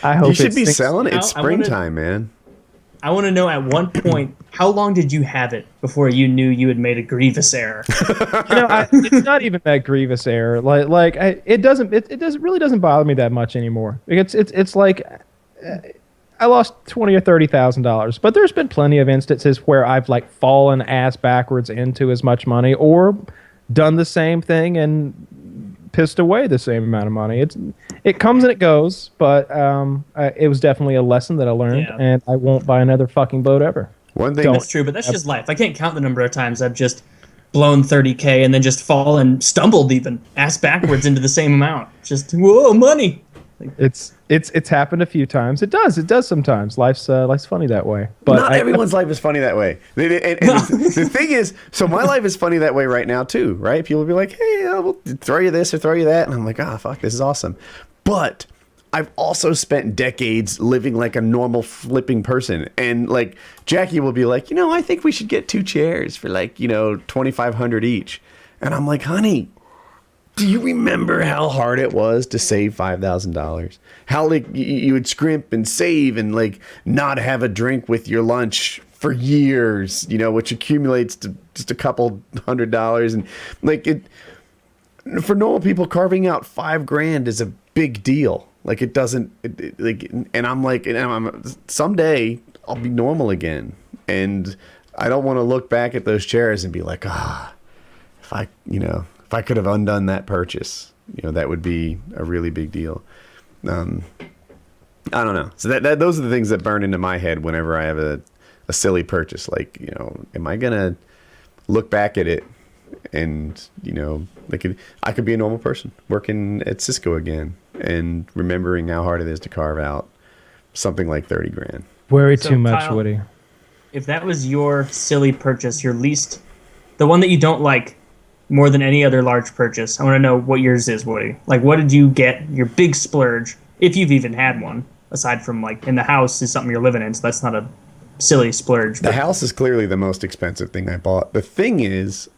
I hope you should be selling it. It's springtime, man. I want to know at one point, how long did you have it before you knew you had made a grievous error? It's not even that grievous error. It really doesn't bother me that much anymore. It's like I lost $20,000 or $30,000, but there's been plenty of instances where I've like fallen ass backwards into as much money, or done the same thing and pissed away the same amount of money. It comes and it goes, but it was definitely a lesson that I learned, and I won't buy another fucking boat ever. One thing that's true, but that's just life. I can't count the number of times I've just blown $30K and then just fallen, stumbled even ass backwards into the same amount. Just whoa, money. It's happened a few times. It does sometimes. Life's funny that way. But not everyone's life is funny that way. And the thing is, so my life is funny that way right now too, right? People will be like, "Hey, we'll throw you this or throw you that," and I'm like, "Ah, fuck, this is awesome." But I've also spent decades living like a normal flipping person, and like Jackie will be like, I think we should get 2 chairs for like $2,500 each, and I'm like, honey, do you remember how hard it was to save $5,000? How like you would scrimp and save and like not have a drink with your lunch for years, which accumulates to just a couple $100, and like it. For normal people, carving out $5,000 is a big deal. Like it doesn't, and I'm like, someday I'll be normal again, and I don't want to look back at those chairs and be like, if I could have undone that purchase, that would be a really big deal. I don't know. So those are the things that burn into my head whenever I have a silly purchase. Like, am I gonna look back at it and I could be a normal person working at Cisco again and remembering how hard it is to carve out something like $30,000. Worry too much, Kyle, Woody. If that was your silly purchase, the one that you don't like more than any other large purchase, I want to know what yours is, Woody. Like, what did you get, your big splurge, if you've even had one, aside from like in the house is something you're living in, so that's not a silly splurge. The house is clearly the most expensive thing I bought. The thing is,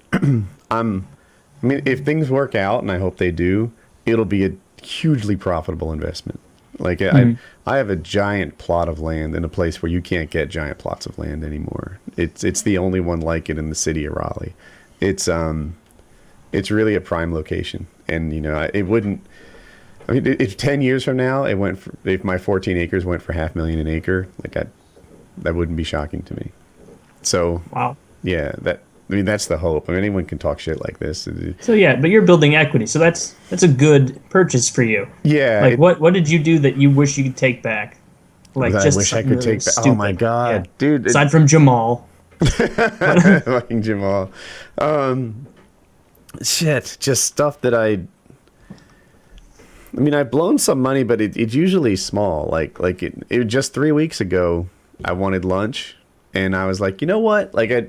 if things work out, and I hope they do, it'll be a hugely profitable investment. Like I have a giant plot of land in a place where you can't get giant plots of land anymore. It's the only one like it in the city of Raleigh. It's really a prime location, and it wouldn't. I mean, if 10 years from now if my 14 acres went for $500,000 an acre, like that wouldn't be shocking to me. So wow, yeah, that's the hope. I mean, anyone can talk shit like this. So yeah, but you're building equity, so that's a good purchase for you. Yeah. Like what did you do that you wish you could take back? Like I wish I could take back. Stupid. Oh my god, dude! Aside from Jamal. Fucking Jamal. Shit, just stuff that I've blown some money, but it's usually small. Like it just 3 weeks ago, I wanted lunch, and I was like, you know what? I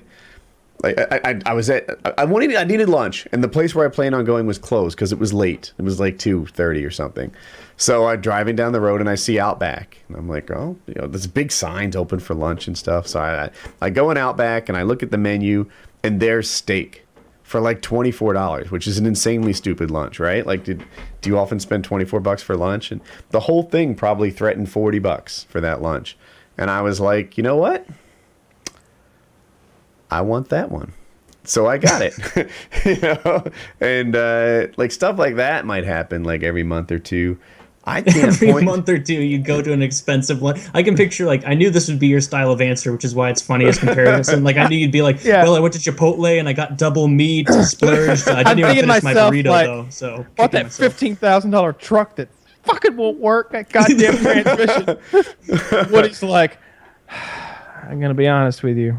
needed lunch, and the place where I planned on going was closed because it was late. It was like 2:30 or something. So I'm driving down the road and I see Outback, and I'm like, oh, there's big signs open for lunch and stuff. So I go in Outback and I look at the menu, and there's steak for like $24, which is an insanely stupid lunch, right? Like, do you often spend $24 for lunch? And the whole thing probably threatened $40 for that lunch. And I was like, you know what? I want that one. So I got it. And like stuff like that might happen like every month or two. I can't every month or two you go to an expensive one. I can picture, like, I knew this would be your style of answer, which is why it's funny as comparison. Like, I knew you'd be like, well, I went to Chipotle and I got double meat, splurged. I didn't even finish my burrito, like, though. So bought that $15,000 truck that fucking won't work. That goddamn transmission. Woody's like, I'm gonna be honest with you.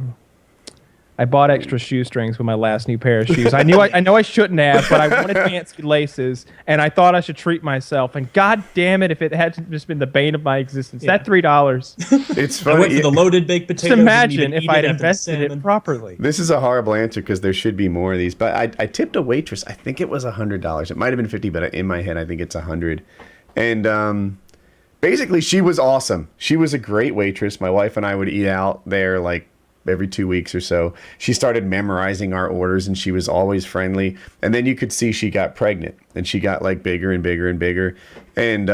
I bought extra shoestrings with my last new pair of shoes. I know I shouldn't have, but I wanted fancy laces, and I thought I should treat myself. And god damn it, if it hadn't just been the bane of my existence. That $3. It's funny. I went for the loaded baked potatoes. Just imagine if I'd invested it properly. This is a horrible answer because there should be more of these. But I tipped a waitress. I think it was $100. It might have been $50, but in my head I think it's $100. And basically, she was awesome. She was a great waitress. My wife and I would eat out there like every 2 weeks or so. She started memorizing our orders, and she was always friendly. And then you could see she got pregnant, and she got like bigger and bigger and bigger. And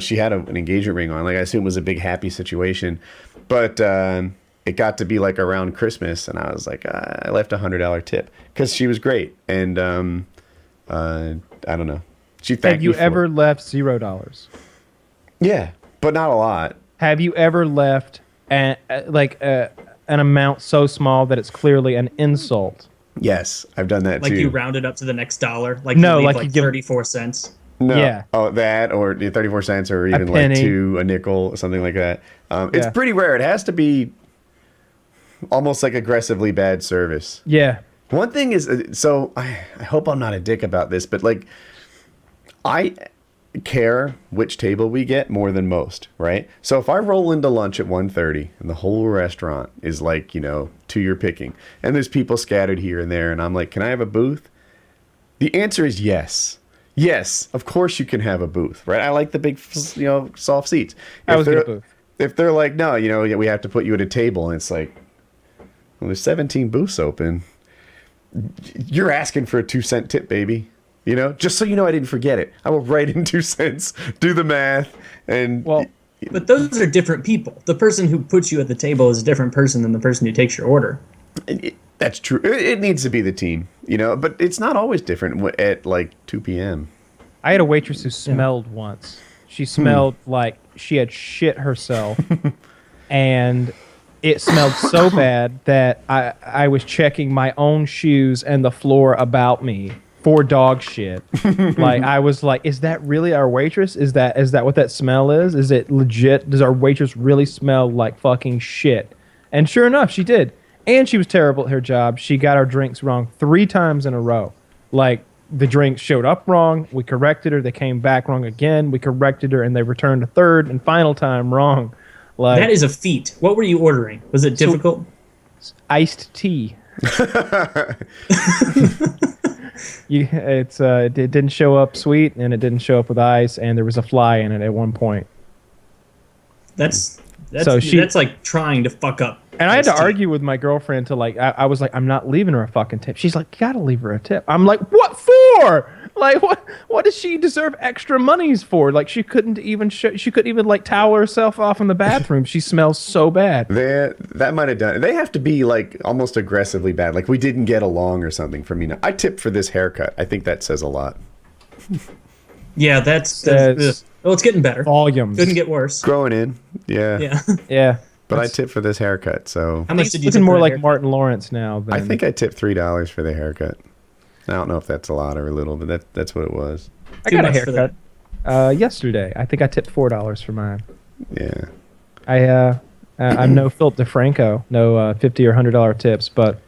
she had an engagement ring on. Like, I assume it was a big happy situation, but it got to be like around Christmas, and I was like, I left $100 tip because she was great. And I don't know. She thanked Have you me for ever it. left $0? Yeah, but not a lot. Have you ever left an amount so small that it's clearly an insult? Yes, I've done that Like too. you round it up to the next dollar. Like No, you leave like you give 34 cents. No. Yeah. Oh, that or 34 cents or even like penny. a nickel, something like that. It's Yeah. pretty rare. It has to be almost like aggressively bad service. Yeah. One thing is, so I hope I'm not a dick about this, but like, I care which table we get more than most, right? So if I roll into lunch at 1:30 and the whole restaurant is like, to your picking, and there's people scattered here and there, and I'm like, can I have a booth? The answer is yes. Yes, of course you can have a booth, right? I like the big, soft seats. I If was they're- get a booth. If they're like, no, we have to put you at a table, and it's like, well, there's 17 booths open. You're asking for a 2-cent tip, baby. Just so you know, I didn't forget it. I will write in 2 cents, do the math, and Well, But those are different people. The person who puts you at the table is a different person than the person who takes your order. that's true. It needs to be the team, but it's not always different at like 2 p.m. I had a waitress who smelled once. She smelled like she had shit herself, and it smelled so bad that I was checking my own shoes and the floor about me for dog shit. Like, I was like, is that really our waitress? Is that what that smell is? Is it legit? Does our waitress really smell like fucking shit? And sure enough, she did. And she was terrible at her job. She got our drinks wrong 3 times in a row. Like, the drinks showed up wrong. We corrected her. They came back wrong again. We corrected her, and they returned a third and final time wrong. Like, That is a feat. What were you ordering? Was it difficult? iced tea. It didn't show up sweet, and it didn't show up with ice, and there was a fly in it at one point. That's So like trying to fuck up. And I had to iced tea. argue with my girlfriend to I was like, I'm not leaving her a fucking tip. She's like, you gotta leave her a tip. I'm like, what for? Like, what does she deserve extra monies for? Like, she couldn't even like towel herself off in the bathroom. She smells so bad. That might have done it. They have to be like almost aggressively bad. Like, we didn't get along or something for me. I tipped for this haircut. I think that says a lot. Yeah, that's Says well, it's getting better. Volumes. Couldn't get worse. Growing in. Yeah. Yeah. Yeah. But I tipped for this haircut, so How much He's did you looking tip more for that like haircut? Martin Lawrence now. Than, I think I tipped $3 for the haircut. I don't know if that's a lot or a little, but that's what it was. I Too got a much for haircut yesterday. I think I tipped $4 for mine. Yeah. I'm no Philip DeFranco, no $50 or $100 tips, but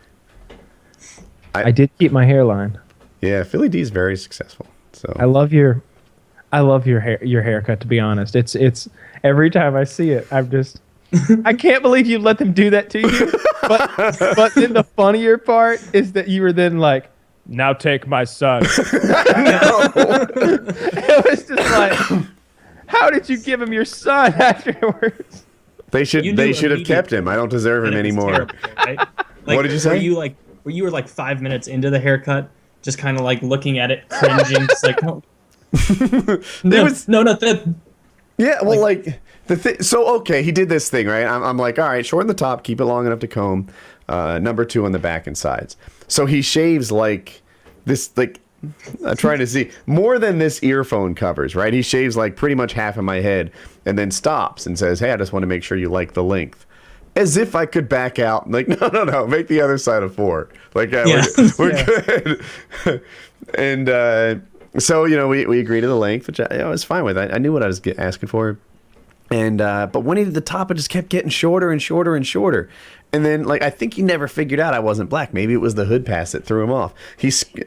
I did keep my hairline. Yeah, Philly D is very successful. So I love your haircut. To be honest, it's every time I see it, I'm just I can't believe you let them do that to you. But then the funnier part is that you were then like, now take my son. It was just like, how did you give him your son afterwards? they should You knew have immediately kept him. I don't deserve him That it was anymore. terrible, right? Like, What did you say? You were like 5 minutes into the haircut, just kind of like looking at it, cringing, just like, no, no, not that. Yeah, well, like the thing. So okay, he did this thing, right? I'm like, all right, shorten the top, keep it long enough to comb. Number 2 on the back and sides. So he shaves like this, like I'm trying to see more than this earphone covers, right? He shaves like pretty much half of my head, and then stops and says, "Hey, I just want to make sure you like the length." As if I could back out. I'm like, no, make the other side of 4. Like, Yeah. we're good. And so we agreed to the length, which I was fine with. I knew what I was asking for. And but when he did the top, it just kept getting shorter and shorter and shorter. And then, like, I think he never figured out I wasn't black. Maybe it was the hood pass that threw him off.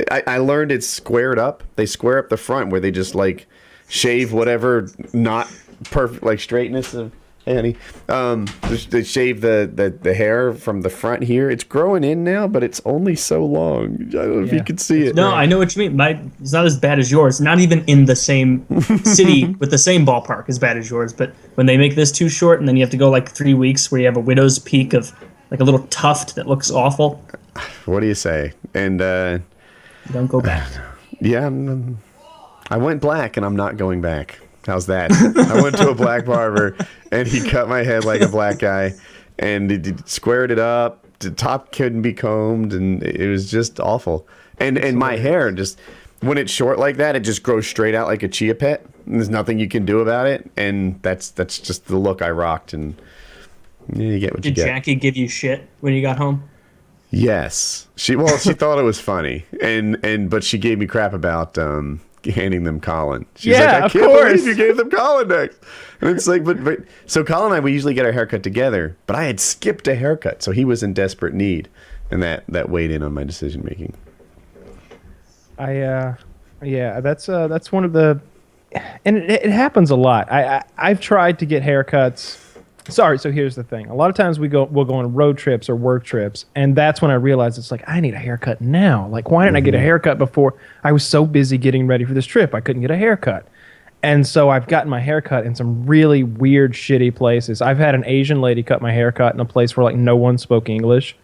I learned it's squared up. They square up the front where they just like shave whatever not perfect, like straightness of Hey, honey. They shave the hair from the front here. It's growing in now, but it's only so long. I don't know if you can see it. No, I know what you mean. It's not as bad as yours. Not even in the same city with the same ballpark as bad as yours. But when they make this too short, and then you have to go like 3 weeks where you have a widow's peak of like a little tuft that looks awful. What do you say? And Don't go back. yeah, I went black, and I'm not going back. How's that? I went to a black barber, and he cut my head like a black guy, and he squared it up. The top couldn't be combed, and it was just awful. And my hair, just when it's short like that, it just grows straight out like a chia pet. And there's nothing you can do about it, and that's just the look I rocked. And you get what you get. Did Jackie give you shit when you got home? Yes, she thought it was funny, but she gave me crap about handing them Colin. She's like, I can't believe you gave them Colin next. And it's like, but so Colin and I, we usually get our haircut together, but I had skipped a haircut, so he was in desperate need, and that weighed in on my decision making. That's one of the, and it happens a lot. I've tried to get haircuts. Sorry, so here's the thing. A lot of times we'll go on road trips or work trips, and that's when I realized it's like, I need a haircut now. Like, why didn't I get a haircut before? I was so busy getting ready for this trip, I couldn't get a haircut. And so I've gotten my haircut in some really weird, shitty places. I've had an Asian lady cut my haircut in a place where like no one spoke English.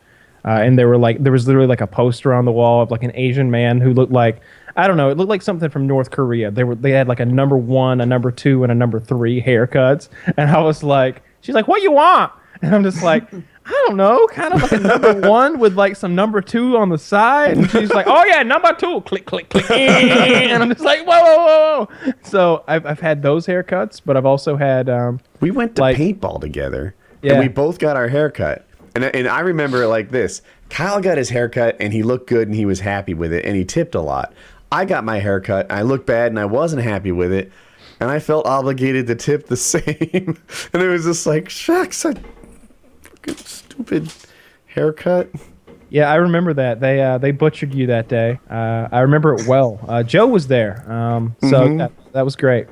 And there was literally like a poster on the wall of like an Asian man who looked like, I don't know, it looked like something from North Korea. They had like a number 1, a number 2, and a number 3 haircuts. And I was like, she's like, what you want? And I'm just like, I don't know, kind of like a number 1 with like some number 2 on the side. And she's like, oh yeah, number 2, click, click, click. And I'm just like, whoa. So I've had those haircuts, but I've also had... we went to paintball together, and we both got our haircut. And I remember it like this. Kyle got his haircut, and he looked good, and he was happy with it, and he tipped a lot. I got my haircut, and I looked bad, and I wasn't happy with it. And I felt obligated to tip the same. And it was just like, shucks, I fucking stupid haircut. Yeah, I remember that. They butchered you that day. I remember it well. Joe was there. So that was great.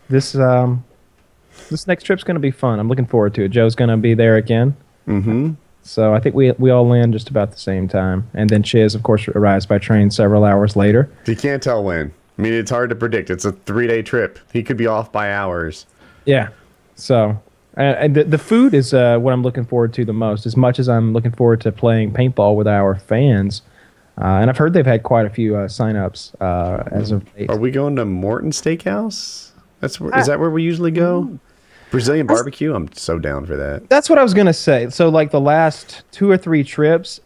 This next trip's going to be fun. I'm looking forward to it. Joe's going to be there again. Mm-hmm. So I think we all land just about the same time. And then Chiz, of course, arrives by train several hours later. You can't tell when. I mean, it's hard to predict. It's a 3-day trip. He could be off by hours. Yeah. So, and the food is what I'm looking forward to the most, as much as I'm looking forward to playing paintball with our fans. And I've heard they've had quite a few sign-ups as of late. Are we going to Morton Steakhouse? Is that where we usually go? Brazilian barbecue? I'm so down for that. That's what I was going to say. So, like, the last 2 or 3 trips,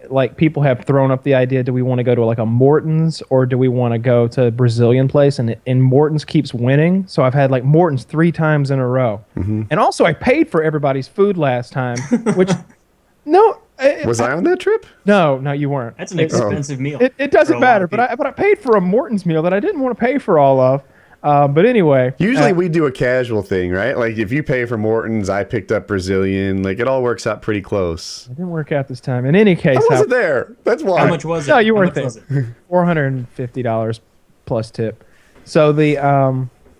like, people have thrown up the idea, do we want to go to, like, a Morton's or do we want to go to a Brazilian place? And Morton's keeps winning. So I've had, like, Morton's 3 times in a row. Mm-hmm. And also, I paid for everybody's food last time, which... No. Was I on that trip? No, you weren't. That's an expensive meal. It doesn't matter, but I paid for a Morton's meal that I didn't want to pay for all of. But anyway. Usually we do a casual thing, right? Like if you pay for Morton's, I picked up Brazilian. Like it all works out pretty close. It didn't work out this time. In any case. I wasn't there. That's why. How much was it? No, you weren't there. $450 plus tip. So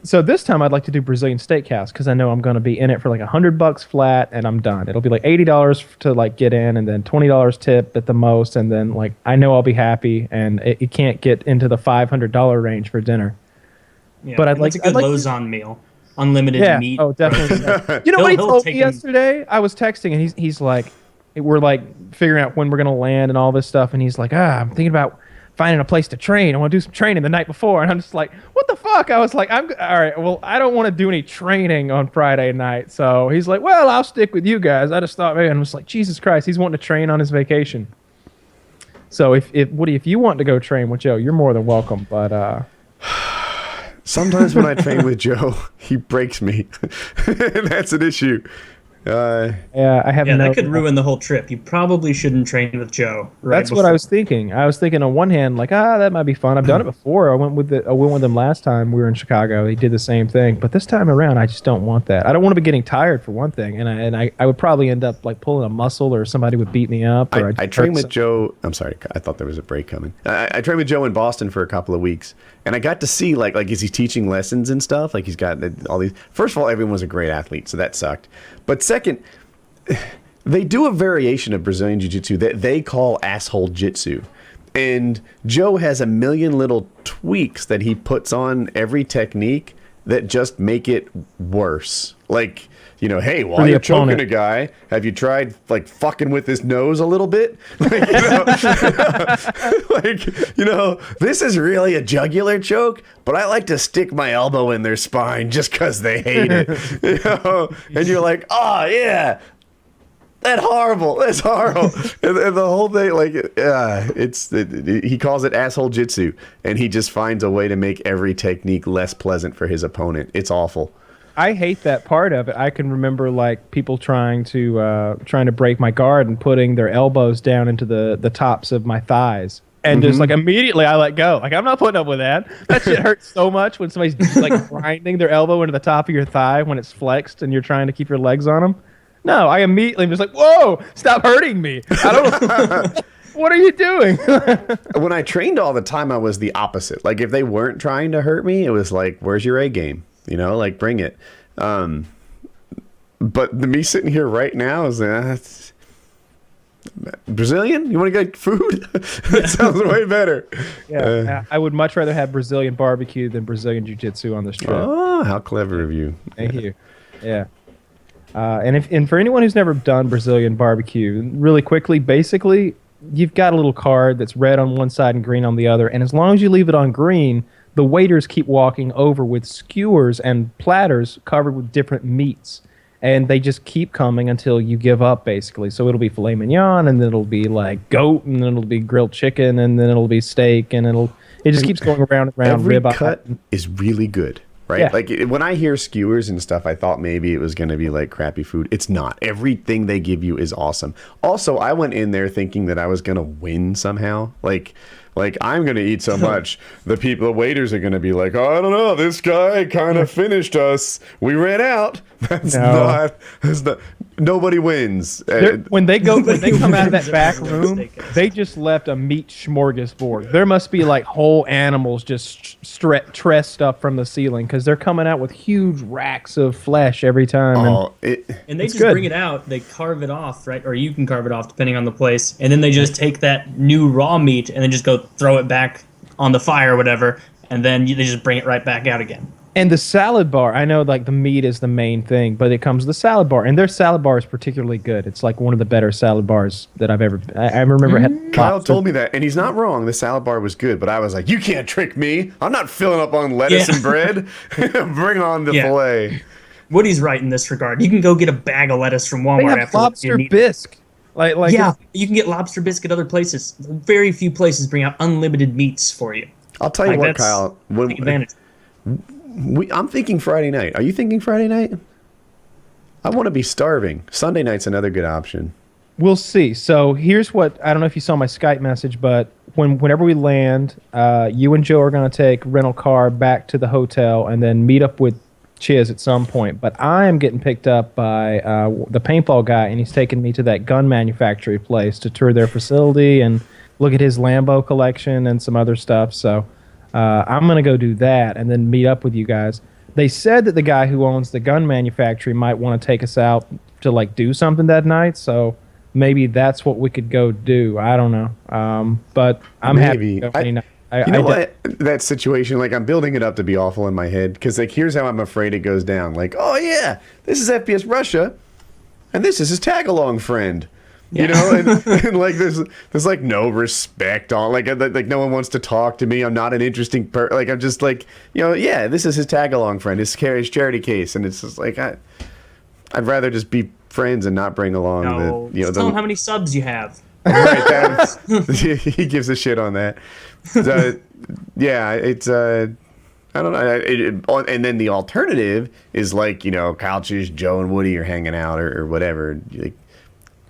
so this time I'd like to do Brazilian Steakhouse because I know I'm going to be in it for like $100 flat and I'm done. It'll be like $80 to like get in and then $20 tip at the most. And then like I know I'll be happy and it can't get into the $500 range for dinner. Yeah, but I'd it's a good Lozon meal. Unlimited meat. Oh, definitely. You know what he told me yesterday? I was texting and he's like, we're like figuring out when we're going to land and all this stuff. And he's like, I'm thinking about finding a place to train. I want to do some training the night before. And I'm just like, what the fuck? I was like, all right, well, I don't want to do any training on Friday night. So he's like, well, I'll stick with you guys. I just thought, maybe. And I was like, Jesus Christ, he's wanting to train on his vacation. So if Woody, if you want to go train with Joe, you're more than welcome. But sometimes when I train with Joe, he breaks me. And that's an issue. Yeah, I have Yeah, no. that could ruin the whole trip. You probably shouldn't train with Joe. That's what I was thinking. I was thinking on one hand, like, that might be fun. I've done it before. I went with him last time we were in Chicago. He did the same thing, but this time around, I just don't want that. I don't want to be getting tired for one thing, and I would probably end up like pulling a muscle, or somebody would beat me up. Or I trained with Joe. I'm sorry, I thought there was a break coming. I trained with Joe in Boston for a couple of weeks, and I got to see like is he teaching lessons and stuff. Like he's got all these. First of all, everyone was a great athlete, so that sucked. But second, they do a variation of Brazilian Jiu-Jitsu that they call asshole jitsu. And Joe has a million little tweaks that he puts on every technique that just make it worse. Like, hey, while you're choking a guy, have you tried like fucking with his nose a little bit? Like, this is really a jugular choke, but I like to stick my elbow in their spine just because they hate it. And you're like, oh yeah. That's horrible. and the whole thing, like, he calls it asshole jitsu, and he just finds a way to make every technique less pleasant for his opponent. It's awful. I hate that part of it. I can remember like people trying to break my guard and putting their elbows down into the tops of my thighs. And just like immediately I let go. Like, I'm not putting up with that. That shit hurts so much when somebody's like grinding their elbow into the top of your thigh when it's flexed and you're trying to keep your legs on them. No, I immediately am just like, whoa, stop hurting me. I don't. What are you doing? When I trained all the time, I was the opposite. Like, if they weren't trying to hurt me, it was like, where's your A game? Like, bring it. But me sitting here right now is Brazilian? You want to get food? That sounds way better. Yeah, I would much rather have Brazilian barbecue than Brazilian jiu-jitsu on this trip. Oh, how clever of you. Thank you. Yeah. And for anyone who's never done Brazilian barbecue, really quickly, basically, you've got a little card that's red on one side and green on the other. And as long as you leave it on green, the waiters keep walking over with skewers and platters covered with different meats. And they just keep coming until you give up, basically. So it'll be filet mignon, and then it'll be like goat, and then it'll be grilled chicken, and then it'll be steak, and it just keeps going around and around. Every cut is really good. Right? Yeah. Like, when I hear skewers and stuff, I thought maybe it was going to be like crappy food. It's not. Everything they give you is awesome. Also, I went in there thinking that I was going to win somehow. Like I'm going to eat so much, the waiters are going to be like, oh, I don't know, this guy kind of finished us. We ran out. That's not. Nobody wins. When they come out of that back room, they just left a meat smorgasbord. There must be like whole animals just tressed up from the ceiling, because they're coming out with huge racks of flesh every time. And they just bring it out, they carve it off, right? Or you can carve it off depending on the place. And then they just take that new raw meat and then just go throw it back on the fire or whatever. And then they just bring it right back out again. And the salad bar, I know like the meat is the main thing, but it comes with the salad bar. And their salad bar is particularly good. It's like one of the better salad bars that I've ever... I remember had... Kyle told me that, and he's not wrong. The salad bar was good, but I was like, you can't trick me. I'm not filling up on lettuce and bread. Bring on the filet. Woody's right in this regard. You can go get a bag of lettuce from Walmart. They have lobster bisque. You can get lobster bisque at other places. Very few places bring out unlimited meats for you. I'll tell you what, Kyle. Take advantage. I'm thinking Friday night. Are you thinking Friday night? I want to be starving. Sunday night's another good option. We'll see. So here's what, I don't know if you saw my Skype message, but whenever we land, you and Joe are going to take rental car back to the hotel and then meet up with Chiz at some point. But I am getting picked up by the paintball guy, and he's taking me to that gun manufacturing place to tour their facility and look at his Lambo collection and some other stuff. So I'm going to go do that and then meet up with you guys. They said that the guy who owns the gun manufacturing might want to take us out to like do something that night. So maybe that's what we could go do. I don't know. But I'm happy to go any night. You know what? That situation, like, I'm building it up to be awful in my head, because like, here's how I'm afraid it goes down. Like, oh yeah, this is FPS Russia, and this is his tag-along friend. You know, and like there's like no respect on, like no one wants to talk to me. I'm not an interesting person. Like, I'm just like, yeah, this is his tag-along friend, his charity case, and it's just like I'd rather just be friends and not bring along tell him how many subs you have. Right, he gives a shit on that. Yeah, it's I don't know. And then the alternative is like, couches, Joe and Woody are hanging out or whatever, like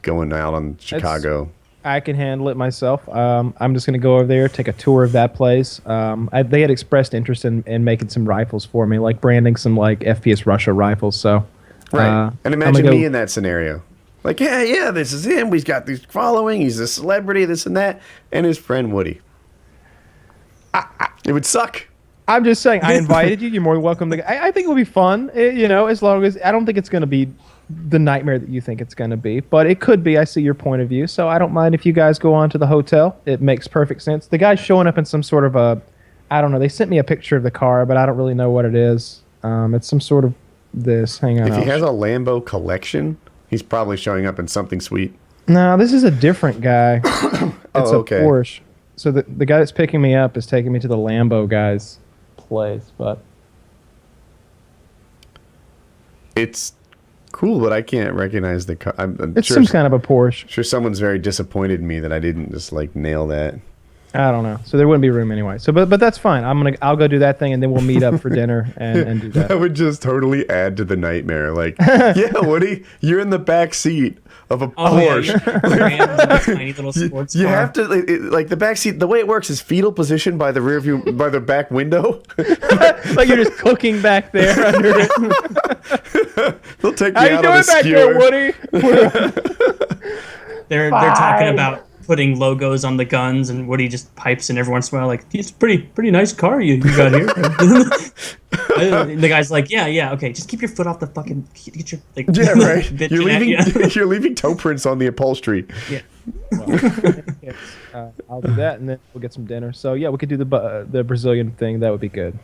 going out on Chicago. I can handle it myself. I'm just going to go over there, take a tour of that place. They had expressed interest in making some rifles for me, like branding some like FPS Russia rifles. So, right. And imagine me in that scenario. Like, yeah, this is him. He's got this following. He's a celebrity, this and that. And his friend Woody. It would suck. I'm just saying, I invited you. You're more than welcome to. I think it'll be fun, as long as I don't think it's going to be the nightmare that you think it's going to be, but it could be. I see your point of view, so I don't mind if you guys go on to the hotel. It makes perfect sense. The guy's showing up in some sort of I don't know. They sent me a picture of the car, but I don't really know what it is. It's some sort of this. Hang on. If he has a Lambo collection, he's probably showing up in something sweet. No, this is a different guy. It's okay. a Porsche. So the guy that's picking me up is taking me to the Lambo guy's place, but it's cool, but I can't recognize the car. It's sure some kind of a Porsche. Sure, someone's very disappointed in me that I didn't just like nail that. I don't know. So there wouldn't be room anyway. So, but that's fine. I'll go do that thing, and then we'll meet up for dinner and do that. That would just totally add to the nightmare. Like, yeah, Woody, you're in the back seat of a Porsche. Yeah, tiny little sports You car. have to like the back seat. The way it works is fetal position by the rear view, by the back window. Like you're just cooking back there under it. They'll take me How you out on a doing back skewer. there, Woody? They're talking about putting logos on the guns, and Woody just pipes in every once in a while, like, it's a pretty nice car you got here. And the guy's like, yeah, okay, just keep your foot off the fucking, get your, like, Yeah, right. bitching You're leaving toe prints on the upholstery. Yeah. I'll do that, and then we'll get some dinner. So yeah, we could do the Brazilian thing. That would be good.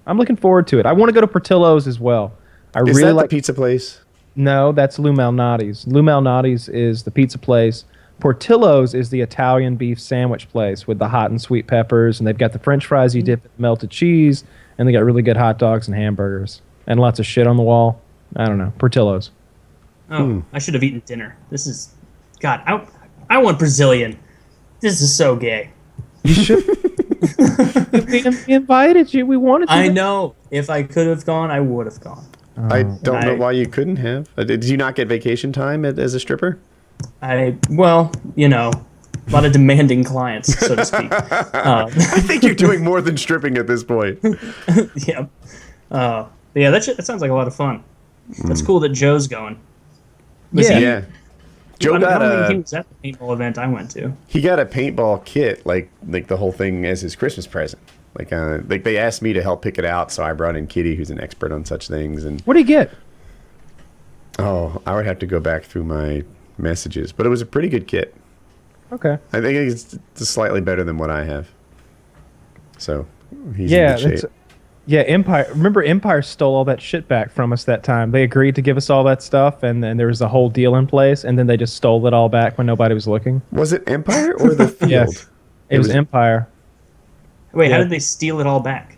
I'm looking forward to it. I want to go to Portillo's as well. Is that the pizza place? No, that's Lou Malnati's. Lou Malnati's is the pizza place. Portillo's is the Italian beef sandwich place with the hot and sweet peppers, and they've got the French fries you dip in melted cheese, and they got really good hot dogs and hamburgers, and lots of shit on the wall. I don't know. Portillo's. Oh, I should have eaten dinner. This is, God, I want Brazilian. This is so gay. You should. We invited you. We wanted you. I know. If I could have gone, I would have gone. I don't know why you couldn't have. Did you not get vacation time as a stripper? Well, a lot of demanding clients, so to speak. I think you're doing more than stripping at this point. Yeah. Yeah, that sounds like a lot of fun. That's cool that Joe's going. Yeah. Joe got he was at the paintball event I went to. He got a paintball kit, like the whole thing as his Christmas present. Like they asked me to help pick it out, so I brought in Kitty, who's an expert on such things. And what do you get? Oh, I would have to go back through my messages, but it was a pretty good kit. Okay. I think it's slightly better than what I have. So he's in good shape. Yeah, Empire. Remember, Empire stole all that shit back from us that time. They agreed to give us all that stuff, and then there was a whole deal in place, and then they just stole it all back when nobody was looking. Was it Empire or the Field? Yes, it was Empire. Wait, how did they steal it all back?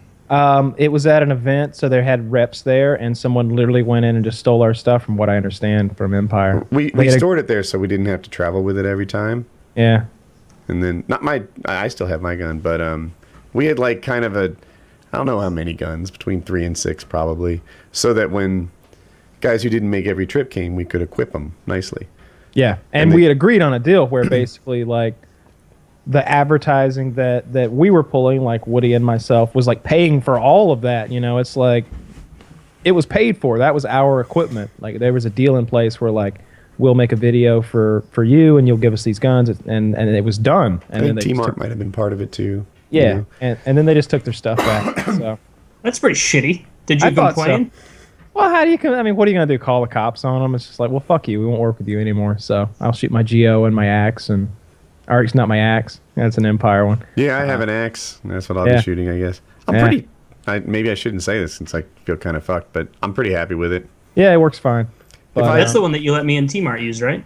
It was at an event, so they had reps there, and someone literally went in and just stole our stuff, from what I understand, from Empire. We stored it there so we didn't have to travel with it every time. Yeah. And then, I still have my gun, but we had like kind of I don't know how many guns, between 3 and 6 probably, so that when guys who didn't make every trip came, we could equip them nicely. Yeah, and we had agreed on a deal where basically like the advertising that we were pulling, like Woody and myself, was like paying for all of that. It's like it was paid for. That was our equipment. Like there was a deal in place where like we'll make a video for you and you'll give us these guns, and it was done. And I think Team Art might have been part of it too. Yeah, and then they just took their stuff back. So that's pretty shitty. Did you complain? So. Well, how do you? I mean, what are you gonna do? Call the cops on them? It's just like, well, fuck you. We won't work with you anymore. So I'll shoot my Geo and my axe, or it's not my axe. That's an Empire one. Yeah, I have an axe. That's what I'll be shooting, I guess. Maybe I shouldn't say this since I feel kind of fucked, but I'm pretty happy with it. Yeah, it works fine. But, that's the one that you let me and T-Mart use, right?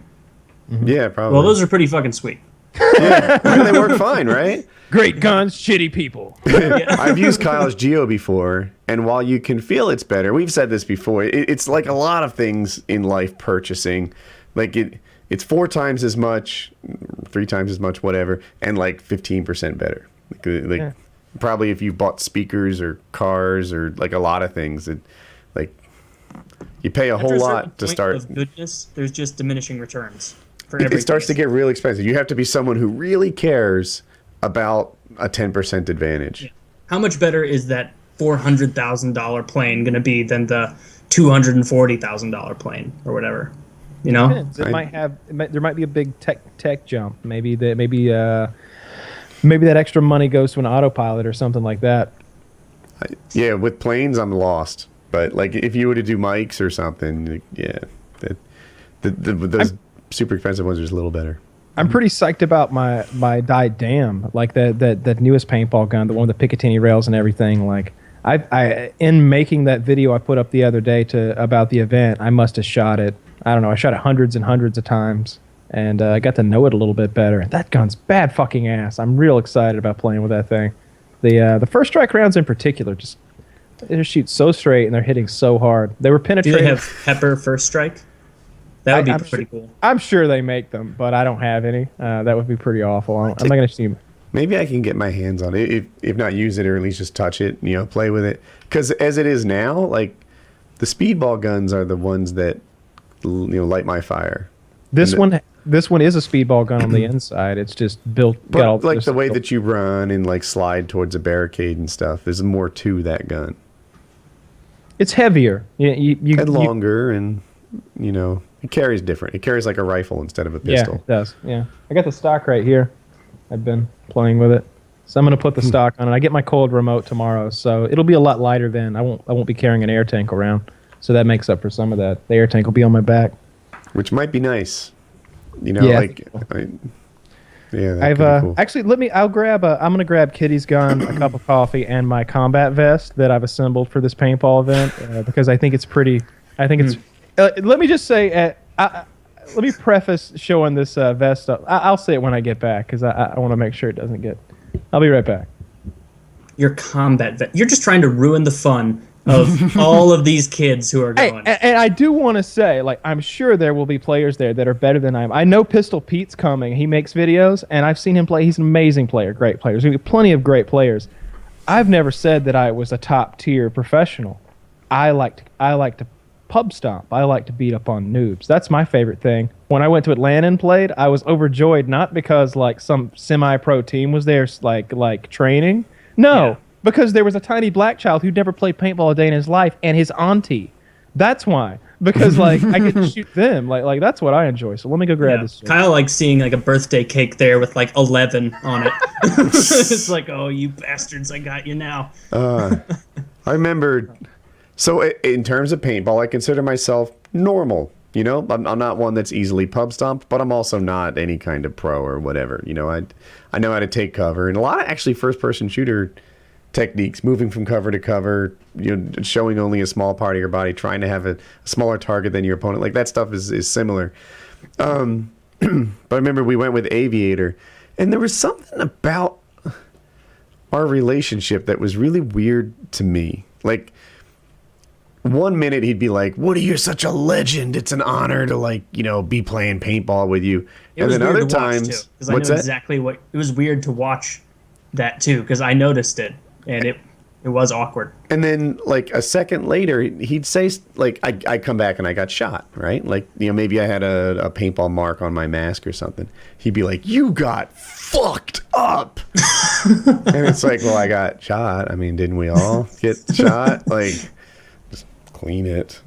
Mm-hmm. Yeah, probably. Well, those are pretty fucking sweet. Yeah, they work fine, right? Great guns, shitty people. I've used Kyle's Geo before, and while you can feel it's better, we've said this before, it's like a lot of things in life purchasing. Like it's 4 times as much, 3 times as much, whatever, and like 15% better. probably if you bought speakers or cars or like a lot of things, like you pay a whole lot to start. Of goodness, there's just diminishing returns for It everything. starts to get real expensive. You have to be someone who really cares about a 10% advantage. Yeah. How much better is that $400,000 plane going to be than the $240,000 plane or whatever? You know, Depends. There might be a big tech jump. Maybe that extra money goes to an autopilot or something like that. Yeah, with planes, I'm lost. But like, if you were to do mics or something, yeah, those super expensive ones are just a little better. I'm pretty psyched about my Died Dam, like that newest paintball gun, the one with the Picatinny rails and everything. Like, I in making that video I put up the other day about the event, I must have shot it. I don't know. I shot it hundreds and hundreds of times, and I got to know it a little bit better. That gun's bad fucking ass. I'm real excited about playing with that thing. The first strike rounds in particular, they just shoot so straight and they're hitting so hard. They were do penetrating. they have pepper first strike? That would be pretty cool. I'm sure they make them, but I don't have any. That would be pretty awful. I'm not going to see them. Maybe I can get my hands on it, if not use it, or at least just touch it, play with it. Because as it is now, like, the speedball guns are the ones that, light my fire. This one is a speedball gun on the inside. It's just built. But like the way that you run and like slide towards a barricade and stuff, there's more to that gun. It's heavier. And longer, and it carries different. It carries like a rifle instead of a pistol. Yeah, it does. Yeah, I got the stock right here. I've been playing with it, so I'm gonna put the stock on it. I get my cold remote tomorrow, so it'll be a lot lighter then. I won't be carrying an air tank around, so that makes up for some of that. The air tank will be on my back, which might be nice. Yeah, I've cool. Actually, I'm gonna grab Kitty's gun, a cup of coffee, and my combat vest that I've assembled for this paintball event because I think it's pretty. I think it's. Let me just say, let me preface showing this vest up. I'll say it when I get back because I want to make sure it doesn't get. I'll be right back. Your combat vest. You're just trying to ruin the fun of all of these kids who are going. And I do want to say, like, I'm sure there will be players there that are better than I am. I know Pistol Pete's coming. He makes videos, and I've seen him play. He's an amazing player, great player. There's plenty of great players. I've never said that I was a top-tier professional. I like to pub stomp. I like to beat up on noobs. That's my favorite thing. When I went to Atlanta and played, I was overjoyed, not because, like, some semi-pro team was there, like training. No. Yeah. Because there was a tiny black child who'd never played paintball a day in his life, and his auntie. That's why. Because like I get to shoot them. Like that's what I enjoy. So let me go grab this. Kyle likes seeing like a birthday cake there with like 11 on it. It's like, oh, you bastards! I got you now. I remember. So in terms of paintball, I consider myself normal. I'm not one that's easily pub stomped, but I'm also not any kind of pro or whatever. I know how to take cover, and a lot of actually first-person shooter techniques, moving from cover to cover, showing only a small part of your body, trying to have a smaller target than your opponent. Like that stuff is similar. But I remember we went with Aviator, and there was something about our relationship that was really weird to me. Like, one minute he'd be like, "Woody, you're such a legend. It's an honor to be playing paintball with you." And then other times, what's that? Exactly what it was weird to watch that too, because I noticed it. And it was awkward. And then, like, a second later, he'd say, like, I come back and I got shot, right? Like, maybe I had a paintball mark on my mask or something. He'd be like, "You got fucked up." And it's like, well, I got shot. I mean, didn't we all get shot? Like, just clean it,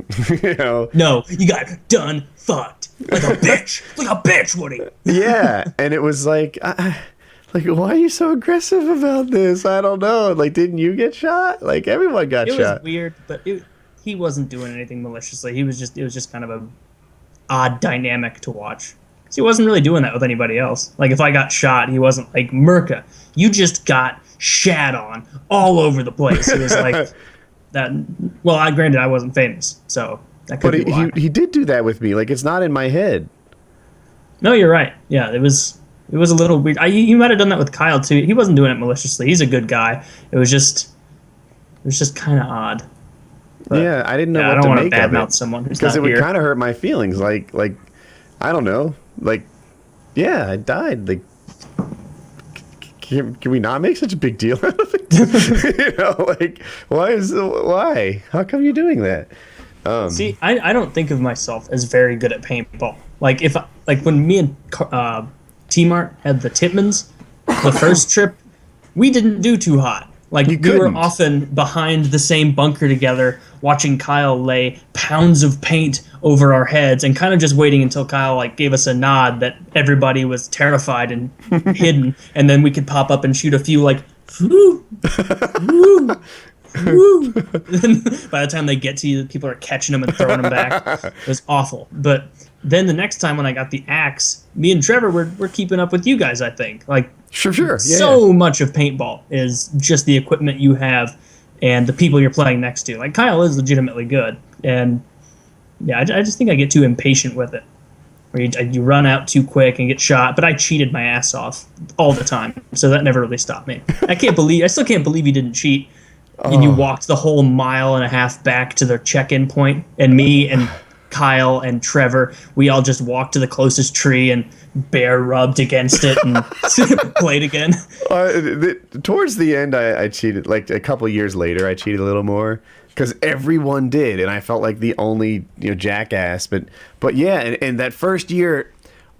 No, you got done fucked. Like a bitch. Like a bitch, Woody. Yeah. And it was like... Like, why are you so aggressive about this? I don't know. Like, didn't you get shot? Like, everyone got shot. It was weird, but he wasn't doing anything maliciously. It was just kind of a odd dynamic to watch. Because he wasn't really doing that with anybody else. Like, if I got shot, he wasn't like, "Merca, you just got shat on all over the place." It was like that. Well, granted, I wasn't famous, so that could be why. He did do that with me. Like, it's not in my head. No, you're right. Yeah, it was a little weird. You might have done that with Kyle too. He wasn't doing it maliciously. He's a good guy. It was just kind of odd. But, yeah, I didn't know what to make of it. Someone who's because not it here. would kind of hurt my feelings. Like I don't know. Like, yeah, I died. Like, can we not make such a big deal out of it? You know, like why? How come you're doing that? See, I don't think of myself as very good at paintball. Like when me and T-Mart had the Titmans, the first trip, we didn't do too hot. Like, we were often behind the same bunker together, watching Kyle lay pounds of paint over our heads and kind of just waiting until Kyle, like, gave us a nod that everybody was terrified and hidden. And then we could pop up and shoot a few, like, whoo, whoo, whoo. And by the time they get to you, people are catching them and throwing them back. It was awful. But then the next time when I got the axe, me and Trevor were keeping up with you guys, I think. Like, Sure. Yeah. So much of paintball is just the equipment you have and the people you're playing next to. Like, Kyle is legitimately good, and yeah, I just think I get too impatient with it. Where you run out too quick and get shot. But I cheated my ass off all the time, so that never really stopped me. I still can't believe you didn't cheat. And you walked the whole 1.5 miles back to the check-in point, and me and Kyle and Trevor, we all just walked to the closest tree and bear rubbed against it and played again. Towards the end, I cheated. Like a couple years later, I cheated a little more because everyone did, and I felt like the only jackass. But yeah, and that first year,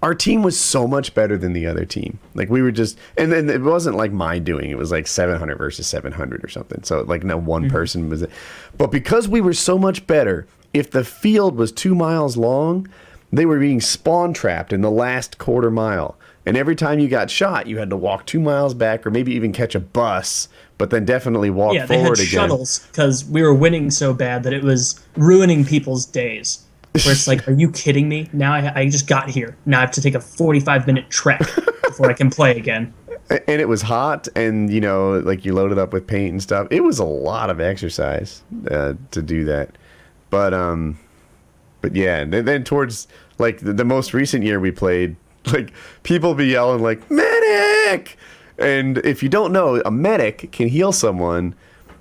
our team was so much better than the other team. Like, we were just, and then it wasn't like my doing. It was like 700 versus 700 or something. So like no one person was it. But because we were so much better, if the field was 2 miles long, they were being spawn trapped in the last quarter mile. And every time you got shot, you had to walk 2 miles back or maybe even catch a bus, but then definitely walk forward again. Yeah, they had shuttles because we were winning so bad that it was ruining people's days. Where it's like, are you kidding me? Now I just got here. Now I have to take a 45-minute trek before I can play again. And it was hot, and like you loaded up with paint and stuff. It was a lot of exercise to do that. But yeah, and then towards like the most recent year we played, like people be yelling like medic, and if you don't know, a medic can heal someone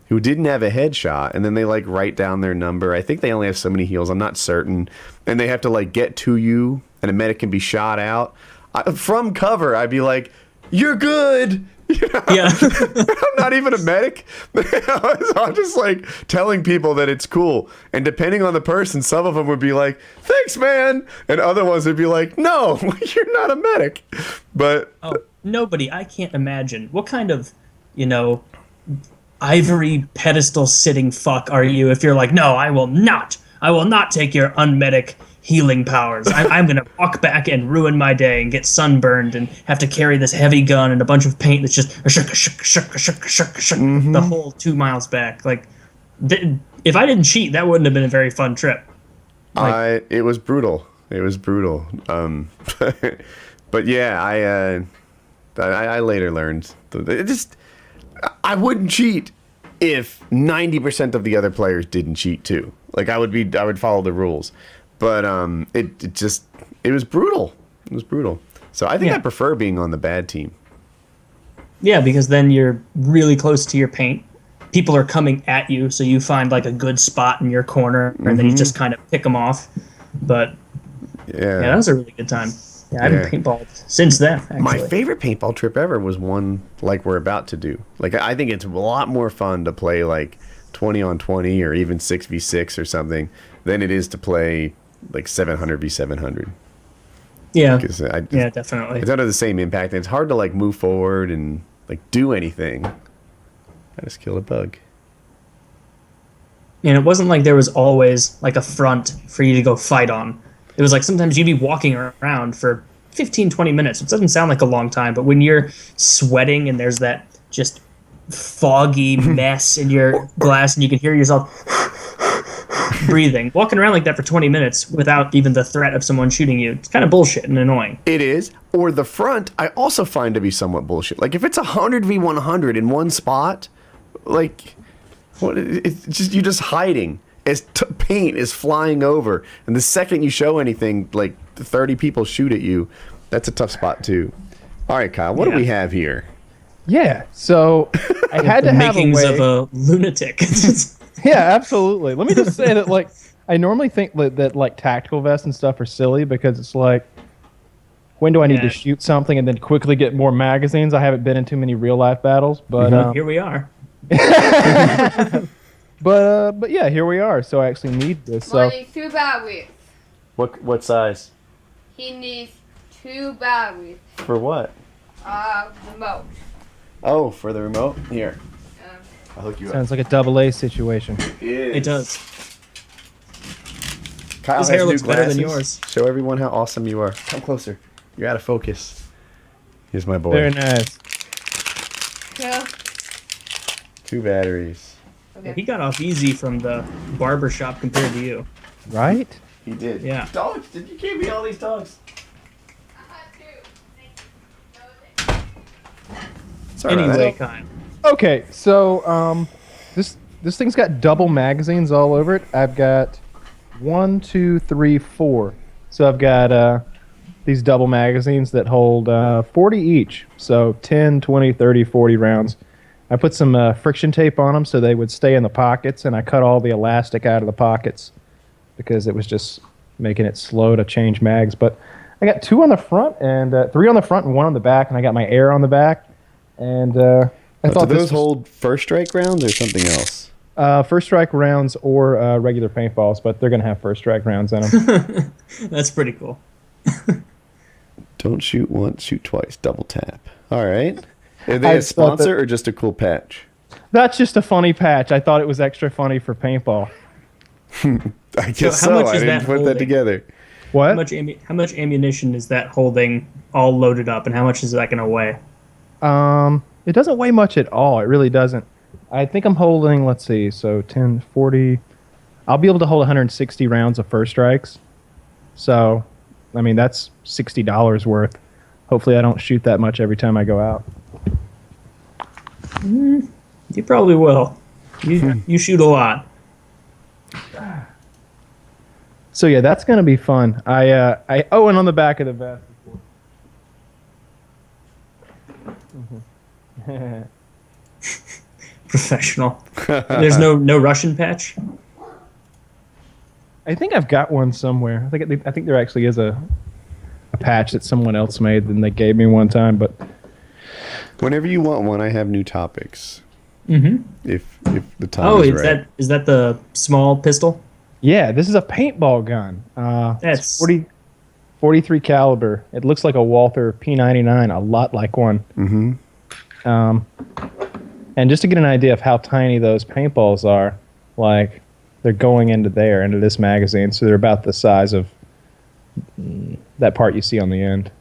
who didn't have a headshot, and then they like write down their number. I think they only have so many heals. I'm not certain, and they have to like get to you, and a medic can be shot out from cover. I'd be like, "You're good." Yeah. I'm not even a medic. So I'm just like telling people that it's cool. And depending on the person, some of them would be like, "Thanks, man." And other ones would be like, "No, you're not a medic." But nobody, I can't imagine. What kind of, ivory pedestal sitting fuck are you if you're like, "No, I will not take your unmedic healing powers. I'm going to walk back and ruin my day and get sunburned and have to carry this heavy gun and a bunch of paint that's just the whole 2 miles back." Like, if I didn't cheat, that wouldn't have been a very fun trip. Like, it was brutal. It was brutal. But yeah, I later learned I wouldn't cheat if 90% of the other players didn't cheat too. Like, I would follow the rules. But it was brutal. It was brutal. So I think I prefer being on the bad team. Yeah, because then you're really close to your paint. People are coming at you, so you find like a good spot in your corner, and then you just kind of pick them off. But yeah, that was a really good time. Yeah, I haven't paintballed since then, actually. My favorite paintball trip ever was one like we're about to do. Like, I think it's a lot more fun to play like 20 on 20 or even 6v6 or something than it is to play like 700 v 700. Yeah, yeah, definitely. It's don't have the same impact, and it's hard to like move forward and like do anything. I just killed a bug. And it wasn't like there was always like a front for you to go fight on. It was like sometimes you'd be walking around for 15, 20 minutes. It doesn't sound like a long time, but when you're sweating and there's that just foggy mess in your glass and you can hear yourself breathing, walking around like that for 20 minutes without even the threat of someone shooting you, it's kind of bullshit and annoying. It is. Or the front, I also find to be somewhat bullshit. Like, if it's 100 v 100 in one spot, like, it's just, you're just hiding as paint is flying over, and the second you show anything, like 30 people shoot at you. That's a tough spot too. All right, Kyle, what do we have here? Yeah, so I had to have a way. Makings of a lunatic. Yeah, absolutely. Let me just say that, like, I normally think that like tactical vests and stuff are silly because it's like when do I need to Yeah. shoot something and then quickly get more magazines. I haven't been in too many real life battles, but Here we are. but yeah, here we are. So I actually need this. So Money 2 batteries. What size? He needs 2 batteries. For what? Remote. Oh, for the remote? Here. I'll hook you sounds like a double A situation. It does. Kyle His has hair new looks better than glasses. yours. Show everyone how awesome you are. Come closer. You're out of focus. Here's my boy. Very nice. 2 batteries. Okay. He got off easy from the barber shop compared to you. Right? He did. Yeah. Dogs. You gave me all these dogs. Sorry about Anyway, that. Kyle. Okay, so this thing's got double magazines all over it. I've got 1, 2, 3, 4. So I've got these double magazines that hold 40 each. So 10, 20, 30, 40 rounds. I put some friction tape on them so they would stay in the pockets, and I cut all the elastic out of the pockets because it was just making it slow to change mags. But I got 2 on the front and 3 on the front and 1 on the back, and I got my air on the back. And I thought Do this those hold first strike rounds or something else? first strike rounds or regular paintballs, but they're going to have first strike rounds in them. That's pretty cool. Don't shoot once, shoot twice. Double tap. All right. Are I they a thought that- sponsor or just a cool patch? That's just a funny patch. I thought it was extra funny for paintball. I guess how so. much I is didn't that put that holding? together. What? How much ammunition is that holding all loaded up, and how much is that going to weigh? It doesn't weigh much at all. It really doesn't. I think I'm holding, let's see, so 10, 40. I'll be able to hold 160 rounds of first strikes. So, I mean, that's $60 worth. Hopefully I don't shoot that much every time I go out. You probably will. You shoot a lot. So yeah, that's going to be fun. And on the back of the vest. Professional. There's no Russian patch. I think I've got one somewhere. I think there actually is a patch that someone else made and they gave me one time. But Whenever you want one, I have new topics. Mm-hmm. If the time Oh, is is right. that the small pistol? yeah, this is a paintball gun. That's 43 caliber. It looks like a Walther P99, a lot like one. Mm-hmm. And just to get an idea of how tiny those paintballs are, like they're going into this magazine, so they're about the size of that part you see on the end.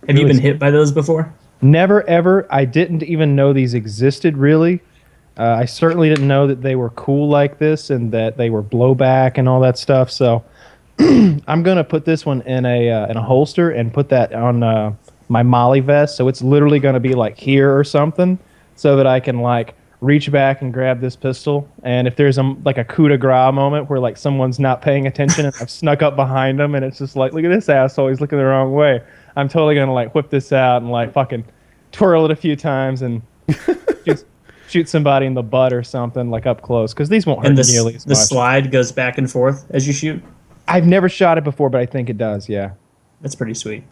Have you been hit by those before? Never ever. I didn't even know these existed, really. I certainly didn't know that they were cool like this and that they were blowback and all that stuff. So I'm gonna put this one in a holster and put that on my Molly vest. So it's literally gonna be like here or something, so that I can like reach back and grab this pistol. And if there's like a coup de grace moment where like someone's not paying attention and I've snuck up behind them and it's just like, look at this asshole, he's looking the wrong way, I'm totally gonna like whip this out and like fucking twirl it a few times and shoot somebody in the butt or something like up close, because these won't hurt And nearly as the much. slide goes back and forth as you shoot. I've never shot it before, but I think it does. Yeah. That's pretty sweet.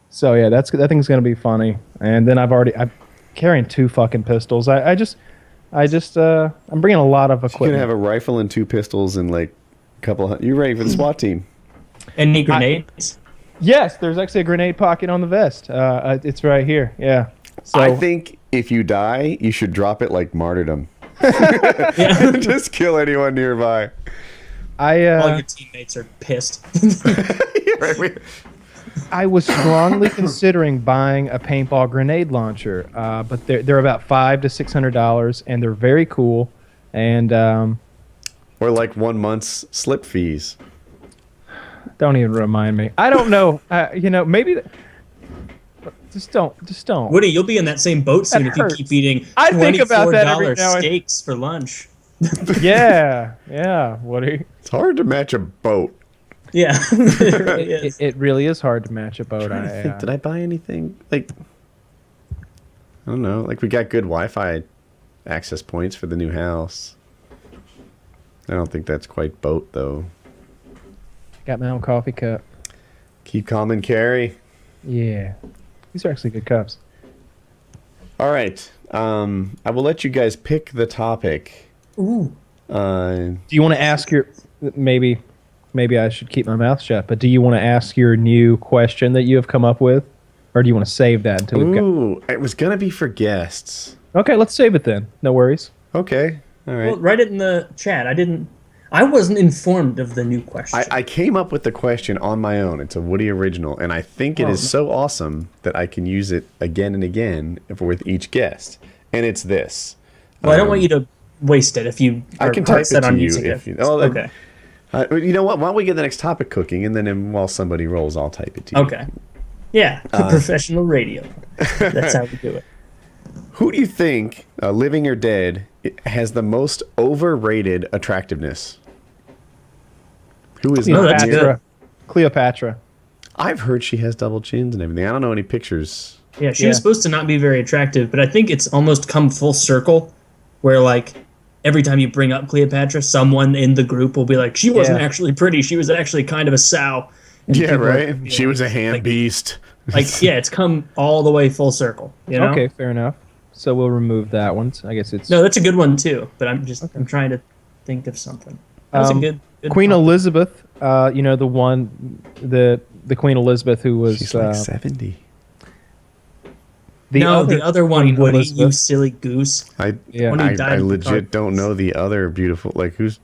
So yeah, that thing's gonna be funny. And then I'm carrying 2 fucking pistols. I'm bringing a lot of You're equipment. gonna have a rifle and 2 pistols and like a couple. You're ready for the SWAT team. Any grenades? Yes, there's actually a grenade pocket on the vest. It's right here. Yeah. So I think if you die, you should drop it like martyrdom. Yeah. Just kill anyone nearby. All your teammates are pissed. I was strongly considering buying a paintball grenade launcher, but they're about $500 to $600, and they're very cool. And Or like 1 month's slip fees. don't even remind me. I don't know. Maybe. Just don't. Woody, you'll be in that same boat soon That if you hurts. keep eating I think about that every $24 now and- steaks for lunch. Yeah. Woody. It's hard to match a boat. Yeah. It really is. It really is hard to match a boat. I think, did I buy anything? Like, I don't know. Like, we got good Wi-Fi access points for the new house. I don't think that's quite boat, though. Got my own coffee cup. Keep calm and carry. Yeah. These are actually good cups. All right. I will let you guys pick the topic. Ooh. Do you want to ask your... Maybe I should keep my mouth shut, but do you want to ask your new question that you have come up with? Or do you want to save that until we've got... Ooh, it was going to be for guests. Okay, let's save it then. No worries. Okay. All right. Well, write it in the chat. I wasn't informed of the new question. I came up with the question on my own. It's a Woody original, and I think it is so awesome that I can use it again and again with each guest. And it's this. Well, I don't want you to waste it if you I can type it set to on you using if it. you... Oh, Okay. You know what? Why don't we get the next topic cooking, and then while somebody rolls, I'll type it to you. Okay. Yeah, professional radio. That's how we do it. Who do you think, living or dead, has the most overrated attractiveness? Who is No, not that's near- good. Cleopatra. I've heard she has double chins and everything. I don't know any pictures. Yeah, she was supposed to not be very attractive, but I think it's almost come full circle where, like, every time you bring up Cleopatra, someone in the group will be like, she wasn't actually pretty. She was actually kind of a sow. And Yeah, people are, right? you know, She was a hand like- beast. Like, yeah, it's come all the way full circle, you know? Okay, fair enough. So we'll remove that one. I guess it's... No, that's a good one, too, but I'm trying to think of something. That was a good Queen topic. Elizabeth, you know, the Queen Elizabeth who was... She's like 70. The other one, Queen Woody, Elizabeth. you silly goose. I When he died I of the legit car- don't know the other beautiful... Like, who's...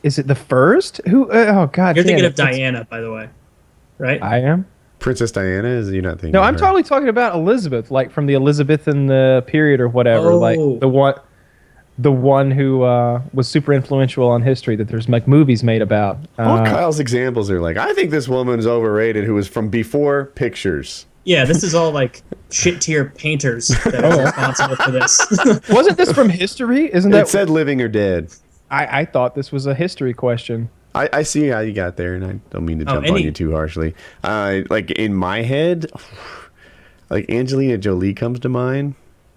Is it the first? Who? Oh, God. You're thinking damn of it. Diana, by the way, right? I am? Princess Diana? Is you not thinking No, of I'm her? totally talking about Elizabeth, like from the Elizabethan period or whatever. Oh. Like the one who was super influential on history that there's like movies made about. All Kyle's examples are like, I think this woman's overrated who was from before pictures. Yeah, this is all like shit tier painters that are responsible for this. Wasn't this from history? Isn't It that? said living or dead. I thought this was a history question. I see how you got there, and I don't mean to jump on you too harshly. Like, in my head, like, Angelina Jolie comes to mind.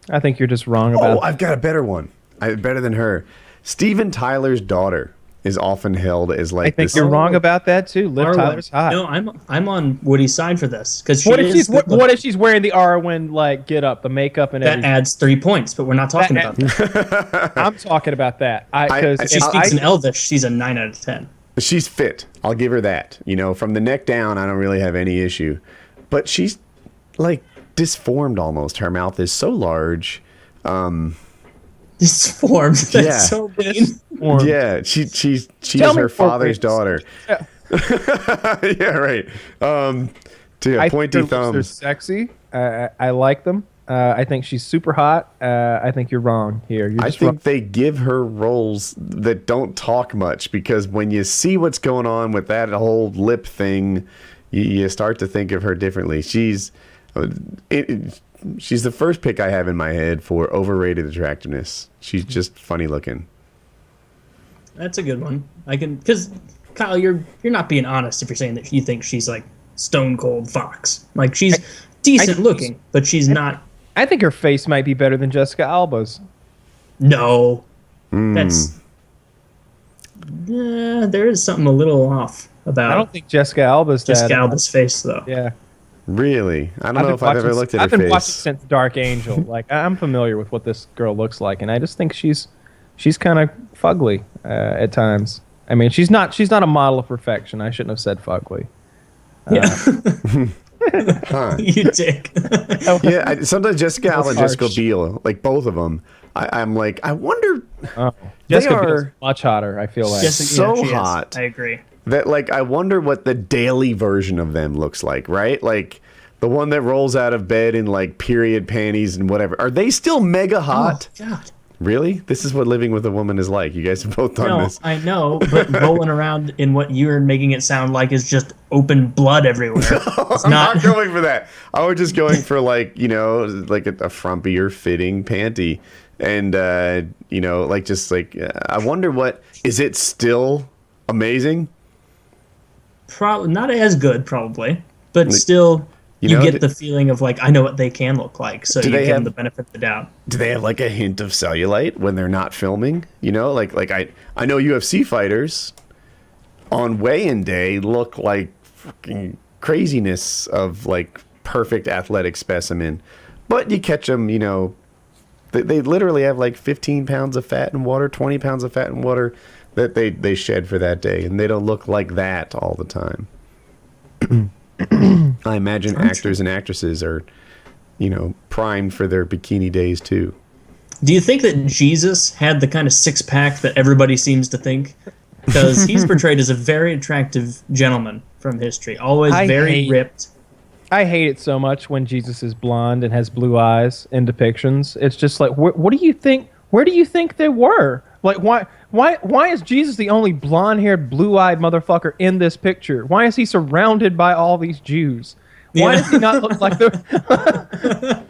I think you're just wrong about. Oh, I've got a better one. Better than her. Steven Tyler's daughter is often held as like I think this. you're wrong about that too. Liv Arwen. Tyler's hot. No, I'm on Woody's side for this because what if she's wearing the Arwen like get up, the makeup and that everything? adds 3 points, but we're not talking about that. I'm talking about that. If she speaks in Elvish, she's a 9 out of 10. She's fit. I'll give her that. You know, from the neck down, I don't really have any issue. But she's like disformed almost. Her mouth is so large. Disformed. That's Yeah. so mean. Yeah, she's Tell me her more, father's please. daughter. Yeah. Yeah, right. Dude, I pointy think her lips are thumbs. sexy. I like them. I think she's super hot. I think you're wrong here. You're I just think wrong. they give her roles that don't talk much because when you see what's going on with that whole lip thing, you start to think of her differently. She's the first pick I have in my head for overrated attractiveness. She's just funny looking. That's a good one. Because Kyle, you're not being honest if you're saying that you think she's like stone cold fox. Like she's decent looking, but she's not. I think her face might be better than Jessica Alba's. No, that's. There is something a little off about I don't think Jessica Alba's Jessica that. Alba's face though. Yeah. Really? I don't know if I've ever looked at I've her been watching face. since Dark Angel. Like I'm familiar with what this girl looks like, and I just think she's kind of fugly at times. I mean, she's not a model of perfection. I shouldn't have said fugly. Yeah. Huh. You dick. Yeah, sometimes Jessica Alba and harsh. Jessica Biel, like both of them, I'm like, I wonder Jessica Biel's are much hotter. I feel like. so she is. hot. I agree. that, like, I wonder what the daily version of them looks like, right? Like, the one that rolls out of bed in, like, period panties and whatever. Are they still mega hot? Oh, God. Really? This is what living with a woman is like. You guys have both done No, this. I know, but rolling around in what you're making it sound like is just open blood everywhere. It's I'm not going for that. I was just going for, like, you know, like a frumpier fitting panty. And, you know, like, just like, I wonder is it still amazing? Probably not as good, probably, but still, you know, get the feeling of like I know what they can look like, so you they give have- them the benefit of the doubt. Do they have, like, a hint of cellulite when they're not filming? You know, like I know UFC fighters on weigh-in day look like fucking craziness of like perfect athletic specimen, but you catch them, you know, they literally have like 15 pounds of fat in water, 20 pounds of fat in water that they shed for that day, and they don't look like that all the time. I imagine actors and actresses are, you know, primed for their bikini days too. Do you think that Jesus had the kind of six-pack that everybody seems to think? Because he's portrayed as a very attractive gentleman from history, always very ripped. I hate it so much when Jesus is blonde and has blue eyes in depictions. It's just like, what do you think? Where do you think they were? Like, why is Jesus the only blonde-haired, blue-eyed motherfucker in this picture? Why is he surrounded by all these Jews? Why does he not look like the?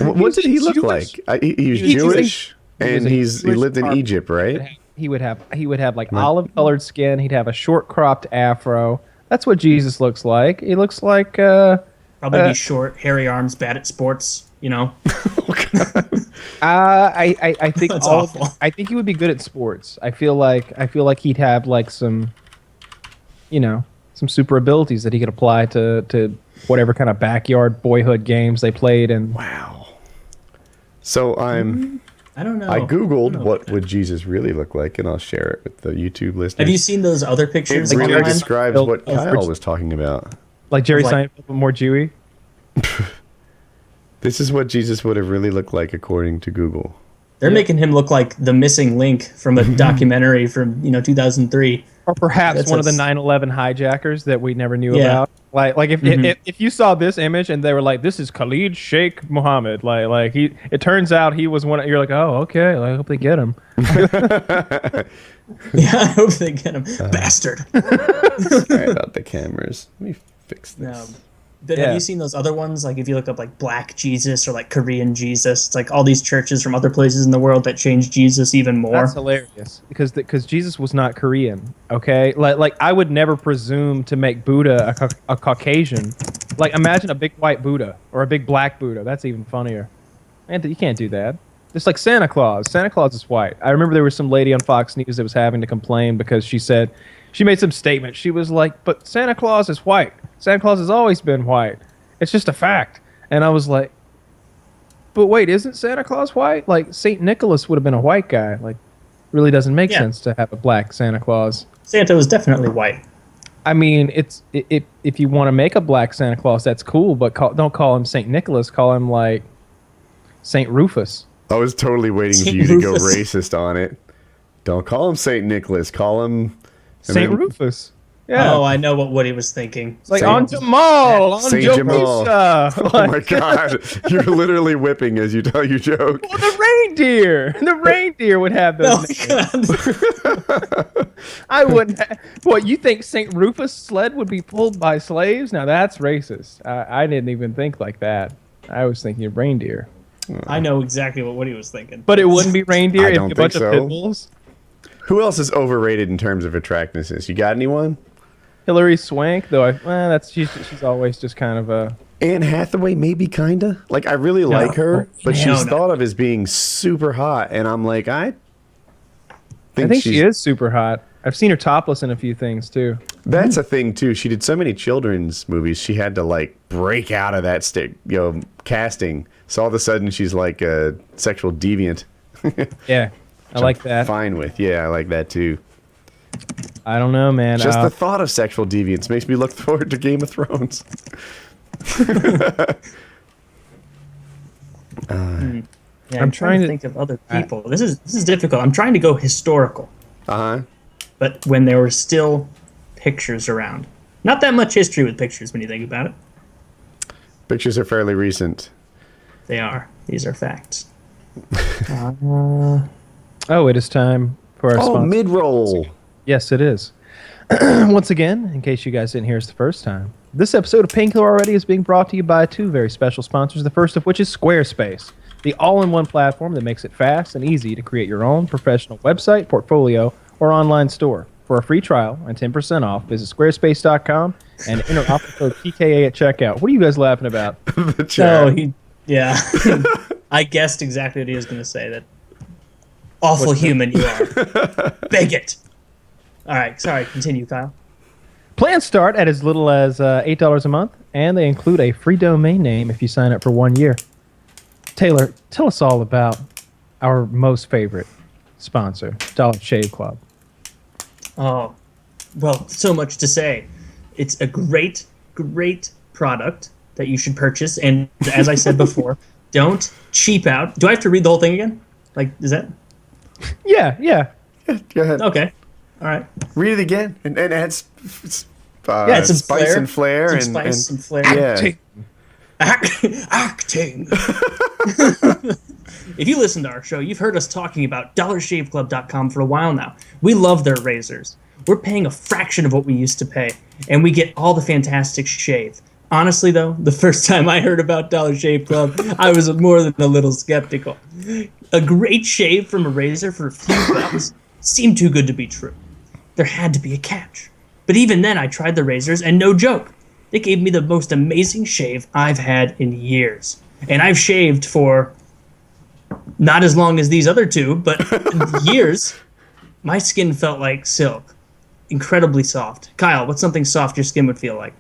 What did he look like? He's Jewish, and he lived in Egypt, right? He would have like olive-colored skin. He'd have a short-cropped afro. That's what Jesus looks like. He looks like probably be short, hairy arms, bad at sports. You know. I think That's awful. I think he would be good at sports. I feel like he'd have like some, you know, some super abilities that he could apply to whatever kind of backyard boyhood games they played. And wow. So I don't know. I googled what would Jesus really look like, and I'll share it with the YouTube listeners. Have you seen those other pictures? It really online? describes what Kyle was talking about. Like Jerry Seinfeld, but more Jewy. This is what Jesus would have really looked like according to Google. They're making him look like the missing link from a documentary from 2003. Or perhaps one of the 9/11 hijackers that we never knew about. Like if you saw this image and they were like, "This is Khalid Sheikh Mohammed," it turns out he was one. You're like, "Oh, okay. I hope they get him." Yeah, I hope they get him, bastard. Sorry about the cameras. Let me fix this. No. But have you seen those other ones? Like if you look up like Black Jesus or like Korean Jesus, it's like all these churches from other places in the world that changed Jesus even more. That's hilarious because Jesus was not Korean. Okay, like I would never presume to make Buddha a Caucasian. Like imagine a big white Buddha or a big black Buddha. That's even funnier. Man, you can't do that. Just like Santa Claus. Santa Claus is white. I remember there was some lady on Fox News that was having to complain because she made some statement. She was like, "But Santa Claus is white. Santa Claus has always been white. It's just a fact." And I was like, "But wait, isn't Santa Claus white? Like Saint Nicholas would have been a white guy. Like, really doesn't make sense to have a black Santa Claus." Santa was definitely white. I mean, if you want to make a black Santa Claus, that's cool, but don't call him Saint Nicholas. Call him like Saint Rufus. I was totally waiting for you to go racist on it. Don't call him Saint Nicholas. Call him Saint Rufus. Yeah. Oh, I know what Woody was thinking. Like on Jamal, on Saint Jamal. Oh my God, you're literally whipping as you tell your joke. Well, the reindeer would have those names. I wouldn't. What, you think Saint Rufus' sled would be pulled by slaves? Now that's racist. I didn't even think like that. I was thinking of reindeer. I know exactly what Woody was thinking. But it wouldn't be reindeer. I It'd don't be a bunch think of so. pit bulls. Who else is overrated in terms of attractiveness? You got anyone? Hilary Swank, though. She's always just kind of a. Anne Hathaway, maybe kinda. Like I really like her, but she's thought of as being super hot, and I'm like, I think she is super hot. I've seen her topless in a few things too. That's a thing too. She did so many children's movies. She had to like break out of that casting. So all of a sudden she's like a sexual deviant. Yeah, I like that. Fine with. Yeah, I like that too. I don't know, man. Just the thought of sexual deviance makes me look forward to Game of Thrones. Yeah, I'm trying to think of other people. This is difficult. I'm trying to go historical. But when there were still pictures around. Not that much history with pictures when you think about it. Pictures are fairly recent. They are. These are facts. It is time for our sponsor. Mid-roll. Yes, it is. Once again, in case you guys didn't hear us the first time, this episode of Painkiller Already is being brought to you by two very special sponsors, the first of which is Squarespace, the all-in-one platform that makes it fast and easy to create your own professional website, portfolio, or online store. For a free trial and 10% off, visit squarespace.com and enter offer code PKA at checkout. What are you guys laughing about? The chat. I guessed exactly what he was going to say. That awful human you are. Bigot. All right, sorry. Continue, Kyle. Plans start at as little as $8 a month, and they include a free domain name if you sign up for 1 year. Taylor, tell us all about our most favorite sponsor, Dollar Shave Club. Oh, well, so much to say. It's a great, great product that you should purchase. And as I said before, don't cheap out. Do I have to read the whole thing again? Like, is that? Yeah. Go ahead. Okay. All right. Read it again and add It's some spice and flair. Some spice and flair. Yeah. Acting. If you listen to our show, you've heard us talking about DollarShaveClub.com for a while now. We love their razors. We're paying a fraction of what we used to pay, and we get all the fantastic shave. Honestly, though, the first time I heard about Dollar Shave Club, I was more than a little skeptical. A great shave from a razor for a few bucks seemed too good to be true. There had to be a catch. But even then, I tried the razors, and no joke, they gave me the most amazing shave I've had in years. And I've shaved for not as long as these other two, but years. My skin felt like silk. Incredibly soft. Kyle, what's something soft your skin would feel like?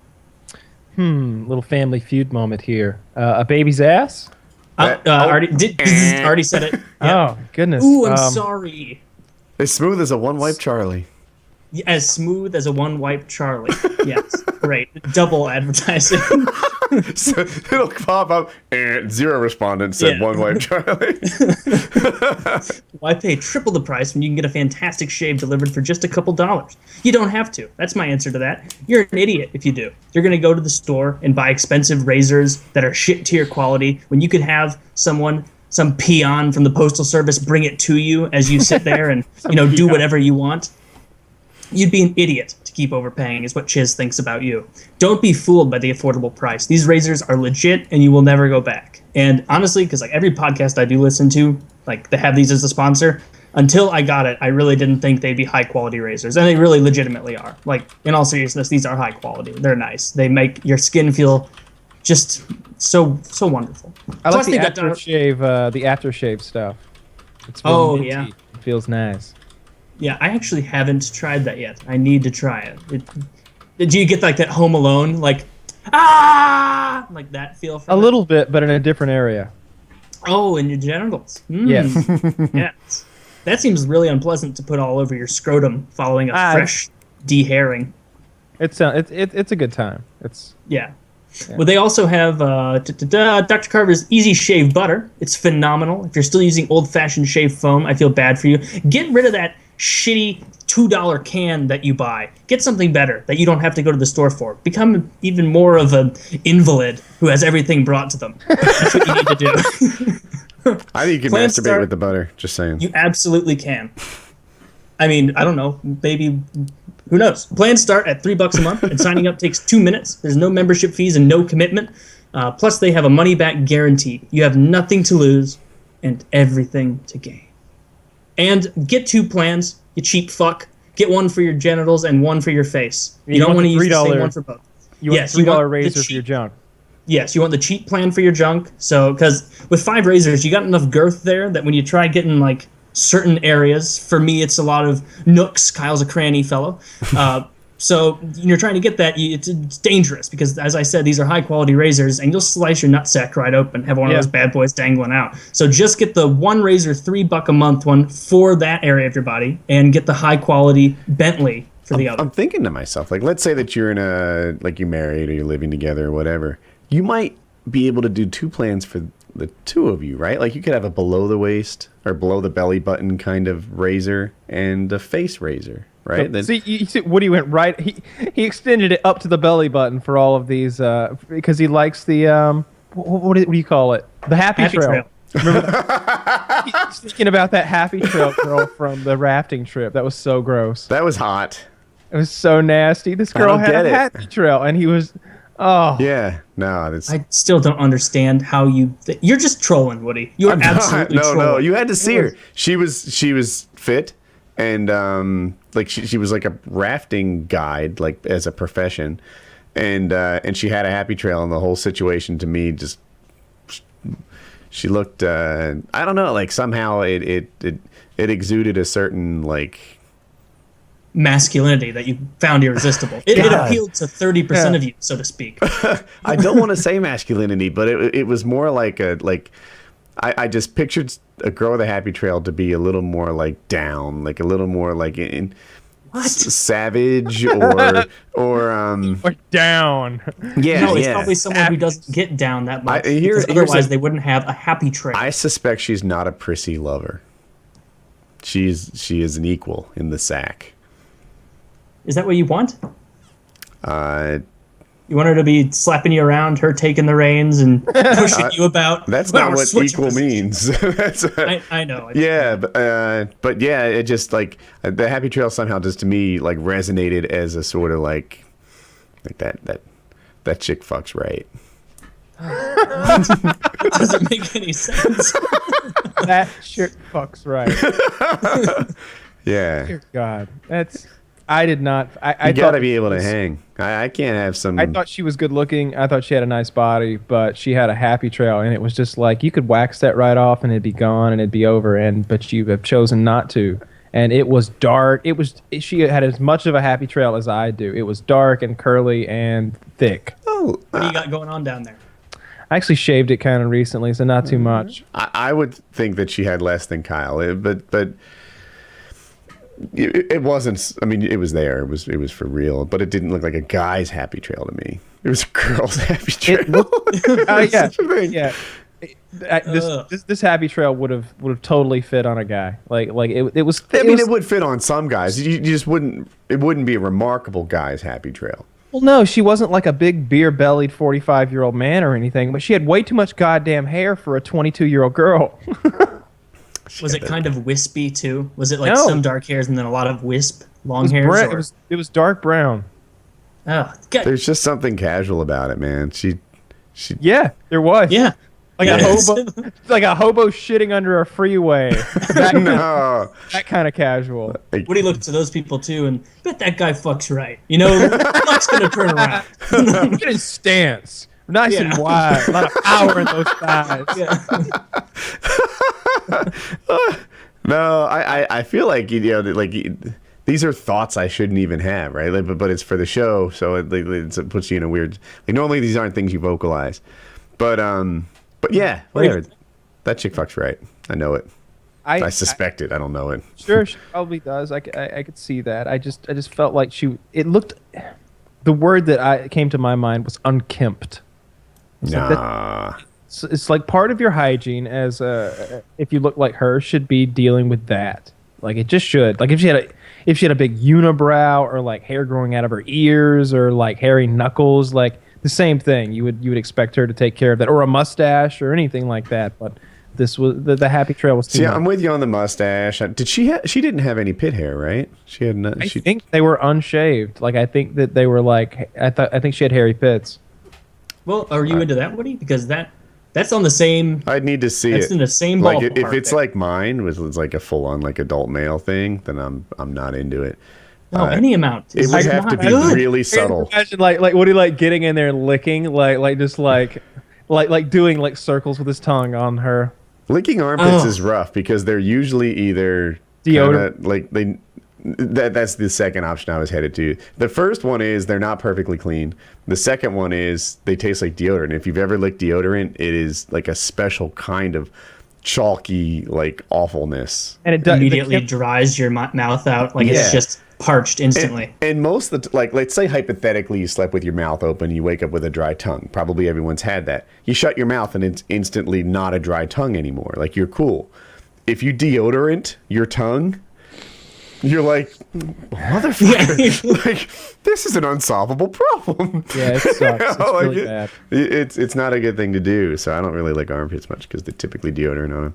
Little family feud moment here. A baby's ass? Already said it. Yeah. Oh, goodness. Ooh, I'm sorry. As smooth as a one-wipe Charlie. As smooth as a one-wipe Charlie. Yes, great. Double advertising. So it'll pop up and 0 respondents said Yeah. one-wipe Charlie. Why pay triple the price when you can get a fantastic shave delivered for just a couple dollars? You don't have to. That's my answer to that. You're an idiot if you do. You're going to go to the store and buy expensive razors that are shit-tier quality when you could have some peon from the Postal Service bring it to you as you sit there and do whatever you want. You'd be an idiot to keep overpaying is what Chiz thinks about you. Don't be fooled by the affordable price. These razors are legit and you will never go back. And honestly, because like every podcast I do listen to, like they have these as a sponsor, until I got it, I really didn't think they'd be high quality razors. And they really legitimately are. Like in all seriousness, these are high quality. They're nice. They make your skin feel just so wonderful. I like Plus, the aftershave stuff. It's Oh, minty. yeah. It feels nice. Yeah, I actually haven't tried that yet. I need to try it. Do you get like that Home Alone, like like that feel? A little bit, but in a different area. Oh, in your genitals. Yes. Yes. That seems really unpleasant to put all over your scrotum following a fresh de-hairing. It's a good time. Yeah. Well, they also have Dr. Carver's Easy Shave Butter. It's phenomenal. If you're still using old-fashioned shave foam, I feel bad for you. Get rid of that shitty $2 can that you buy. Get something better that you don't have to go to the store for. Become even more of an invalid who has everything brought to them. That's what you need to do. I think you can masturbate with the butter. Just saying. You absolutely can. I mean, I don't know. Maybe, who knows? Plans start at $3 a month, and signing up takes 2 minutes. There's no membership fees and no commitment. Plus, they have a money-back guarantee. You have nothing to lose and everything to gain. And get 2 plans, you cheap fuck. Get one for your genitals and one for your face. You don't want to use the same one for both. You want the $3 razor for your junk. Yes, you want the cheap plan for your junk. So, because with 5 razors, you got enough girth there that when you try getting like certain areas, for me, it's a lot of nooks. Kyle's a cranny fellow. So you're trying to get that, it's dangerous because, as I said, these are high-quality razors, and you'll slice your nutsack right open, have one of those bad boys dangling out. So just get the one razor, $3 a month one for that area of your body, and get the high-quality Bentley for the other. I'm thinking to myself, like, let's say that you're you're married or you're living together or whatever. You might be able to do 2 plans for the 2 of you, right? Like, you could have a below-the-waist or below-the-belly button kind of razor and a face razor. Right. So, you see, Woody went right. He extended it up to the belly button for all of these because he likes the what do you call it? The happy trail. Remember that? Thinking about that happy trail girl from the rafting trip. That was so gross. That was hot. It was so nasty. This girl had a happy trail, and he was. Oh. Yeah. No. That's... I still don't understand how you're just trolling, Woody. You are absolutely trolling. No. You had to see her. She was fit. And like she was like a rafting guide, like as a profession, and she had a happy trail, and the whole situation to me just she looked I don't know, like somehow it exuded a certain like masculinity that you found irresistible. It appealed to 30% of you, so to speak. I don't want to say masculinity, but it was more like I just pictured a girl with a happy trail to be a little more like down, like a little more like savage or down. Yeah, no, it's probably someone who doesn't get down that much. Because otherwise, they wouldn't have a happy trail. I suspect she's not a prissy lover. She is an equal in the sack. Is that what you want? You want her to be slapping you around, her taking the reins and pushing you about. That's not what equal means. That's I know. Yeah, but yeah, it just like the happy trail somehow just to me like resonated as a sort of like that chick fucks right. It doesn't make any sense. That chick fucks right. Yeah. Dear God, I did not. I you gotta be able to hang. I can't have some. I thought she was good looking. I thought she had a nice body, but she had a happy trail, and it was just like you could wax that right off, and it'd be gone, and it'd be over. But you have chosen not to. And it was dark. She had as much of a happy trail as I do. It was dark and curly and thick. Oh, what do you got going on down there? I actually shaved it kind of recently, so not too much. I would think that she had less than Kyle, but. It wasn't. I mean, it was there. It was for real, but it didn't look like a guy's happy trail to me. It was a girl's happy trail. Yeah. This happy trail would have totally fit on a guy. Like it was. It would fit on some guys. You just wouldn't. It wouldn't be a remarkable guy's happy trail. Well, no, she wasn't like a big beer-bellied 45-year-old man or anything, but she had way too much goddamn hair for a 22-year-old girl. Was it kind of wispy too? Was it like some dark hairs and then a lot of long hairs? It was dark brown. Oh, God. There's just something casual about it, man. She. Yeah, there was. Yeah. Like a hobo shitting under a freeway. No. That kind of casual. Woody looked to those people too and bet that guy fucks right. You know, luck's gonna turn around. Look at his stance. Nice and wide. A lot of power in those thighs. Yeah. No, I feel like these are thoughts I shouldn't even have, right? But it's for the show, so it puts you in a weird. Normally these aren't things you vocalize, but yeah, whatever. That chick fucks right. I know it. I suspect it. I don't know it. Sure, she probably does. I could see that. I just felt like it looked. The word that came to my mind was unkempt. It's like part of your hygiene as if you look like her should be dealing with that. Like it just should. Like if she had a big unibrow or like hair growing out of her ears or like hairy knuckles, like the same thing. You would expect her to take care of that, or a mustache or anything like that. But this was the happy trail was too much. I'm with you on the mustache. Did she didn't have any pit hair, right? She had. I think they were unshaved. Like I think that they were like I think she had hairy pits. Well, are you into that, Woody? Because that's on the same. I'd need to see it. It's in the same like ballpark. If it's like mine, was like a full on like adult male thing, then I'm not into it. No, any amount. It would have to be really subtle. Imagine like Woody like getting in there and licking like just like doing like circles with his tongue on her. Licking armpits is rough because they're usually either deodorant. That's the second option I was headed to. The first one is they're not perfectly clean. The second one is they taste like deodorant. If you've ever licked deodorant, it is like a special kind of chalky like awfulness. And it immediately dries your mouth out. Like it's just parched instantly. And most of the let's say hypothetically you slept with your mouth open, you wake up with a dry tongue. Probably everyone's had that. You shut your mouth and it's instantly not a dry tongue anymore. Like you're cool. If you deodorant your tongue, you're like, motherfucker, like this is an unsolvable problem. Yeah, it sucks. It's really bad. It's not a good thing to do. So I don't really like armpits much because they typically deodorant on them.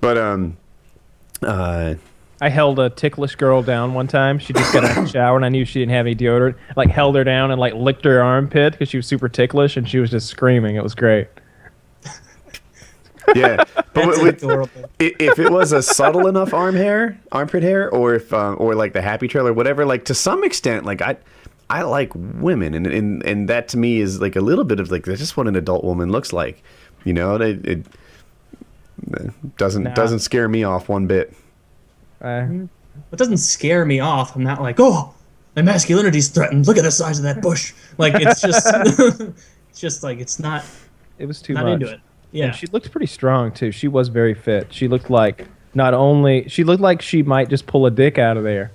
But I held a ticklish girl down one time. She just got out of the shower and I knew she didn't have any deodorant. Like held her down and like licked her armpit because she was super ticklish and she was just screaming. It was great. Yeah, but if it was a subtle enough armpit hair, or if or like the happy trail or whatever, like to some extent, like I like women, and that to me is like a little bit of like that's just what an adult woman looks like, you know. It doesn't scare me off one bit. scare me off. I'm not like, oh, my masculinity's threatened. Look at the size of that bush. Like it's just, it's just like it's not. It was too Not much. into it. Yeah. And she looked pretty strong too. She was very fit. She looked like she looked like she might just pull a dick out of there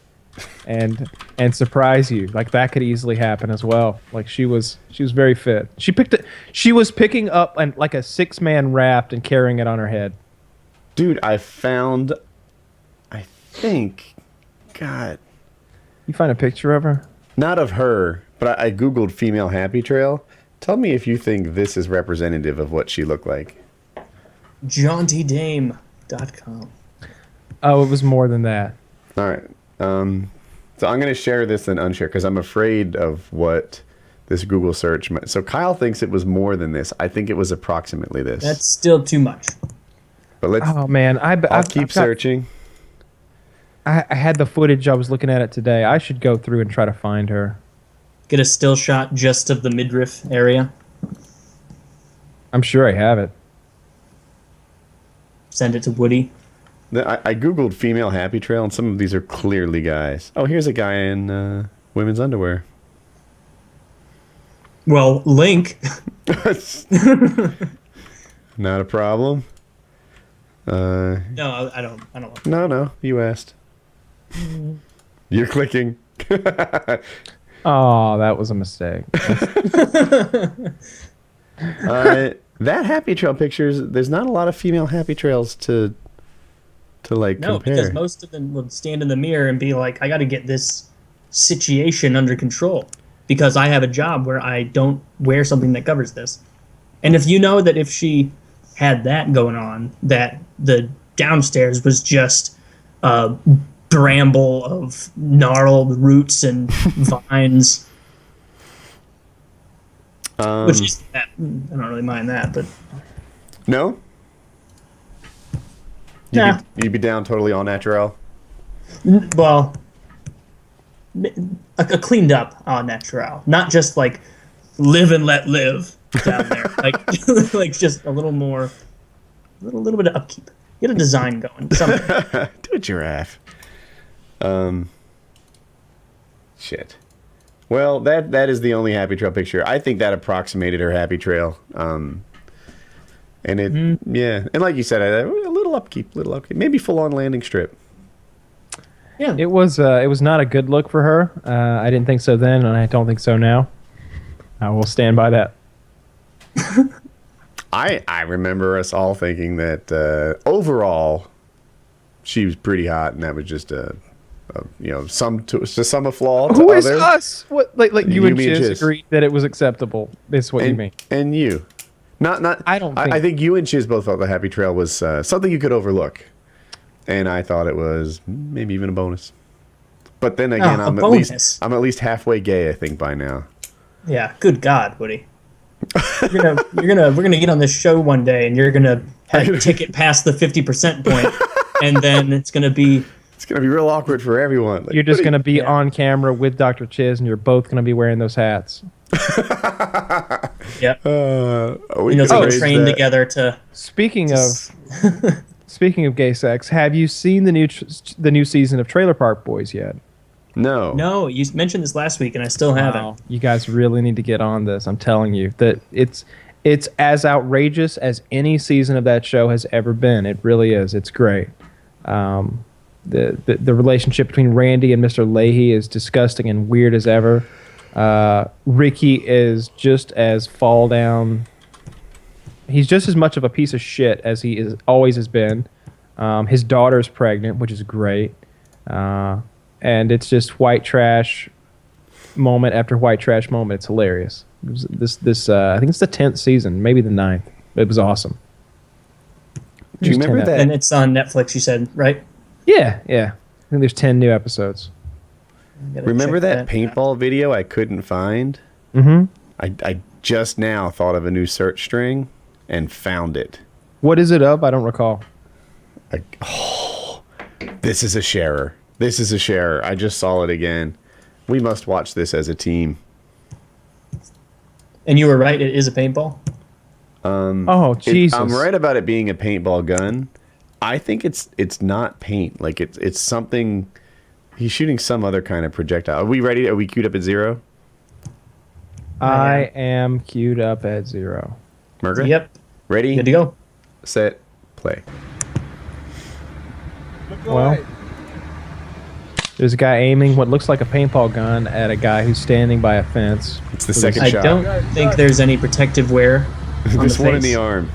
and surprise you. Like that could easily happen as well. Like she was very fit. She was picking up like a 6-man raft and carrying it on her head. Dude, I think, God, You find a picture of her? not of her, but I Googled female happy trail. Tell me if you think this is representative of what she looked like. JauntieDame.com. Oh, it was more than that. All right. So I'm going to share this and unshare because I'm afraid of what this Google search might. So Kyle thinks it was more than this. I think it was approximately this. That's still too much. But let's. Oh man, I'll keep searching. I had the footage. I was looking at it today. I should go through and try to find her. Get a still shot just of the midriff area. I'm sure I have it. Send it to Woody. I Googled female happy trail, and some of these are clearly guys. Oh, here's a guy in women's underwear. Well, link. Not a problem. No, I don't. No, you asked. You're clicking. Oh, that was a mistake. That happy trail pictures. There's not a lot of female happy trails to like No, compare. because most of them would stand in the mirror and be like, I got to get this situation under control because I have a job where I don't wear something that covers this. And if you know that if she had that going on, that the downstairs was just a bramble of gnarled roots and vines, which is that, I don't really mind that, but No. Nah. You'd be down totally all natural. well, a cleaned up au natural, not just like live and let live down there, like like just a little more, a little bit of upkeep. Get a design going. Something. Do a giraffe. Shit. Well, that is the only happy trail picture. I think that approximated her happy trail. And it, yeah, and like you said, a little upkeep, maybe full on landing strip. Yeah. It was not a good look for her. I didn't think so then, and I don't think so now. I will stand by that. I remember us all thinking that overall she was pretty hot, and that was just some a flaw to Who is others. us? What like you and me and Chiz Chiz. agreed that it was acceptable. Is what you mean? And you, not. I don't think- I think you and Chiz both thought the happy trail was something you could overlook, and I thought it was maybe even a bonus. But then again, Oh, I'm at least halfway gay. I think by now. Yeah. Good God, Woody. We're gonna get on this show one day, and you're gonna ticket past the 50% point, and then it's gonna be real awkward for everyone. Like, You're just what going to be on camera with Dr. Chiz, and you're both going to be wearing those hats. yeah. we You know, could so we arrange train that. together to. Speaking of gay sex, have you seen the new season of Trailer Park Boys yet? No. No, you mentioned this last week, and I still haven't. Wow. You guys really need to get on this. I'm telling you that it's as outrageous as any season of that show has ever been. It really is. It's great. The relationship between Randy and Mr. Leahy is disgusting and weird as ever. Ricky is just as fall down. He's just as much of a piece of shit as he always has been. His daughter's pregnant, which is great. And it's just white trash moment after white trash moment. It's hilarious. It was I think it's the 10th season, maybe the 9th. It was awesome. Do you remember that? And it's on Netflix, you said, right? Yeah. I think there's 10 new episodes. Gotta Remember check that paintball video I couldn't find? Mm-hmm. I just now thought of a new search string and found it. What is it of? I don't recall. This is a sharer. I just saw it again. We must watch this as a team. And you were right, it is a paintball. Oh, Jesus. I'm right about it being a paintball gun. I think it's not paint. Like it's something. He's shooting some other kind of projectile. Are we ready? Are we queued up at 0? I am queued up at 0. Murga? Yep. Ready? Good to go. Set. Play. Well, there's a guy aiming what looks like a paintball gun at a guy who's standing by a fence. It's the second I shot. don't think there's any protective wear on Just the one in face. the arm.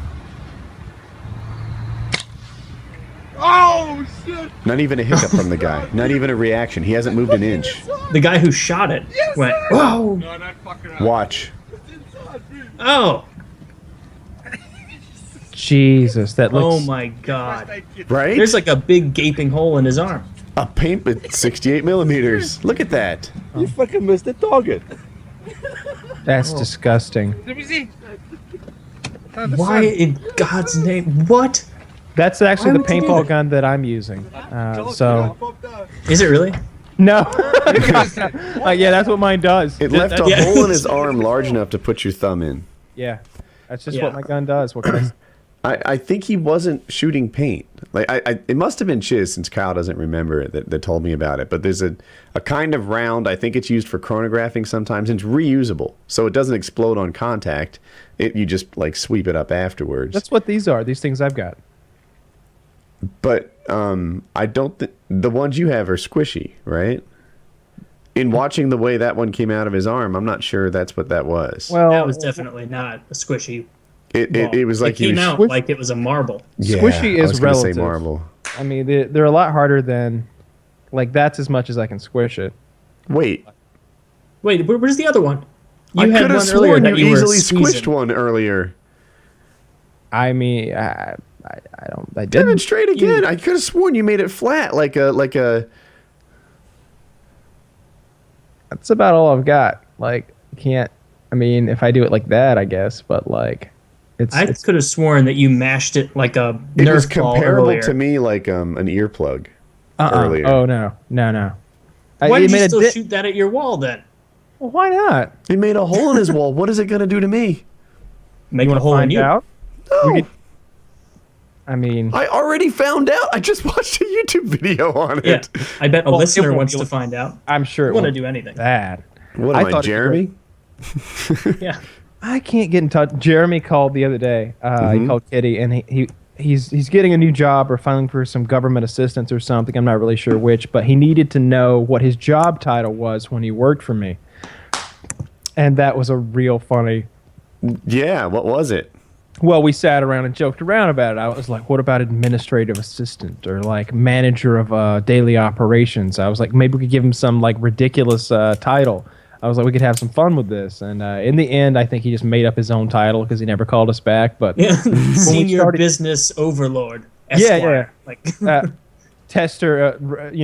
Oh shit! Not even a hiccup from the guy. Not even a reaction. He hasn't moved an inch. The guy who shot it went, whoa! No, not fucking up. Watch. Oh! Jesus, that Oh looks. my god. Right? There's like a big gaping hole in his arm. A paint with 68 millimeters. Look at that. You fucking missed the target. That's disgusting. Let me see. Why in God's name? What? That's actually the Why would you do paintball that? gun that I'm using. So Is it really? no. Yeah, that's what mine does. It left a Yeah. hole in his arm large enough to put your thumb in. Yeah, that's just Yeah. what my gun does. What can I say? I think he wasn't shooting paint. Like it must have been Chiz, since Kyle doesn't remember it, that told me about it. But there's a kind of round, I think it's used for chronographing sometimes, and it's reusable. So it doesn't explode on contact. You just like sweep it up afterwards. That's what these are. These things I've got. But I don't think the ones you have are squishy, right? In watching the way that one came out of his arm, I'm not sure that's what that was. Well, That was definitely not a squishy. It was like it he came was out squish- like it was a marble. Yeah, squishy I is was gonna relative. say marble. I mean, they're a lot harder than, like, that's as much as I can squish it. Wait, Wait, where's the other one? I You had could have one earlier sworn that you you were easily squeezing. squished one earlier. I mean, I didn't. Demonstrate again. I could have sworn you made it flat, like a. That's about all I've got. Like, can't. I mean, if I do it like that, I guess. But like, I it's could have sworn that you mashed it like a It was Nerf ball comparable earlier. to me like an earplug earlier. Oh no. Why It did you made a still di- shoot that at your wall then? Well, why not? He made a hole in his wall. What is it going to do to me? Make You a want to hole in find you. out? No, We could- I mean, I already found out. I just watched a YouTube video on Yeah, it. I bet a Well, it listener won't- wants it to won't- find out. I'm sure I it want to won't do be anything. bad. What I am I, thought it was Jeremy? Yeah. I can't get in touch. Jeremy called the other day. He called Kitty, and he's getting a new job or filing for some government assistance or something. I'm not really sure which, but he needed to know what his job title was when he worked for me. And that was a real funny. Yeah, what was it? Well, we sat around and joked around about it. I was like, what about administrative assistant or like manager of daily operations? I was like, maybe we could give him some like ridiculous title. I was like, we could have some fun with this. And in the end, I think he just made up his own title because he never called us back. But Yeah. Senior started- business overlord. Yeah, Esquire. Like, tester,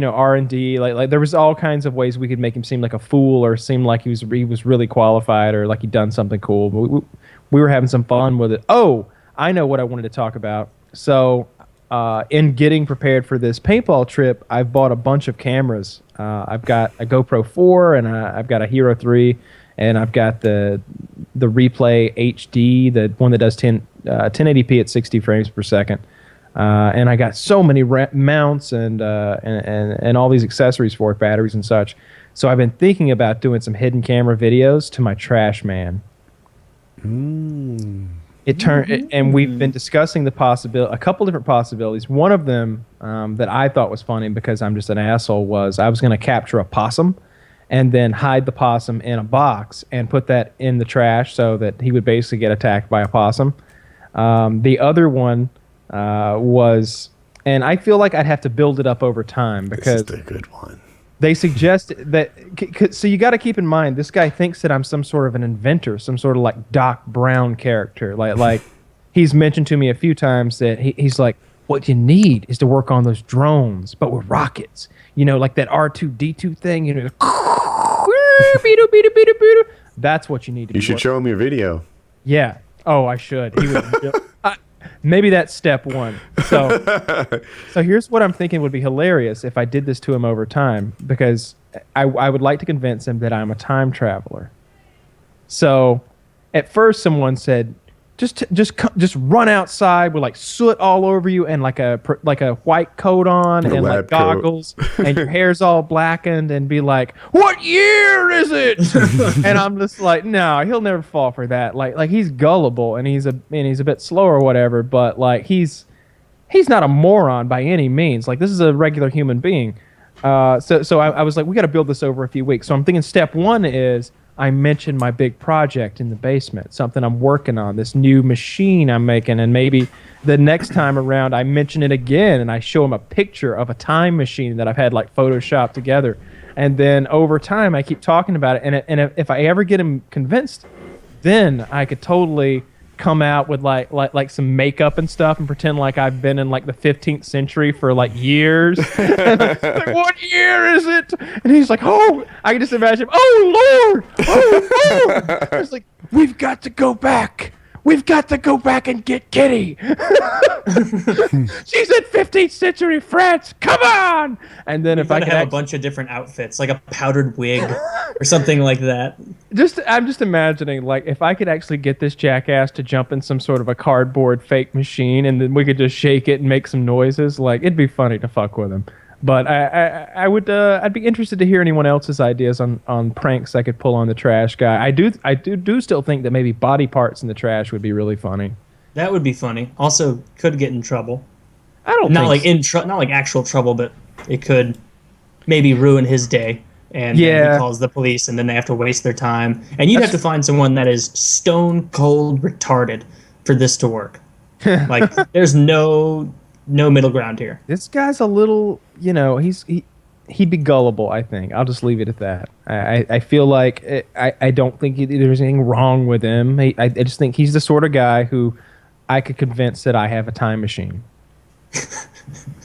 R&D, like there was all kinds of ways we could make him seem like a fool or seem like he was really qualified or like he'd done something cool. But we were having some fun with it. Oh, I know what I wanted to talk about. So in getting prepared for this paintball trip, I've bought a bunch of cameras. I've got a GoPro 4 and I've got a Hero 3 and I've got the Replay HD, the one that does 1080p at 60 frames per second. And I got so many mounts and all these accessories for it, batteries and such. So I've been thinking about doing some hidden camera videos to my trash man. And we've been discussing a couple different possibilities. One of them that I thought was funny because I'm just an asshole was I was going to capture a possum and then hide the possum in a box and put that in the trash so that he would basically get attacked by a possum. The other one was, and I feel like I'd have to build it up over time This because is the good one. they suggest that. So you got to keep in mind, this guy thinks that I'm some sort of an inventor, some sort of like Doc Brown character. Like he's mentioned to me a few times that he's like, what you need is to work on those drones, but with rockets. You know, like that R2D2 thing. You know, that's what you need to. You should show him your video. Yeah. Oh, I should. He would. Maybe that's step one. So here's what I'm thinking would be hilarious if I did this to him over time, because I would like to convince him that I'm a time traveler. So at first someone said, just run outside with like soot all over you and like a white coat on and like goggles and your hair's all blackened and be like, what year is it? And I'm just like, no, he'll never fall for that. Like he's gullible and he's a bit slow or whatever, but like he's not a moron by any means. Like this is a regular human being. So I was like, we got to build this over a few weeks. So I'm thinking step one is I mentioned my big project in the basement, something I'm working on, this new machine I'm making, and maybe the next time around I mention it again and I show him a picture of a time machine that I've had like photoshopped together. And then over time I keep talking about it, and if I ever get him convinced, then I could totally come out with like some makeup and stuff and pretend like I've been in like the 15th century for like years. Like, what year is it? And he's like, oh, I can just imagine him, oh Lord, oh Lord. It's like, we've got to go back. We've got to go back and get Kitty. She's in 15th century France. Come on! And then if I could have a bunch of different outfits, like a powdered wig or something like that. I'm just imagining, like, if I could actually get this jackass to jump in some sort of a cardboard fake machine, and then we could just shake it and make some noises. Like, it'd be funny to fuck with him. But I'd be interested to hear anyone else's ideas on pranks I could pull on the trash guy. I do still think that maybe body parts in the trash would be really funny. That would be funny. Also, could get in trouble. I don't not think like not like actual trouble, but it could maybe ruin his day. And then he calls the police, and then they have to waste their time. And you'd have to find someone that is stone cold retarded for this to work. Like, there's no middle ground here. This guy's a little, he'd be gullible, I think. I'll just leave it at that. I feel like I don't think there's anything wrong with him. I just think he's the sort of guy who I could convince that I have a time machine.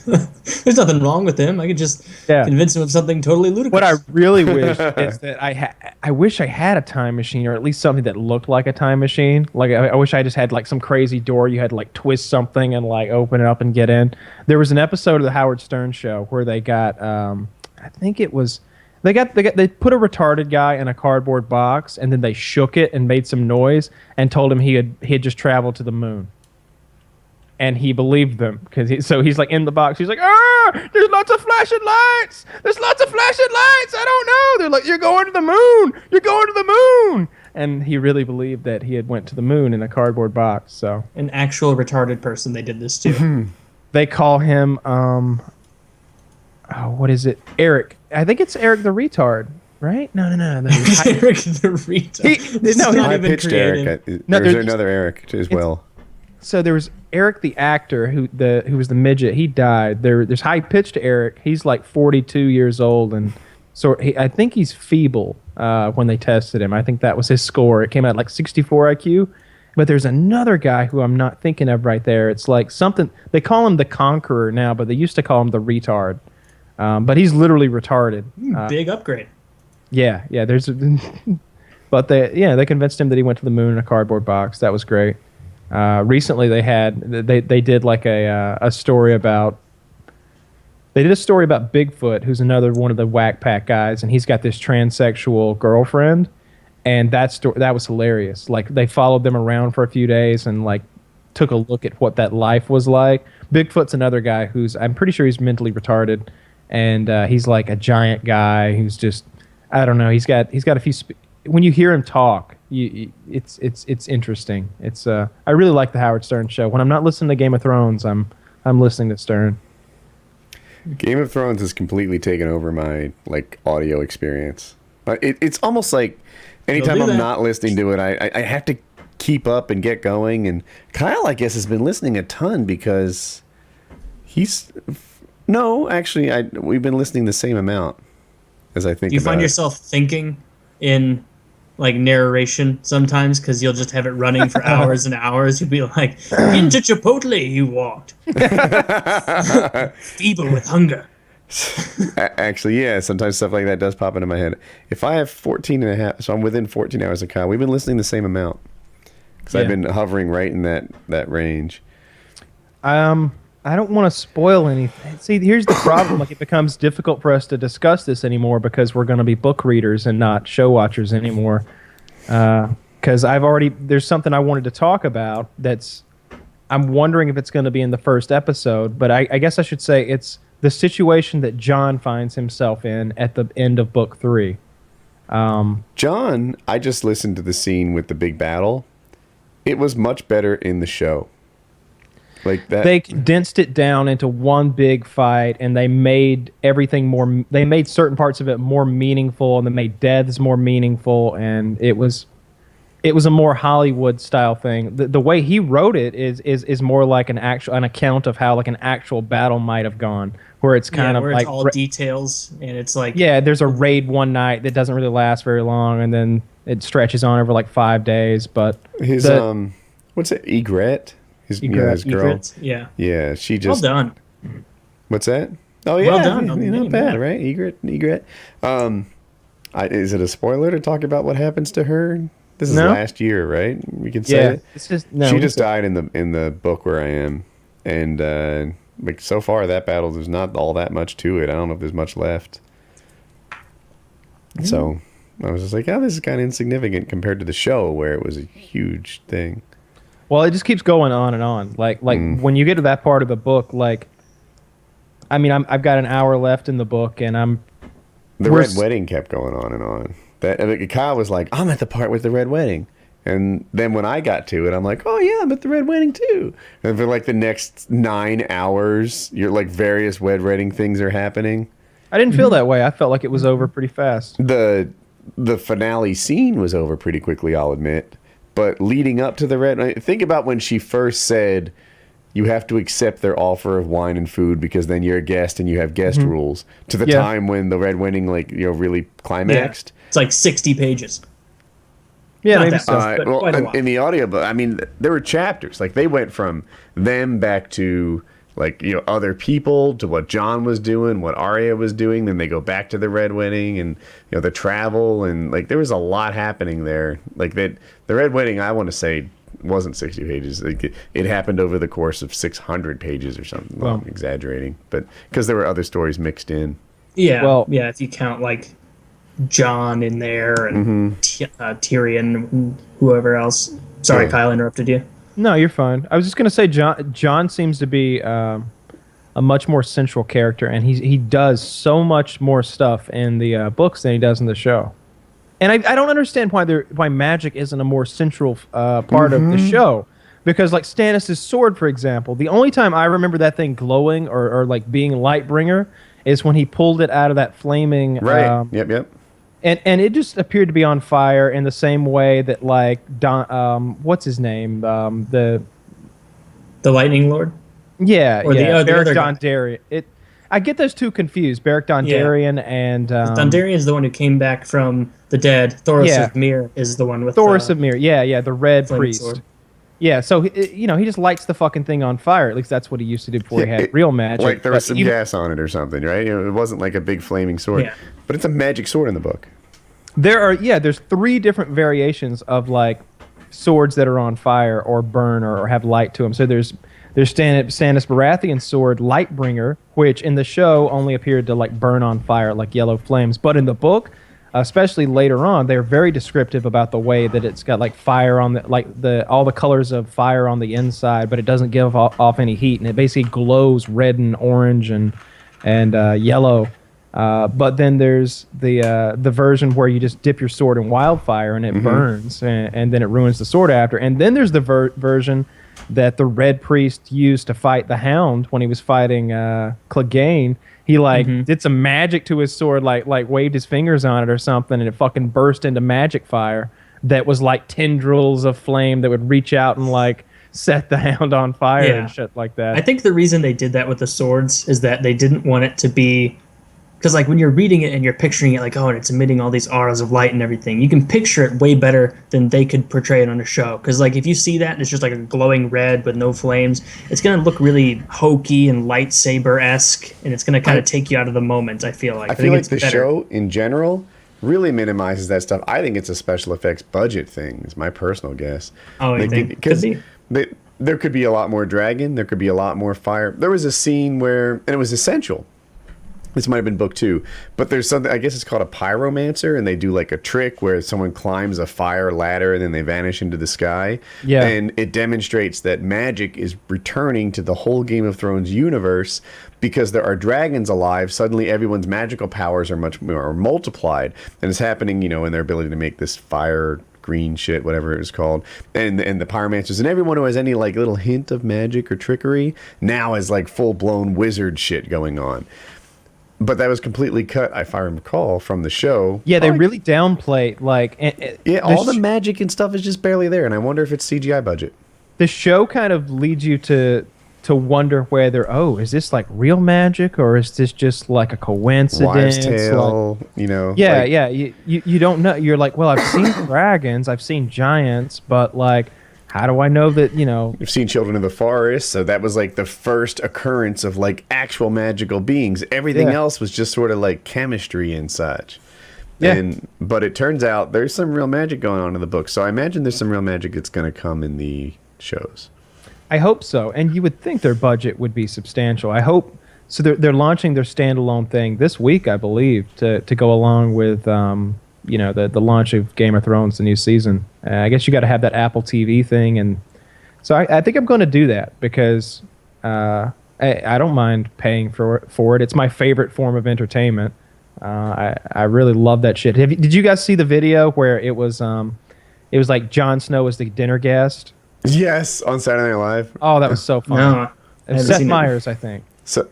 There's nothing wrong with him. I could just convince him of something totally ludicrous. What I really wish is that I wish I had a time machine, or at least something that looked like a time machine. Like I wish I just had like some crazy door you had to like twist something and like open it up and get in. There was an episode of the Howard Stern show where they got I think it was they put a retarded guy in a cardboard box, and then they shook it and made some noise and told him he had just traveled to the moon. And he believed them because he's like in the box. He's like, there's lots of flashing lights. There's lots of flashing lights. I don't know. They're like, you're going to the moon. You're going to the moon. And he really believed that he had went to the moon in a cardboard box. So an actual retarded person they did this to. They call him, what is it? Eric. I think it's Eric the retard, right? No. Eric the retard. I pitched Eric. There's another Eric as well. So there was Eric the actor who was the midget. He died. There's high pitched Eric. He's like 42 years old, and so I think he's feeble when they tested him. I think that was his score. It came out like 64 IQ. But there's another guy who I'm not thinking of right there. It's like something they call him the Conqueror now, but they used to call him the Retard. But he's literally retarded. Big upgrade. Yeah. But they convinced him that he went to the moon in a cardboard box. That was great. Recently they did like a story about Bigfoot, who's another one of the whack pack guys, and he's got this transsexual girlfriend, and that was hilarious. Like they followed them around for a few days and like took a look at what that life was like. Bigfoot's another guy who's I'm pretty sure he's mentally retarded, and he's like a giant guy who's just I don't know. He's got a few. When you hear him talk, it's interesting. It's I really like the Howard Stern show. When I'm not listening to Game of Thrones, I'm listening to Stern. Game of Thrones has completely taken over my like audio experience. It's almost like anytime I'm not listening to it, I have to keep up and get going. And Kyle, I guess, has been listening a ton because we've been listening the same amount as I think. Do you find yourself thinking in like narration sometimes because you'll just have it running for hours and hours? You'll be like, into Chipotle he walked, feeble with hunger. Actually, yeah, sometimes stuff like that does pop into my head. If I have 14 and a half, so I'm within 14 hours of Kyle, we've been listening the same amount because I've been hovering right in that range. I don't want to spoil anything. See, here's the problem. Like, it becomes difficult for us to discuss this anymore because we're going to be book readers and not show watchers anymore. because there's something I wanted to talk about I'm wondering if it's going to be in the first episode, but I guess I should say it's the situation that John finds himself in at the end of book 3. John, I just listened to the scene with the big battle. It was much better in the show. Like that. They condensed it down into one big fight, and they made everything more. They made certain parts of it more meaningful, and they made deaths more meaningful, and it was a more Hollywood style thing. The way he wrote it is more like an account of how like an actual battle might have gone, where it's kind of where like it's all details, and it's like there's a raid one night that doesn't really last very long, and then it stretches on over like 5 days. But his what's it? Egret. His girl. Egret, yeah, she just well done. What's that? Oh yeah, well done. Not bad, right? Egret. Is it a spoiler to talk about what happens to her? This is last year, right? We can say it. She just died in the book where I am, and like so far that battle, there's not all that much to it. I don't know if there's much left. So I was just like, oh, this is kind of insignificant compared to the show where it was a huge thing. Well, it just keeps going on and on. Like when you get to that part of the book, like, I mean, I've got an hour left in the book, and the red wedding kept going on and on. Kyle was like, I'm at the part with the red wedding. And then when I got to it, I'm like, oh yeah, I'm at the red wedding too. And for like the next 9 hours, you're like various red wedding things are happening. I didn't feel that way. I felt like it was over pretty fast. The finale scene was over pretty quickly, I'll admit. But leading up to the red, think about when she first said, you have to accept their offer of wine and food because then you're a guest and you have guest rules. To the time when the red wedding, like, really climaxed. Yeah. It's like 60 pages. Yeah, Not maybe that so. much, but quite a lot. In the audiobook, I mean, there were chapters. Like, they went from them back to, like, other people, to what John was doing, what Arya was doing. Then they go back to the red wedding and, the travel. And, like, there was a lot happening there. Like, the red wedding, I want to say, wasn't 60 pages. Like, it happened over the course of 600 pages or something. Well, I'm exaggerating. But because there were other stories mixed in. Yeah, well, yeah, if you count, like, John in there and Tyrion and whoever else. Sorry, Kyle, interrupted you. No, you're fine. I was just going to say John seems to be a much more central character, and he does so much more stuff in the books than he does in the show. And I don't understand why magic isn't a more central part of the show. Because, like, Stannis' sword, for example, the only time I remember that thing glowing or like, being Lightbringer is when he pulled it out of that flaming... Right, yep. And it just appeared to be on fire in the same way that, like, what's his name? The Lightning Lord? Yeah, or yeah. The Beric other Dondarrion. I get those two confused. Beric Dondarrion and... Dondarrion is the one who came back from the dead. Thoros of Myr is the one with... Thoros of Myr, yeah, the red priest. Sword. Yeah, so, he just lights the fucking thing on fire. At least that's what he used to do before he had real magic. Like there was some gas on it or something, right? It wasn't like a big flaming sword. Yeah. But it's a magic sword in the book. There's 3 different variations of, like, swords that are on fire or burn or have light to them. So there's Stannis Baratheon's sword, Lightbringer, which in the show only appeared to, like, burn on fire like yellow flames. But in the book, especially later on, they're very descriptive about the way that it's got, like, fire on all the colors of fire on the inside, but it doesn't give off any heat, and it basically glows red and orange and yellow. But then there's the version where you just dip your sword in wildfire and it burns, and then it ruins the sword after. And then there's the version that the Red Priest used to fight the Hound when he was fighting Clegane. He did some magic to his sword, like waved his fingers on it or something, and it fucking burst into magic fire that was like tendrils of flame that would reach out and like set the Hound on fire and shit like that. I think the reason they did that with the swords is that they didn't want it to be... Because, like, when you're reading it and you're picturing it like, oh, and it's emitting all these auras of light and everything, you can picture it way better than they could portray it on a show. Because, like, if you see that and it's just like a glowing red with no flames, it's going to look really hokey and lightsaber-esque, and it's going to kind of take you out of the moment, I feel like. I feel like the show, in general, really minimizes that stuff. I think it's a special effects budget thing, is my personal guess. Oh, you think? Could be. There could be a lot more dragon. There could be a lot more fire. There was a scene where, and it was essential, This might have been book 2, but there's something, I guess it's called a pyromancer, and they do like a trick where someone climbs a fire ladder and then they vanish into the sky. Yeah. And it demonstrates that magic is returning to the whole Game of Thrones universe because there are dragons alive. Suddenly everyone's magical powers are much more multiplied, and it's happening, you know, in their ability to make this fire green shit, whatever it was called, and the pyromancers and everyone who has any like little hint of magic or trickery now has like full-blown wizard shit going on. But that was completely cut, if I recall, from the show. Yeah, they really downplay like. Yeah, all the magic and stuff is just barely there, and I wonder if it's CGI budget. The show kind of leads you to wonder whether, is this like real magic or is this just like a coincidence? Wives' tale, like, you know. Yeah, like, yeah. You don't know. You're like, well, I've seen dragons, I've seen giants, but like, how do I know that, you know? You've seen Children of the Forest, so that was like the first occurrence of like actual magical beings. Everything else was just sort of like chemistry and such. Yeah. But it turns out there's some real magic going on in the book, so I imagine there's some real magic that's going to come in the shows. I hope so, and you would think their budget would be substantial. I hope so. They're launching their standalone thing this week, I believe, to go along with the launch of Game of Thrones, the new season. I guess you got to have that Apple TV thing, and so I think I'm going to do that because I don't mind paying for it. It's my favorite form of entertainment. I really love that shit. Did you guys see the video where it was like Jon Snow was the dinner guest? Yes, on Saturday Night Live. Oh, that was so fun. No, I haven't Seth seen it. Meyers, I think. So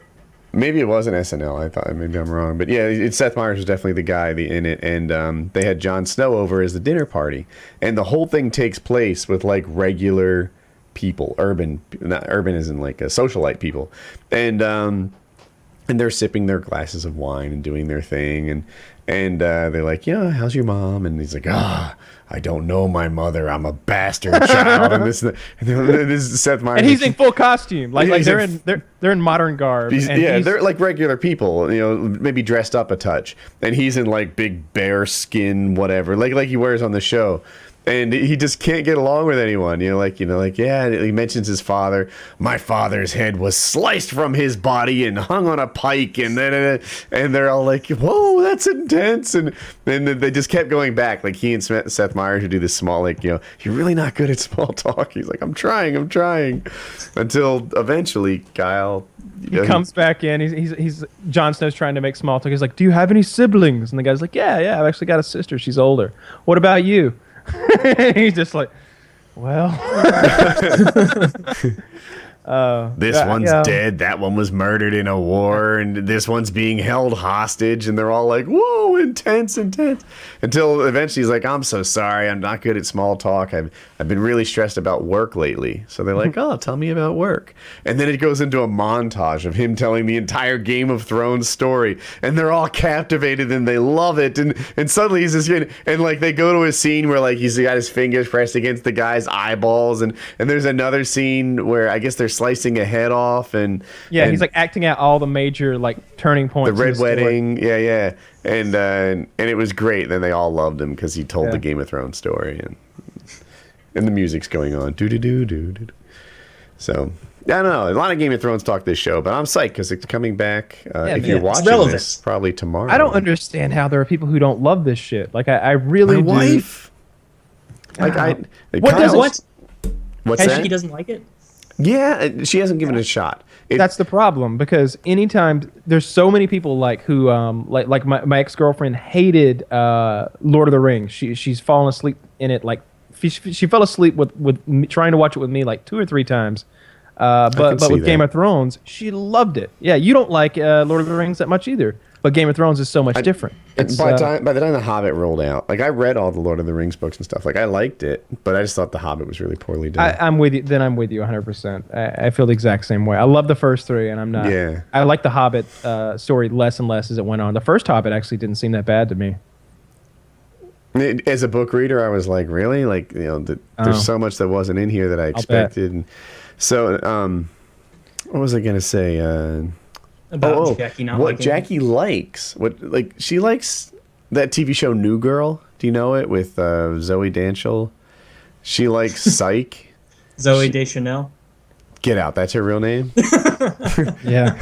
maybe it wasn't SNL. I thought maybe I'm wrong, but yeah, Seth Meyers was definitely the guy in it, and they had Jon Snow over as the dinner party, and the whole thing takes place with like regular people, not urban isn't like a socialite people, and they're sipping their glasses of wine and doing their thing, and they're like, yeah, how's your mom? And he's like, I don't know my mother. I'm a bastard child. And this is Seth Meyers. And he's in full costume, like He's they're in modern garb. They're like regular people, you know, maybe dressed up a touch, and he's in like big bear skin, whatever, like he wears on the show. And he just can't get along with anyone, yeah. He mentions his father. My father's head was sliced from his body and hung on a pike, and they're all like, "Whoa, that's intense!" And then they just kept going back. Like he and Seth Meyers would do this small, like, you're really not good at small talk. He's like, I'm trying, until eventually Kyle. He comes back in. He's Jon Snow's trying to make small talk. He's like, "Do you have any siblings?" And the guy's like, "Yeah, I've actually got a sister. She's older. What about you?" He's just like, well, this one's dead, that one was murdered in a war, and this one's being held hostage, and they're all like, whoa, intense, until eventually he's like, I'm so sorry, I'm not good at small talk, I've been really stressed about work lately. So they're like, oh, tell me about work. And then it goes into a montage of him telling the entire Game of Thrones story, and they're all captivated and they love it, and suddenly he's just and like they go to a scene where like he's got his fingers pressed against the guy's eyeballs, and there's another scene where I guess they're slicing a head off, and he's like acting out all the major like turning points. The red wedding, yeah, and it was great. Then they all loved him because he told the Game of Thrones story, and the music's going on, do. So I don't know, a lot of Game of Thrones talk this show, but I'm psyched because it's coming back. If you're watching this, probably tomorrow. I don't understand how there are people who don't love this shit. Like I really My do. wife. Like What's that? She doesn't like it. Yeah, she hasn't given it a shot. That's the problem, because anytime there's so many people like who like my ex-girlfriend hated Lord of the Rings. She's fallen asleep in it, like she fell asleep with me, trying to watch it with me like 2 or 3 times. But with Game of Thrones, she loved it. Yeah, you don't like Lord of the Rings that much either, but Game of Thrones is so much different. By the time The Hobbit rolled out, like I read all the Lord of the Rings books and stuff. Like I liked it, but I just thought The Hobbit was really poorly done. I'm with you. Then I'm with you 100%. I feel the exact same way. I love the first 3, and I'm not. Yeah. I like the Hobbit story less and less as it went on. The first Hobbit actually didn't seem that bad to me. As a book reader, I was like, really? Like, there's so much that wasn't in here that I expected. And so, what was I going to say? About Jackie not what liking Jackie likes. She likes that TV show New Girl. Do you know it, with Zoe Danshall? She likes Psych. Zoe Deschanel. Get Out. That's her real name? Yeah.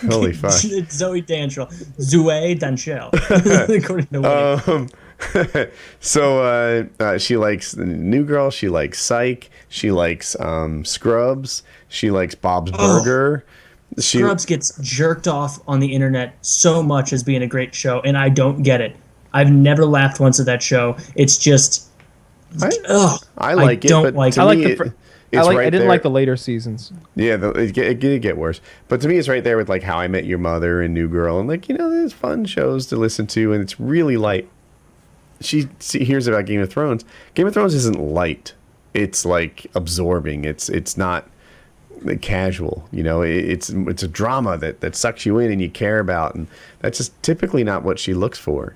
Holy fuck. It's Zoe Danchel. Zoe Danchel. According to Woody. So she likes New Girl. She likes Psych. She likes Scrubs. She likes Bob's Burger. Scrubs gets jerked off on the internet so much as being a great show, and I don't get it. I've never laughed once at that show. It's just, I like it, don't but like to it. I like me, the. it's I right didn't there. like the later seasons. Yeah, it did get worse. But to me, it's right there with like How I Met Your Mother and New Girl, and like there's fun shows to listen to, and it's really light. She hears about Game of Thrones. Game of Thrones isn't light. It's like absorbing. It's not casual. It's a drama that sucks you in and you care about, and that's just typically not what she looks for.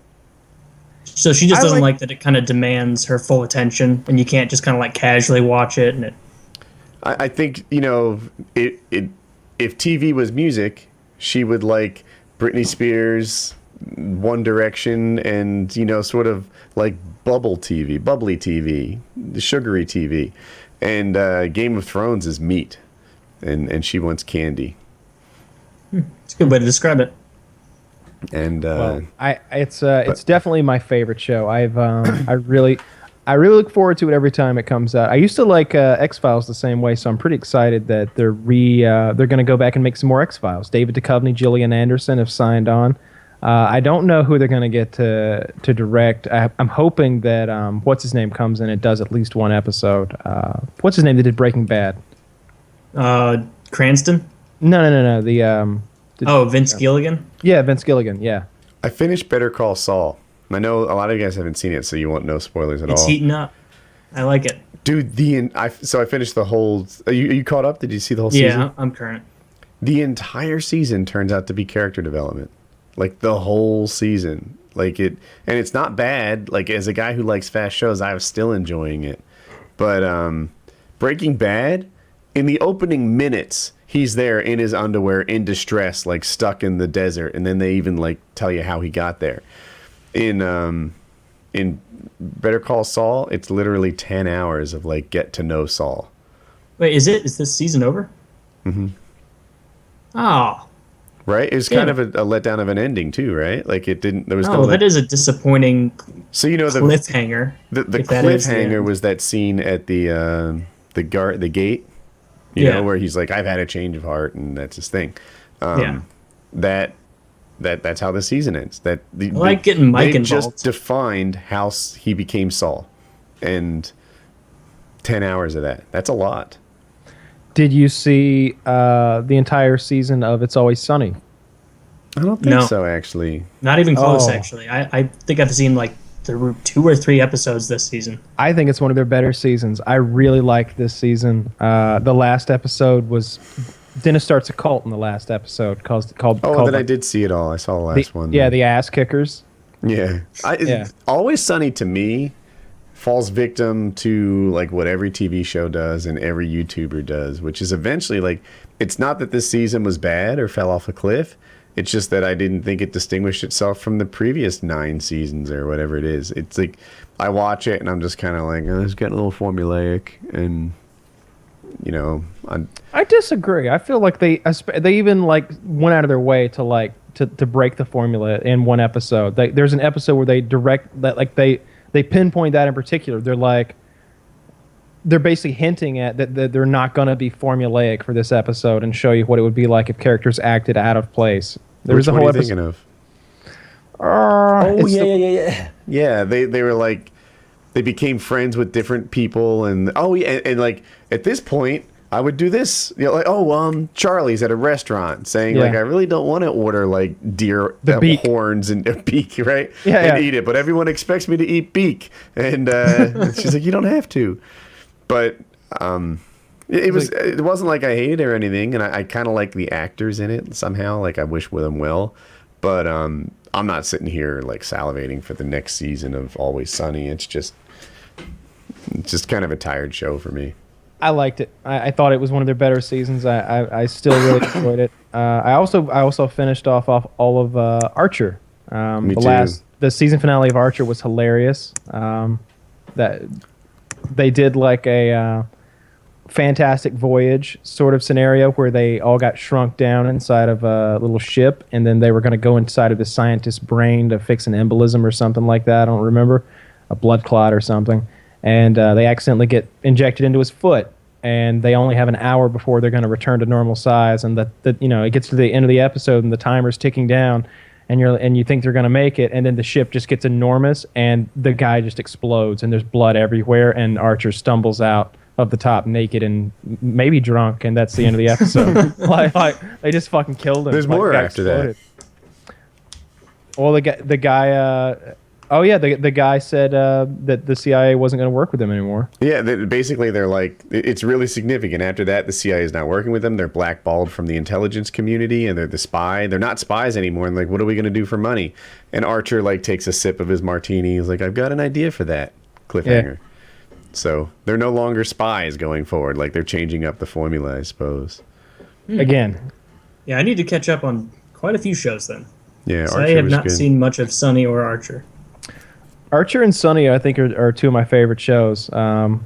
So she just doesn't like that it kind of demands her full attention, and you can't just kind of like casually watch it. And I think if TV was music, she would like Britney Spears, One Direction, and sort of like bubbly TV, the sugary TV, and Game of Thrones is meat, and she wants candy. it's a good way to describe it. And It's definitely my favorite show. I really look forward to it every time it comes out. I used to like X-Files the same way, so I'm pretty excited that they're going to go back and make some more X-Files. David Duchovny, Gillian Anderson have signed on. I don't know who they're going to get to direct. I'm hoping that what's his name comes in and does at least one episode. What's his name that did Breaking Bad? Cranston? No. The Vince Gilligan? Yeah, Vince Gilligan. Yeah. I finished Better Call Saul. I know a lot of you guys haven't seen it, so you won't know spoilers at all. It's heating up. I like it. Dude, so I finished the whole. Are you caught up? Did you see the whole season? Yeah, I'm current. The entire season turns out to be character development, like the whole season. Like it, and it's not bad. Like as a guy who likes fast shows, I was still enjoying it. But Breaking Bad, in the opening minutes, he's there in his underwear, in distress, like stuck in the desert, and then they even like tell you how he got there. In Better Call Saul, it's literally 10 hours of like get to know Saul. Wait, is this season over? Mm-hmm. Oh. Right? It was kind of a letdown of an ending too, right? Like it didn't. There was no. That is a disappointing. So the cliffhanger. The cliffhanger was that scene at the gate. You know, where he's like, I've had a change of heart, and that's his thing. That's how the season ends. Getting Mike involved. Just defined how he became Saul, and 10 hours of that. That's a lot. Did you see the entire season of It's Always Sunny? I don't think so, actually. Not even close, actually. I think I've seen like 2 or 3 episodes this season. I think it's one of their better seasons. I really liked this season. The last episode was Dennis starts a cult in the last episode called. I did see it all. I saw the last one. Yeah, the ass kickers. Yeah. Always Sunny to me falls victim to like what every TV show does and every YouTuber does, which is eventually like, it's not that this season was bad or fell off a cliff. It's just that I didn't think it distinguished itself from the previous 9 seasons or whatever it is. It's like I watch it and I'm just kind of like, it's getting a little formulaic, and I disagree. I feel like they even like went out of their way to like to break the formula in one episode. There's an episode where they direct that, like they pinpoint that in particular. They're basically hinting at that they're not going to be formulaic for this episode and show you what it would be like if characters acted out of place. Which one are you thinking of? Yeah. They were like, they became friends with different people, and like at this point, I would do this. Charlie's at a restaurant saying like, I really don't want to order like deer horns and beak, right? And eat it, but everyone expects me to eat beak, and she's like, you don't have to. But it wasn't like I hated it or anything, and I kind of like the actors in it somehow. Like I wish them well, but I'm not sitting here like salivating for the next season of Always Sunny. It's just kind of a tired show for me. I liked it. I thought it was one of their better seasons. I still really enjoyed it. I also finished off all of Archer. Me too. The season finale of Archer was hilarious. That they did like a Fantastic Voyage sort of scenario where they all got shrunk down inside of a little ship, and then they were going to go inside of the scientist's brain to fix an embolism or something like that. I don't remember, a blood clot or something, and they accidentally get injected into his foot, and they only have an hour before they're going to return to normal size, and it gets to the end of the episode and the timer's ticking down, and you think they're going to make it, and then the ship just gets enormous, and the guy just explodes, and there's blood everywhere, and Archer stumbles out of the top naked and maybe drunk, and that's the end of the episode. like they just fucking killed him. There's more after that. Well, the guy. The guy said that the CIA wasn't going to work with him anymore. Yeah, basically they're like, it's really significant. After that, the CIA is not working with them. They're blackballed from the intelligence community, and they're the spy. They're not spies anymore. And like, what are we going to do for money? And Archer like takes a sip of his martini. He's like, I've got an idea for that. Cliffhanger. Yeah. So they're no longer spies going forward. Like, they're changing up the formula, I suppose. Again. Yeah, I need to catch up on quite a few shows then. Yeah, so I have not seen much of Sunny or Archer. Archer and Sunny, I think, are two of my favorite shows. They're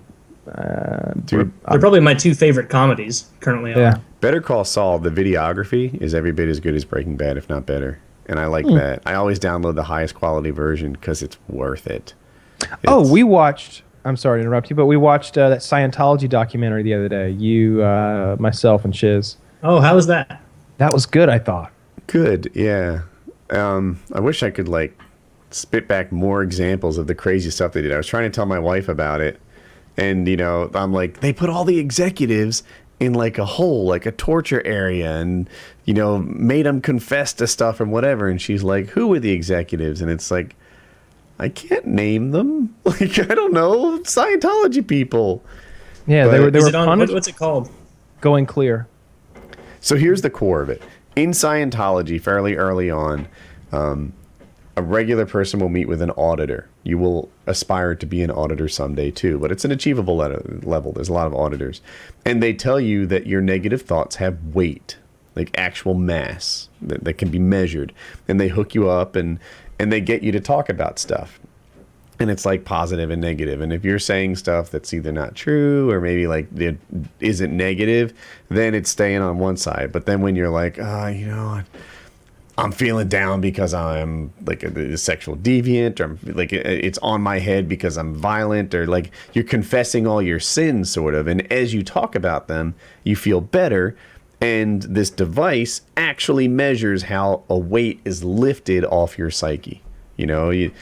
probably my two favorite comedies currently on. Yeah. Better Call Saul, the videography is every bit as good as Breaking Bad, if not better. And I like that. I always download the highest quality version because it's worth it. We watched... I'm sorry to interrupt you, but we watched that Scientology documentary the other day. You, myself, and Shiz. Oh, how was that? That was good, I thought. Good, yeah. I wish I could, like, spit back more examples of the crazy stuff they did. I was trying to tell my wife about it, and, you know, I'm like, they put all the executives in, like, a hole, like a torture area, and, you know, made them confess to stuff and whatever, and she's like, who were the executives? And it's like, I can't name them. Like, I don't know. Scientology people. Yeah, but they were punished. What's it called? Going Clear. So here's the core of it. In Scientology, fairly early on, a regular person will meet with an auditor. You will aspire to be an auditor someday too, but it's an achievable level. There's a lot of auditors. And they tell you that your negative thoughts have weight, like actual mass that can be measured. And they hook you up and they get you to talk about stuff. And it's like positive and negative. And if you're saying stuff that's either not true or maybe like it isn't negative, then it's staying on one side. But then when you're like, you know, I'm feeling down because I'm like a sexual deviant, or I'm like it's on my head because I'm violent, or like you're confessing all your sins sort of. And as you talk about them, you feel better. And this device actually measures how a weight is lifted off your psyche. You know, you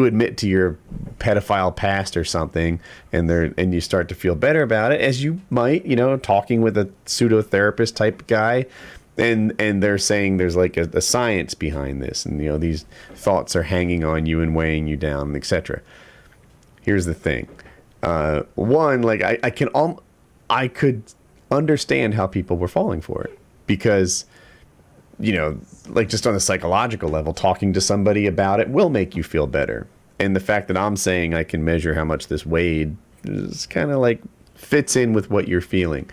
admit to your pedophile past or something, and you start to feel better about it, as you might, you know, talking with a pseudo-therapist type guy, and they're saying there's like a science behind this, and, you know, these thoughts are hanging on you and weighing you down, etc. Here's the thing. One, like I could understand how people were falling for it, because, you know, like just on a psychological level, talking to somebody about it will make you feel better. And the fact that I'm saying I can measure how much this weighed is kind of like fits in with what you're feeling.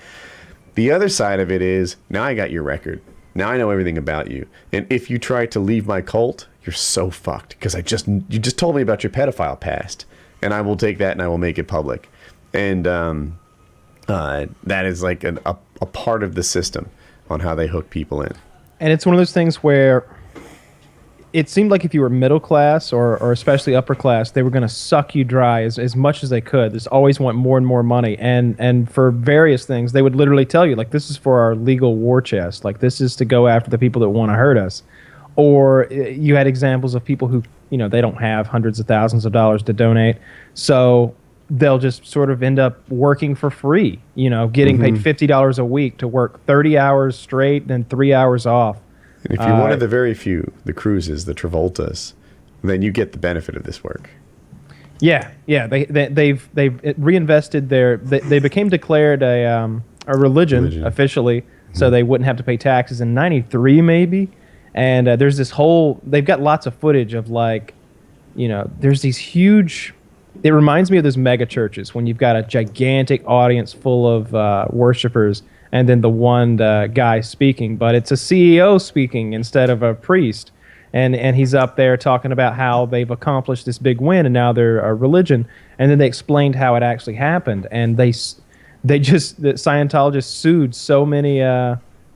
The other side of it is, now I got your record. Now I know everything about you. And if you try to leave my cult, you're so fucked, because you just told me about your pedophile past, and I will take that and I will make it public. And that is like a part of the system on how they hook people in. And it's one of those things where it seemed like if you were middle class or especially upper class, they were going to suck you dry as much as they could. They always want more and more money. And for various things, they would literally tell you, like, this is for our legal war chest. Like, this is to go after the people that want to hurt us. Or you had examples of people who, you know, they don't have hundreds of thousands of dollars to donate. So they'll just sort of end up working for free, you know, getting paid $50 a week to work 30 hours straight, then 3 hours off. And if you're one of the very few, the Cruzes, the Travoltas, then you get the benefit of this work. Yeah. They've reinvested they became declared a religion officially, so they wouldn't have to pay taxes in '93 maybe. And there's this they've got lots of footage of, like, you know, there's these huge. It reminds me of those mega churches when you've got a gigantic audience full of worshipers, and then the one guy speaking, but it's a CEO speaking instead of a priest, and he's up there talking about how they've accomplished this big win and now they're a religion, and then they explained how it actually happened, and that Scientologists sued so many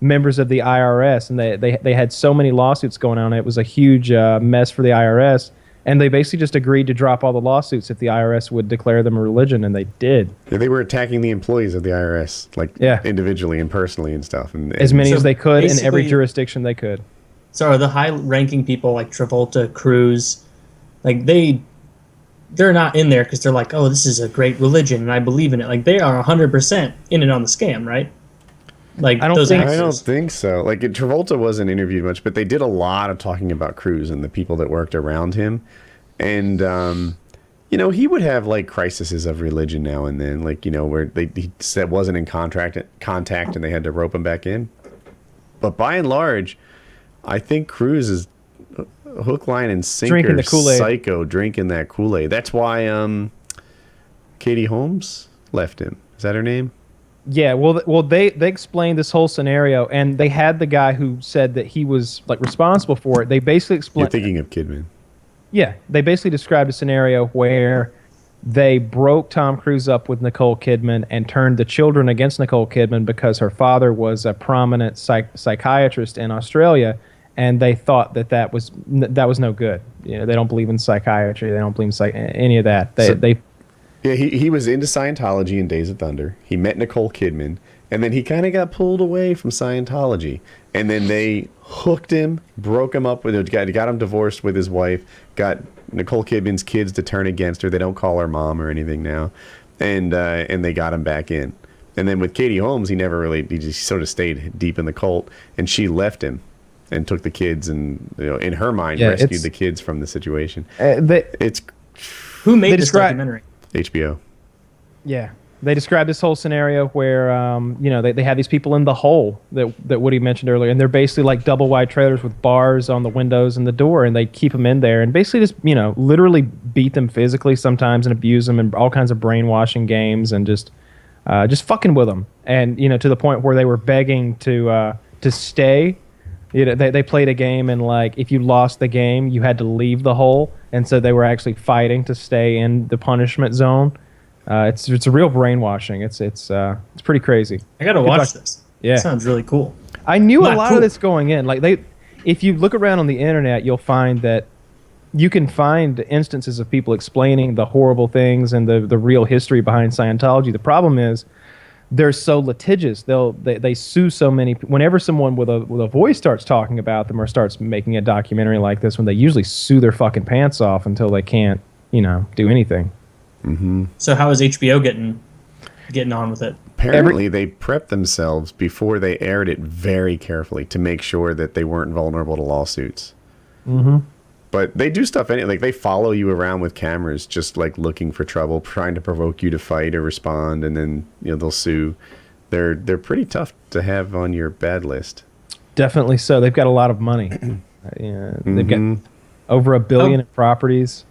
members of the IRS, and they had so many lawsuits going on. It was a huge mess for the IRS, and they basically just agreed to drop all the lawsuits if the IRS would declare them a religion, and they did. Yeah, they were attacking the employees of the IRS, like individually and personally and stuff. And as many as they could in every basically- jurisdiction they could. So are the high-ranking people like Travolta, Cruz, like they're not in there because they're like, oh, this is a great religion and I believe in it. Like they are 100% in it on the scam, right? Like I don't those think- I don't actors. think so. Like Travolta wasn't interviewed much, but they did a lot of talking about Cruz and the people that worked around him. And you know, he would have like crises of religion now and then, like, you know, where he said wasn't in contact and they had to rope him back in. But by and large, I think Cruz is hook, line, and sinker Drinking the Kool-Aid. psycho, drinking that Kool-Aid. That's why Katie Holmes left him. Is that her name? Yeah, well, they explained this whole scenario, and they had the guy who said that he was like responsible for it. They basically You're explained. thinking of Kidman. Yeah, they basically described a scenario where they broke Tom Cruise up with Nicole Kidman and turned the children against Nicole Kidman because her father was a prominent psychiatrist in Australia, and they thought that was no good. You know, they don't believe in psychiatry. They don't believe in any of that. Yeah, he was into Scientology in Days of Thunder. He met Nicole Kidman, and then he kind of got pulled away from Scientology. And then they hooked him, broke him up got him divorced with his wife, got Nicole Kidman's kids to turn against her. They don't call her mom or anything now, and they got him back in. And then with Katie Holmes, he just sort of stayed deep in the cult, and she left him and took the kids, and you know, in her mind, rescued the kids from the situation. It's Who made they this describe- documentary? HBO. Yeah. They described this whole scenario where, you know, they had these people in the hole that Woody mentioned earlier, and they're basically like double wide trailers with bars on the windows and the door, and they keep them in there and basically just, you know, literally beat them physically sometimes and abuse them and all kinds of brainwashing games and just fucking with them. And, you know, to the point where they were begging to stay. You know, they played a game, and like if you lost the game, you had to leave the hole, and so they were actually fighting to stay in the punishment zone. It's a real brainwashing. It's pretty crazy. I gotta watch this. Yeah. Sounds really cool. I knew a Not lot cool. of this going in. Like if you look around on the internet, you'll find that you can find instances of people explaining the horrible things and the real history behind Scientology. The problem is they're so litigious. They sue so many. Whenever someone with a voice starts talking about them or starts making a documentary like this, when they usually sue their fucking pants off until they can't, you know, do anything. Mm-hmm. So how is HBO getting on with it? Apparently, they prepped themselves before they aired it very carefully to make sure that they weren't vulnerable to lawsuits. Mm-hmm. But they do stuff like they follow you around with cameras, just like looking for trouble, trying to provoke you to fight or respond, and then they'll sue. They're pretty tough to have on your bad list. Definitely so. They've got a lot of money. They've got over $1 billion in properties.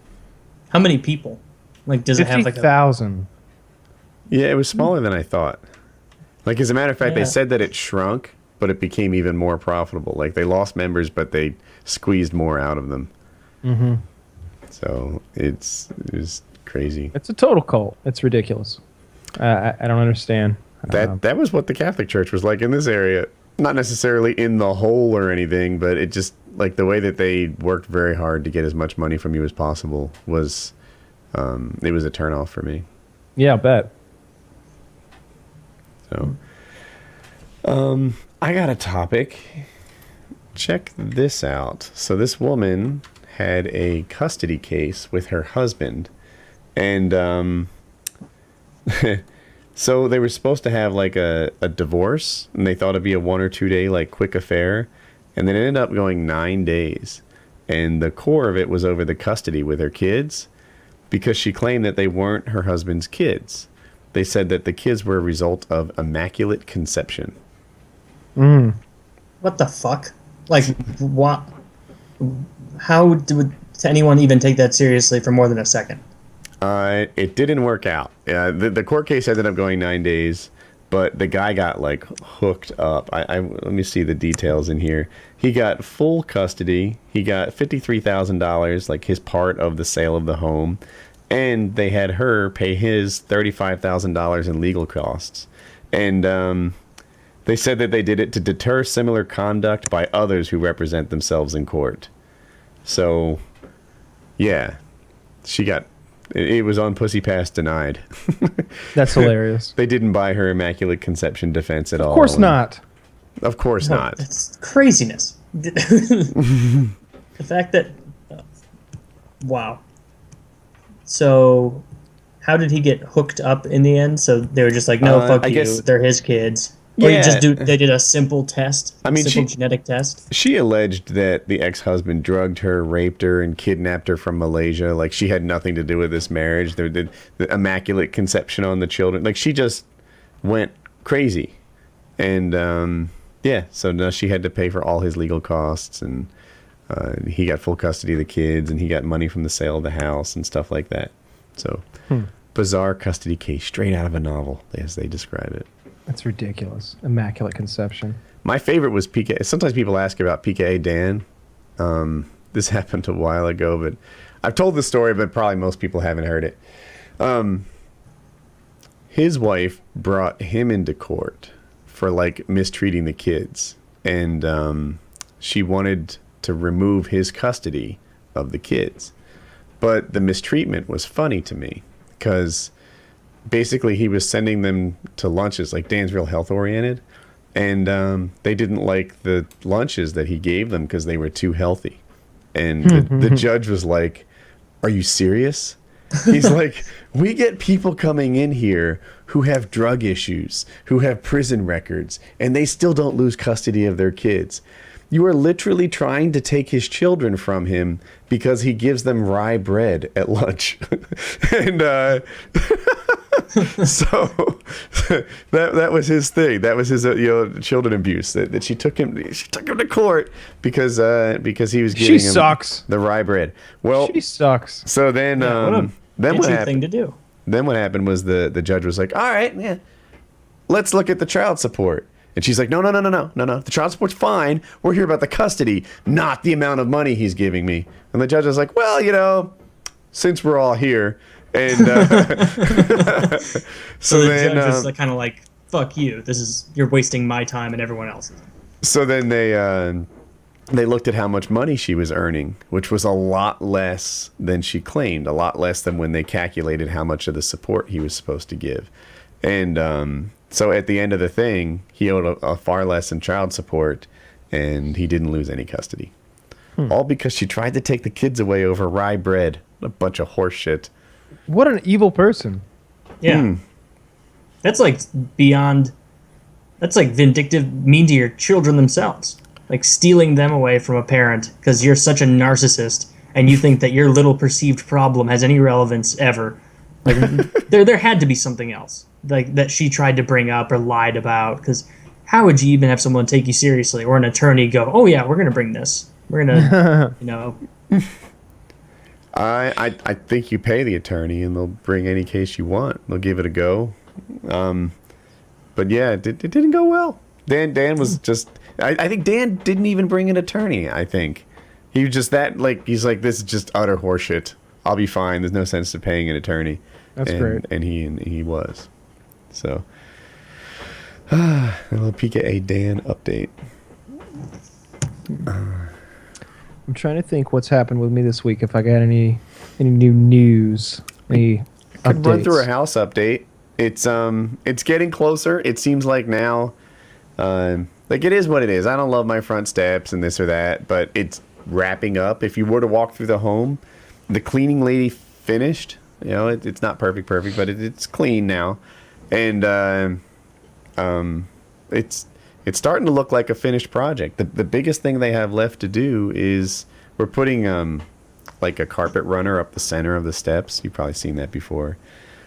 How many people? Like, does it have like 50,000. Yeah, it was smaller than I thought. Like, as a matter of fact, they said that it shrunk, but it became even more profitable. Like, they lost members, but they squeezed more out of them. Mm-hmm. So it was crazy. It's a total cult. It's ridiculous. I don't understand. That was what the Catholic Church was like in this area. Not necessarily in the hole or anything, but it just, like, the way that they worked very hard to get as much money from you as possible was, it was a turnoff for me. Yeah, I bet. So, I got a topic. Check this out. So this woman had a custody case with her husband, and so they were supposed to have like a divorce, and they thought it'd be a 1 or 2 day like quick affair, and then it ended up going 9 days, and the core of it was over the custody with her kids, because she claimed that they weren't her husband's kids. They said that the kids were a result of immaculate conception. what the fuck? Like, what? How would anyone even take that seriously for more than a second? It didn't work out. The court case ended up going 9 days, but the guy got like hooked up. Let me see the details in here. He got full custody. He got $53,000, like his part of the sale of the home, and they had her pay his $35,000 in legal costs. And they said that they did it to deter similar conduct by others who represent themselves in court. So, yeah, she got... It was on Pussy Pass denied. That's hilarious. They didn't buy her Immaculate Conception defense at all. Of course not. Of course not. It's craziness. The fact that... wow. So, how did he get hooked up in the end? So they were just like, no, fuck I you. guess- They're his kids. Or Yeah. they did a simple test. I mean, simple genetic test. She alleged that the ex-husband drugged her, raped her, and kidnapped her from Malaysia. Like, she had nothing to do with this marriage. The Immaculate Conception on the children. Like, she just went crazy. And, yeah, so now she had to pay for all his legal costs. And he got full custody of the kids. And he got money from the sale of the house and stuff like that. So, bizarre custody case straight out of a novel, as they describe it. That's ridiculous. Immaculate Conception. My favorite was PKA. Sometimes people ask about PKA Dan. This happened a while ago, but I've told the story, but probably most people haven't heard it. His wife brought him into court for like mistreating the kids, and she wanted to remove his custody of the kids. But the mistreatment was funny to me because basically he was sending them to lunches. Like, Dan's real health oriented, and they didn't like the lunches that he gave them because they were too healthy. And the judge was like, are you serious? He's like, we get people coming in here who have drug issues, who have prison records, and they still don't lose custody of their kids. You are literally trying to take his children from him because he gives them rye bread at lunch. And so that was his thing. That was his children abuse. That she took him to court because he was giving him the rye bread. Well, She sucks. so then what Bitchy happened? thing to do. Then what happened was the judge was like, all right, yeah, let's look at the child support. And she's like, no. The child support's fine. We're here about the custody, not the amount of money he's giving me. And the judge was like, well, since we're all here. And So the then judge was kind of like, fuck you. You're wasting my time and everyone else's. so then they looked at how much money she was earning, which was a lot less than she claimed, a lot less than when they calculated how much of the support he was supposed to give. And so at the end of the thing, he owed a far less in child support, and he didn't lose any custody. All because she tried to take the kids away over rye bread. A bunch of horse shit. What an evil person. Yeah. That's like that's like vindictive, mean to your children themselves. Like stealing them away from a parent because you're such a narcissist and you think that your little perceived problem has any relevance ever. Like there had to be something else like that she tried to bring up or lied about, because how would you even have someone take you seriously or an attorney go, oh yeah, we're going to bring this. We're going to, I think you pay the attorney and they'll bring any case you want. They'll give it a go. But yeah, it didn't go well. Dan was just... I think Dan didn't even bring an attorney, I think. He was just he's like, this is just utter horseshit. I'll be fine. There's no sense to paying an attorney. That's great. And he was. So, a little PKA Dan update. I'm trying to think what's happened with me this week. If I got any new news, any Could run through a updates. house update. It's getting closer. It seems like now, like it is what it is. I don't love my front steps and this or that, but it's wrapping up. If you were to walk through the home, the cleaning lady finished. It's not perfect, but it's clean now, and it's starting to look like a finished project. The biggest thing they have left to do is we're putting like a carpet runner up the center of the steps. You've probably seen that before.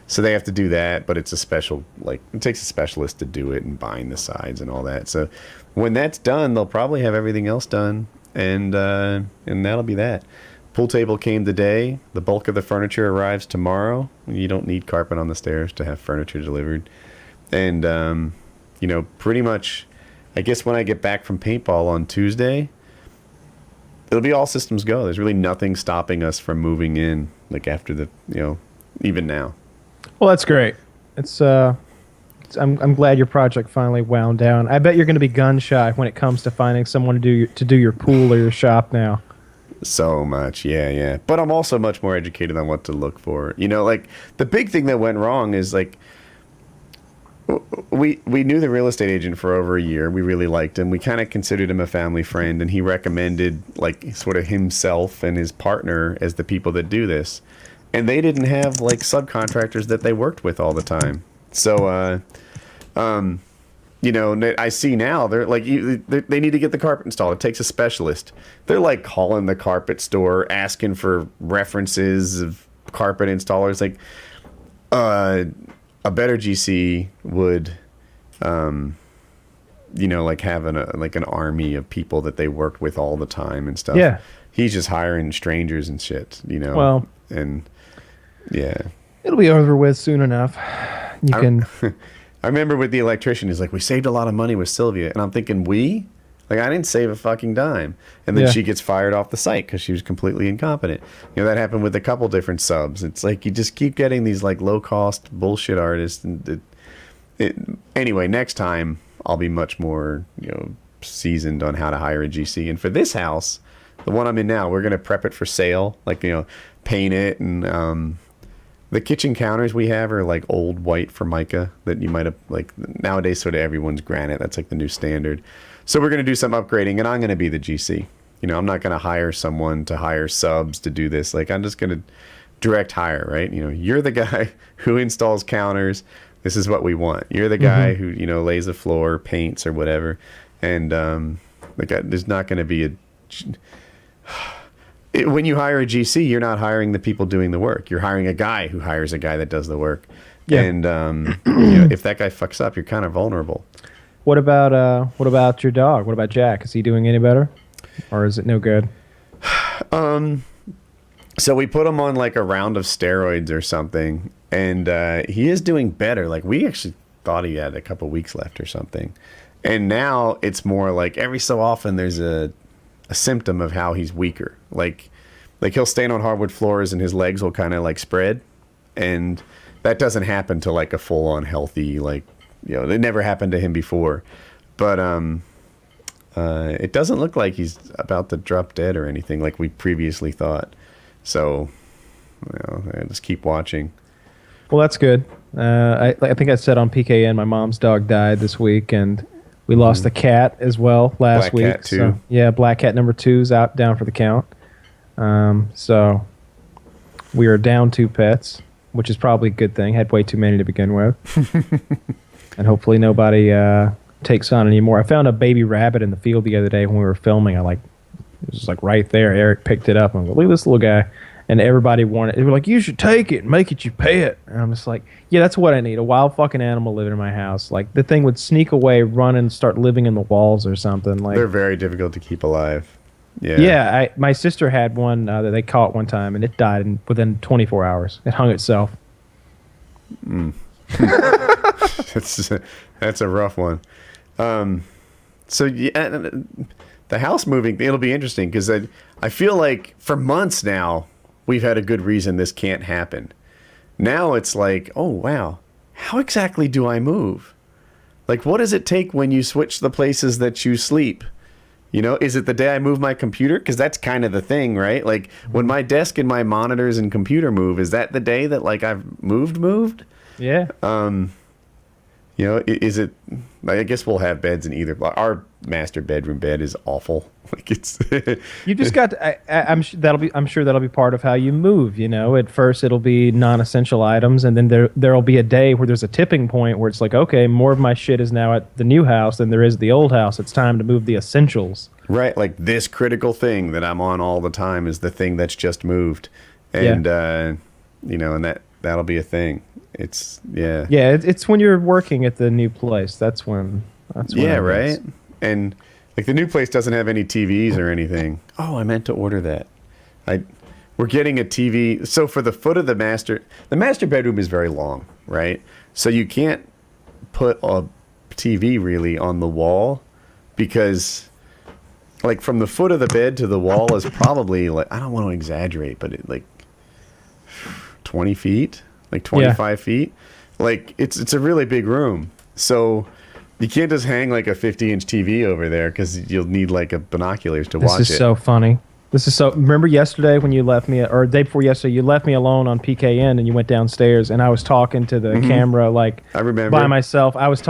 So they have to do that, but it's a special, like, it takes a specialist to do it and bind the sides and all that. So when that's done, they'll probably have everything else done, and that'll be that. Pool table came today. The bulk of the furniture arrives tomorrow. You don't need carpet on the stairs to have furniture delivered. And, pretty much, I guess when I get back from paintball on Tuesday, it'll be all systems go. There's really nothing stopping us from moving in, like after the even now. Well, that's great. I'm glad your project finally wound down. I bet you're going to be gun shy when it comes to finding someone to do your pool or your shop now. So much, yeah. But I'm also much more educated on what to look for. You know, like the big thing that went wrong is like we knew the real estate agent for over a year. We really liked him. We kind of considered him a family friend, and he recommended like sort of himself and his partner as the people that do this. And they didn't have like subcontractors that they worked with all the time. So, you know, I see now they're like they need to get the carpet installed. It takes a specialist. They're like calling the carpet store, asking for references of carpet installers. Like, a better GC would, you know, like have an army of people that they worked with all the time and stuff. Yeah. He's just hiring strangers and shit, you know. Well, and yeah, it'll be over with soon enough. You can. I remember with the electrician, he's like, we saved a lot of money with Sylvia. And I'm thinking, Like, I didn't save a fucking dime. And then she gets fired off the site because she was completely incompetent. You know, that happened with a couple different subs. It's like you just keep getting these, like, low-cost bullshit artists. And anyway, next time, I'll be much more, you know, seasoned on how to hire a GC. And for this house, the one I'm in now, we're going to prep it for sale. Like, you know, paint it and... the kitchen counters we have are like old white Formica that you might have, like, nowadays sort of everyone's granite. That's like the new standard. So we're going to do some upgrading, and I'm going to be the GC. You know, I'm not going to hire someone to hire subs to do this. Like, I'm just going to direct hire, right? You know, you're the guy who installs counters. This is what we want. You're the guy who, you know, lays the floor, paints or whatever. And like, there's not going to be a... When you hire a GC, you're not hiring the people doing the work. You're hiring a guy who hires a guy that does the work. Yeah. And you know, if that guy fucks up, you're kind of vulnerable. What about your dog? What about Jack? Is he doing any better, or is it no good? So we put him on like a round of steroids or something, and he is doing better. Like, we actually thought he had a couple weeks left or something, and now it's more like every so often there's a symptom of how he's weaker. Like he'll stand on hardwood floors and his legs will kind of like spread, and that doesn't happen to like a full on healthy, like, you know, it never happened to him before. But it doesn't look like he's about to drop dead or anything like we previously thought. So, you know, I just keep watching. Well, that's good. I think I said on PKA my mom's dog died this week, and we lost a cat as well last week. Black cat too. So, yeah, black cat number 2's down for the count. So we are down 2 pets, which is probably a good thing. Had way too many to begin with. And hopefully nobody takes on anymore. I found a baby rabbit in the field the other day when we were filming. It was like right there. Eric picked it up and I'm like, look at this little guy. And everybody wanted it. They were like, you should take it and make it your pet. And I'm just like, yeah, that's what I need. A wild fucking animal living in my house. Like, the thing would sneak away, run, and start living in the walls or something. Like, they're very difficult to keep alive. Yeah. Yeah, my sister had one that they caught one time, and it died within 24 hours. It hung itself. That's a rough one. So yeah, the house moving, it'll be interesting because I feel like for months now we've had a good reason this can't happen. Now it's like, oh wow, how exactly do I move? Like, what does it take when you switch the places that you sleep? You know, is it the day I move my computer? Because that's kind of the thing, right? Like, when my desk and my monitors and computer move, is that the day that, like, I've moved? Yeah. You know, is it... I guess we'll have beds in either... Our master bedroom bed is awful. Like, it's... You just got to, I'm sure that'll be part of how you move, you know. At first it'll be non-essential items, and then there'll be a day where there's a tipping point where it's like, okay, more of my shit is now at the new house than there is the old house. It's time to move the essentials. Right, like this critical thing that I'm on all the time is the thing that's just moved. And, you know, and that'll be a thing. It's, yeah. Yeah, it's when you're working at the new place. That's when yeah, right? And, like, the new place doesn't have any TVs or anything. Oh, I meant to order that. We're getting a TV. So for the foot of the master bedroom is very long, right? So you can't put a TV really on the wall because, like, from the foot of the bed to the wall is probably, like, I don't want to exaggerate, but it, like, 20 feet, like 25 feet. Like it's a really big room. So you can't just hang like a 50-inch TV over there because you'll need like a binoculars to watch it. This is so funny. This is so. Remember yesterday when you left me, or the day before yesterday, you left me alone on PKN and you went downstairs and I was talking to the camera like I remember. by myself. I was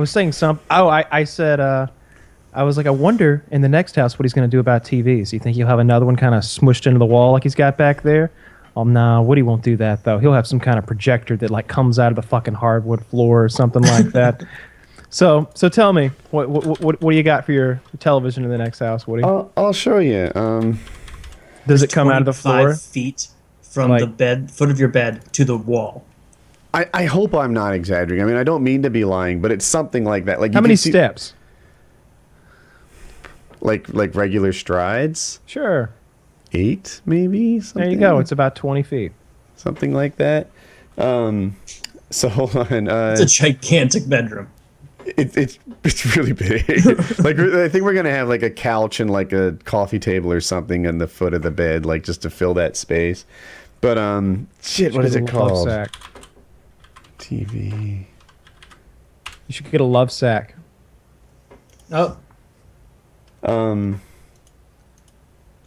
saying something. Oh, I said I was like, I wonder in the next house what he's going to do about TVs. You think he'll have another one kind of smushed into the wall like he's got back there? Oh, nah, Woody won't do that, though. He'll have some kind of projector that, like, comes out of the fucking hardwood floor or something like that. So tell me, what do you got for your television in the next house, Woody? I'll show you. Does it come out of the floor? 25 feet from the foot of your bed to the wall. I hope I'm not exaggerating. I mean, I don't mean to be lying, but it's something like that. Like how many steps? Like regular strides? Sure. 8, maybe? Something. There you go. It's about 20 feet. Something like that. So hold on. It's a gigantic bedroom. It's really big. Like I think we're gonna have like a couch and like a coffee table or something in the foot of the bed, like just to fill that space. But shit, what is it called? Sack. TV. You should get a love sack. Oh.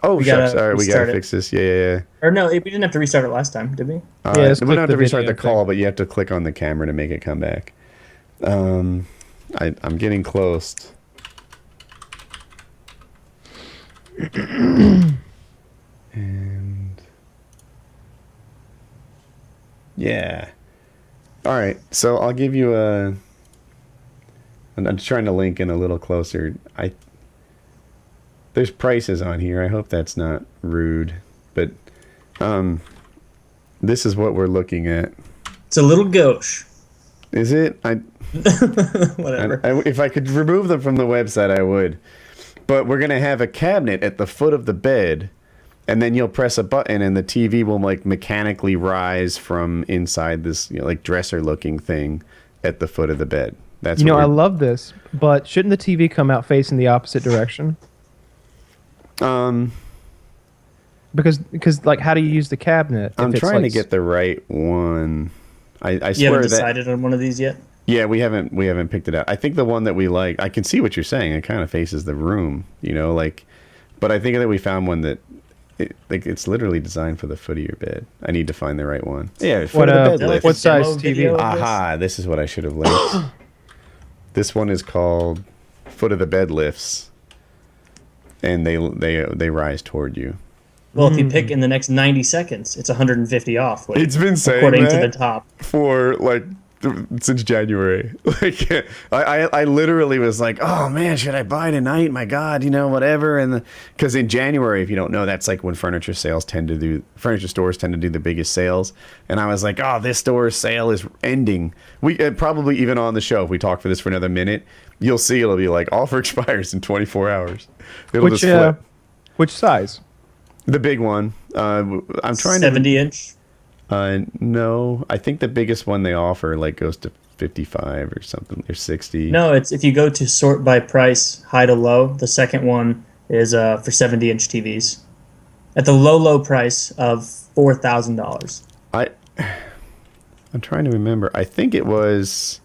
Oh, shucks. All right, we gotta fix this. Yeah. Or no, we didn't have to restart it last time, did we? We don't have to restart the call, but you have to click on the camera to make it come back. I'm getting close. And yeah. All right, so I'll give you a. I'm trying to link in a little closer. There's prices on here. I hope that's not rude, but this is what we're looking at. It's a little gauche. Is it? Whatever. If I could remove them from the website, I would. But we're gonna have a cabinet at the foot of the bed, and then you'll press a button, and the TV will like mechanically rise from inside this like dresser-looking thing at the foot of the bed. That's I love this, but shouldn't the TV come out facing the opposite direction? Because like, how do you use the cabinet? I'm trying to get the right one. I swear you haven't decided on one of these yet? Yeah, we haven't picked it out. I think the one that we like, I can see what you're saying. It kind of faces the room, like, but I think that we found one that it's literally designed for the foot of your bed. I need to find the right one. Yeah, foot of the bed lift. What size TV? Aha, this is what I should have linked. This one is called Foot of the Bed Lifts, and they rise toward you. Well, if you pick in the next 90 seconds, it's 150 off. It's been saying according that to the top for like since January. Like I literally was like, oh man, should I buy tonight? My God, whatever. And because in January, if you don't know, that's like when furniture stores tend to do the biggest sales. And I was like, oh, this store's sale is ending. We probably even on the show, if we talk for this for another minute, you'll see it'll be like offer expires in 24 hours. It'll just flip. Which size? The big one. I'm trying 70 inch. No, I think the biggest one they offer like goes to 55 or something. Or 60. No, it's if you go to sort by price, high to low. The second one is for 70-inch TVs, at the low price of $4,000. I'm trying to remember. I think it was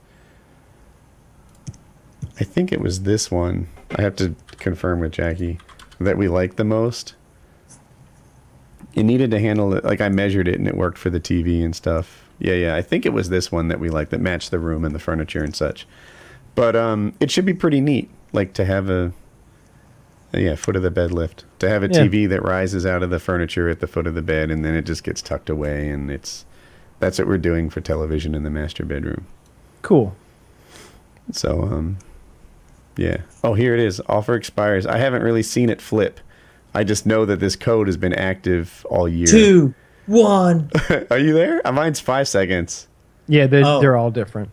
this one. I have to confirm with Jackie that we like the most. It needed to handle it. Like I measured it and it worked for the TV and stuff. Yeah. I think it was this one that we liked that matched the room and the furniture and such. But it should be pretty neat, like to have a foot of the bed lift. To have a TV that rises out of the furniture at the foot of the bed and then it just gets tucked away, and that's what we're doing for television in the master bedroom. Cool. So yeah. Oh, here it is. Offer expires. I haven't really seen it flip. I just know that this code has been active all year. 2, 1. Are you there? Mine's 5 seconds. Yeah, they're all different.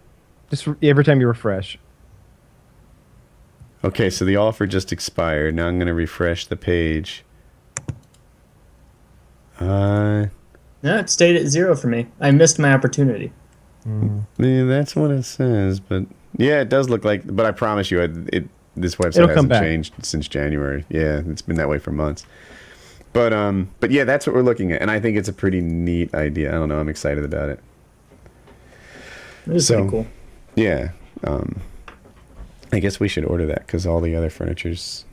Just every time you refresh. Okay, so the offer just expired. Now I'm going to refresh the page. No, it stayed at 0 for me. I missed my opportunity. Yeah, that's what it says, but yeah, it does look like. But I promise you, this website hasn't changed since January. Yeah, it's been that way for months. But yeah, that's what we're looking at, and I think it's a pretty neat idea. I don't know. I'm excited about it. It's pretty cool. Yeah. I guess we should order that because all the other furniture's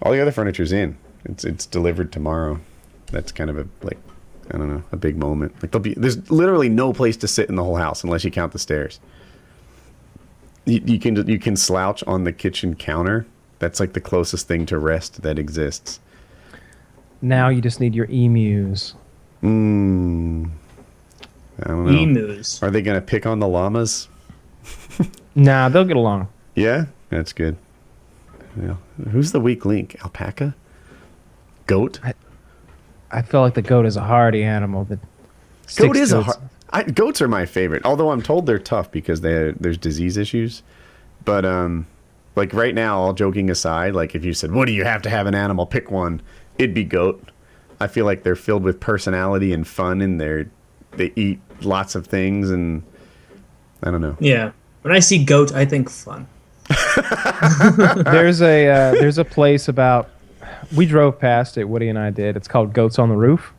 in. It's delivered tomorrow. That's kind of I don't know, a big moment. Like there's literally no place to sit in the whole house unless you count the stairs. You can slouch on the kitchen counter. That's like the closest thing to rest that exists. Now you just need your emus. I don't know. Emus. Are they gonna pick on the llamas? Nah, they'll get along. Yeah, that's good. Yeah. Who's the weak link? Alpaca? Goat? I feel like the goat is a hardy animal. Goat is goats are my favorite. Although I'm told they're tough because there's disease issues. But like right now, all joking aside, like if you said, "What do you have to have an animal? Pick one," it'd be goat. I feel like they're filled with personality and fun, and they eat lots of things, and I don't know. Yeah. When I see goat, I think fun. There's a place we drove past it, Woody and I did. It's called Goats on the Roof.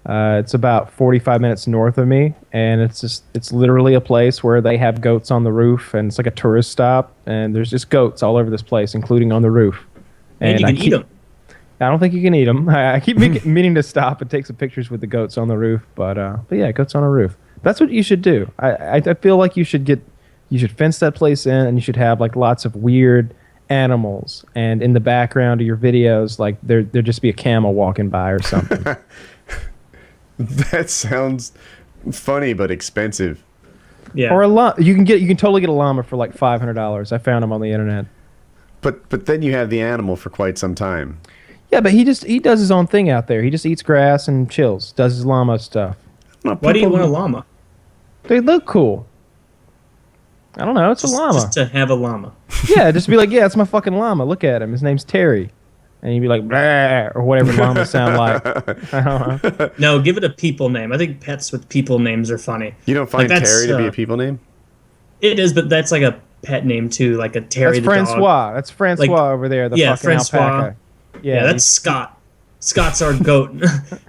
It's about 45 minutes north of me, and it's literally a place where they have goats on the roof, and it's like a tourist stop, and there's just goats all over this place, including on the roof. And you can eat them. I don't think you can eat them. I keep meaning to stop and take some pictures with the goats on the roof, but yeah, goats on a roof. That's what you should do. I feel like you should fence that place in, and you should have like lots of weird animals, and in the background of your videos, like there'd just be a camel walking by or something. That sounds funny but expensive. Yeah. Or you can totally get a llama for like $500. I found them on the internet. But then you have the animal for quite some time. Yeah, but he does his own thing out there. He just eats grass and chills, does his llama stuff. Why do you want a llama? They look cool. I don't know. It's a llama. Just to have a llama. Yeah, just be like, yeah, it's my fucking llama. Look at him. His name's Terry. And you'd be like, blah, or whatever llamas sound like. I don't know. No, give it a people name. I think pets with people names are funny. You don't find Terry to be a people name? It is, but that's like a pet name too, like a Terry That's the Francois. dog. That's Francois over there, the fucking Francois. alpaca. Yeah, that's Scott. Scott's our goat.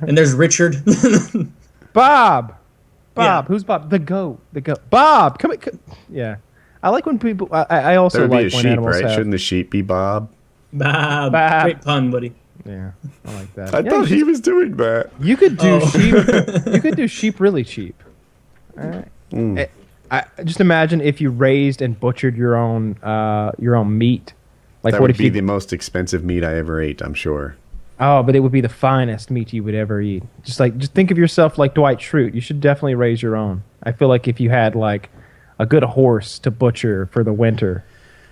And there's Richard. Bob. Yeah. Who's Bob? The goat. Bob, come. Yeah. I like when people. I also That would like be a when sheep, animals right? have. Shouldn't the sheep be Bob? Bob. Great pun, buddy. Yeah, I like that. I thought he was doing that. You could do sheep. You could do sheep really cheap. All right. I just imagine if you raised and butchered your own meat. Like That what would if be you? the most expensive meat I ever ate, I'm sure. Oh, but it would be the finest meat you would ever eat. Just think of yourself like Dwight Schrute. You should definitely raise your own. I feel like if you had like a good horse to butcher for the winter.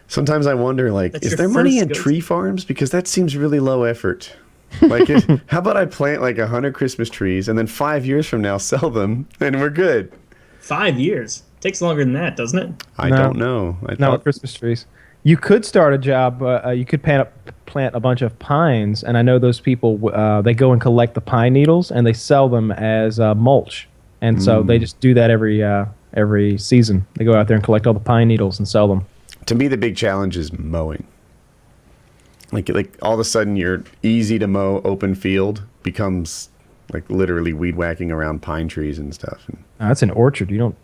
Sometimes I wonder, like, That's is your there money first in go-to. tree farms? Because that seems really low effort. Like, how about I plant like 100 Christmas trees and then 5 years from now sell them and we're good? 5 years. Takes longer than that, doesn't it? I No. don't know. I Not thought with Christmas trees. You could start a job. You could plant a bunch of pines, and I know those people. They go and collect the pine needles and they sell them as mulch, and so they just do that every season. They go out there and collect all the pine needles and sell them. to me the big challenge is mowing. Like all of a sudden your easy to mow open field becomes like literally weed whacking around pine trees and stuff. And That's an orchard. You don't.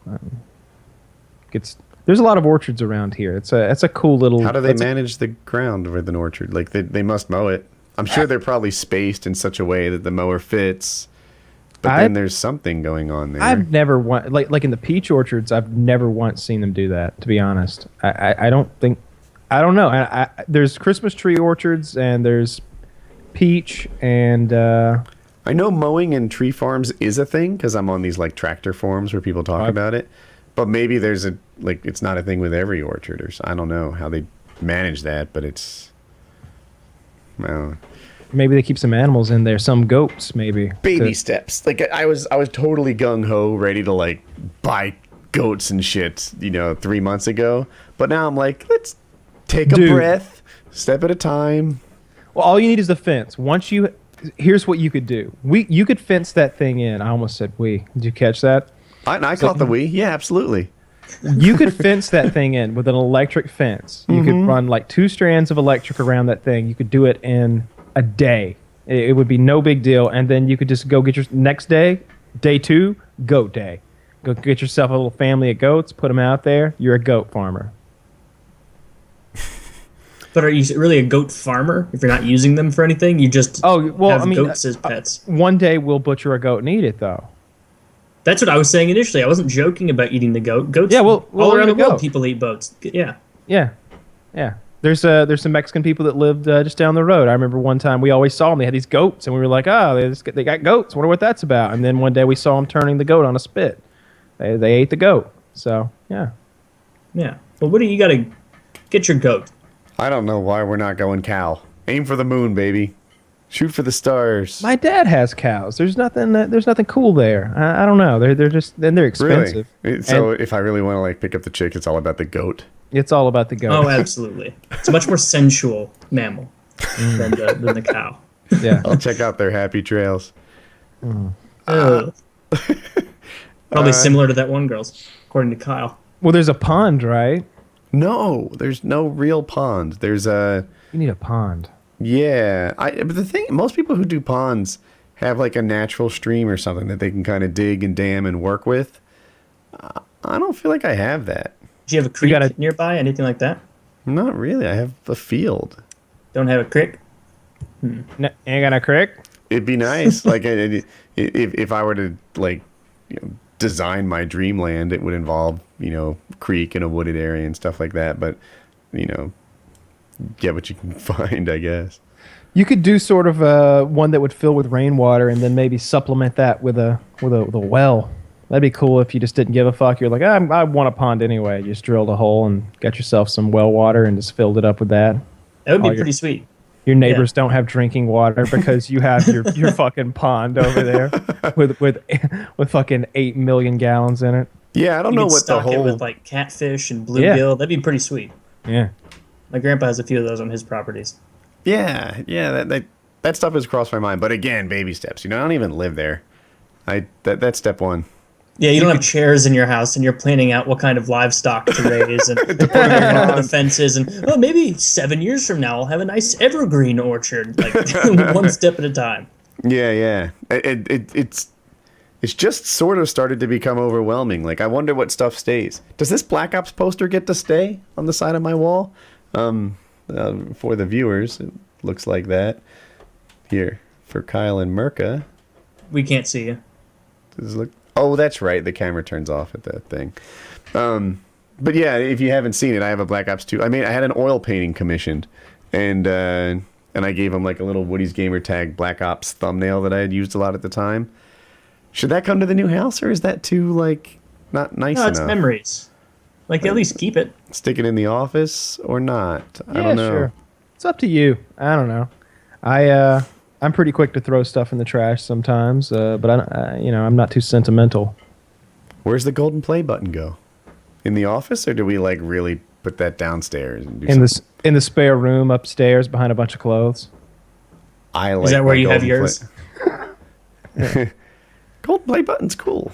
There's a lot of orchards around here. It's a cool little. how do they manage the ground with an orchard? Like they must mow it. I'm sure they're probably spaced in such a way that the mower fits. But then there's something going on there. I've never like in the peach orchards. I've never once seen them do that. To be honest, I don't think. I don't know. There's Christmas tree orchards and there's peach and. I know mowing in tree farms is a thing because I'm on these like tractor forums where people talk about it. But maybe there's it's not a thing with every orchard or so. I don't know how they manage that, but it's. I don't know. Maybe they keep some animals in there, some goats, maybe. Baby steps. Like I was totally gung ho, ready to like buy goats and shit, 3 months ago. But now I'm like, let's take a breath, step at a time. Well, all you need is the fence. Here's what you could do. You could fence that thing in. I almost said we. Did you catch that? I caught the we. Yeah, absolutely. You could fence that thing in with an electric fence. You could run like 2 strands of electric around that thing. You could do it in a day. It would be no big deal, and then you could just go get your next day, day 2, goat day. Go get yourself a little family of goats, put them out there. You're a goat farmer. But are you really a goat farmer if you're not using them for anything? You just have goats as pets. One day we'll butcher a goat and eat it, though. That's what I was saying initially. I wasn't joking about eating the goat. Goats, Yeah, we'll all around eat the a world, goat. people eat boats. Yeah. Yeah. There's some Mexican people that lived just down the road. I remember one time we always saw them. They had these goats, and we were like, oh, they got goats. Wonder what that's about. And then one day we saw them turning the goat on a spit. They ate the goat. So, yeah. Yeah. Well, Woody, you got to get your goat. I don't know why we're not going cow. Aim for the moon, baby. Shoot for the stars. My dad has cows. There's nothing cool there. I don't know. They're expensive. Really? So if I really want to like pick up the chick, it's all about the goat. It's all about the goat. Oh, absolutely. It's a much more sensual mammal than the cow. Yeah. I'll check out their happy trails. Probably similar to that one girl's, according to Kyle. Well, there's a pond, right? No, there's no real pond. There's a You need a pond. yeah. But the thing, most people who do ponds have like a natural stream or something that they can kind of dig and dam and work with. I don't feel like I have that. Do you have a creek nearby? Anything like that? Not really. I have a field. Don't have a creek? Ain't got a crick? It'd be nice. Like if I were to like design my dreamland, it would involve creek and a wooded area and stuff like that. But get what you can find, I guess. You could do sort of one that would fill with rainwater, and then maybe supplement that with a well. That'd be cool if you just didn't give a fuck. You're like, I want a pond anyway. You just drilled a hole and got yourself some well water and just filled it up with that. That would be pretty sweet. Your neighbors don't have drinking water because you have your fucking pond over there with fucking 8 million gallons in it. Yeah, I don't know what the whole it with like catfish and bluegill. That'd be pretty sweet. Yeah. My grandpa has a few of those on his properties. Yeah, that stuff has crossed my mind. But again, baby steps. I don't even live there. That's step one. Yeah, you don't have chairs in your house, and you're planning out what kind of livestock to raise and putting the fences. And maybe 7 years from now, I'll have a nice evergreen orchard, like one step at a time. Yeah. It's just sort of started to become overwhelming. Like, I wonder what stuff stays. Does this Black Ops poster get to stay on the side of my wall? For the viewers, it looks like that. Here, for Kyle and Mirka. We can't see you. Does it look? Oh, that's right. The camera turns off at that thing. But yeah, if you haven't seen it, I have a Black Ops 2. I had an oil painting commissioned, and I gave him like a little Woody's Gamertag Black Ops thumbnail that I had used a lot at the time. Should that come to the new house, or is that too like not nice enough? No, it's memories. Like, at least keep it. Stick it in the office or not? I don't know. Sure. It's up to you. I don't know. I'm pretty quick to throw stuff in the trash sometimes, but I'm not too sentimental. Where's the golden play button go? In the office, or do we like really put that downstairs and do in the spare room upstairs behind a bunch of clothes? Is that where you have yours? Golden play button's cool.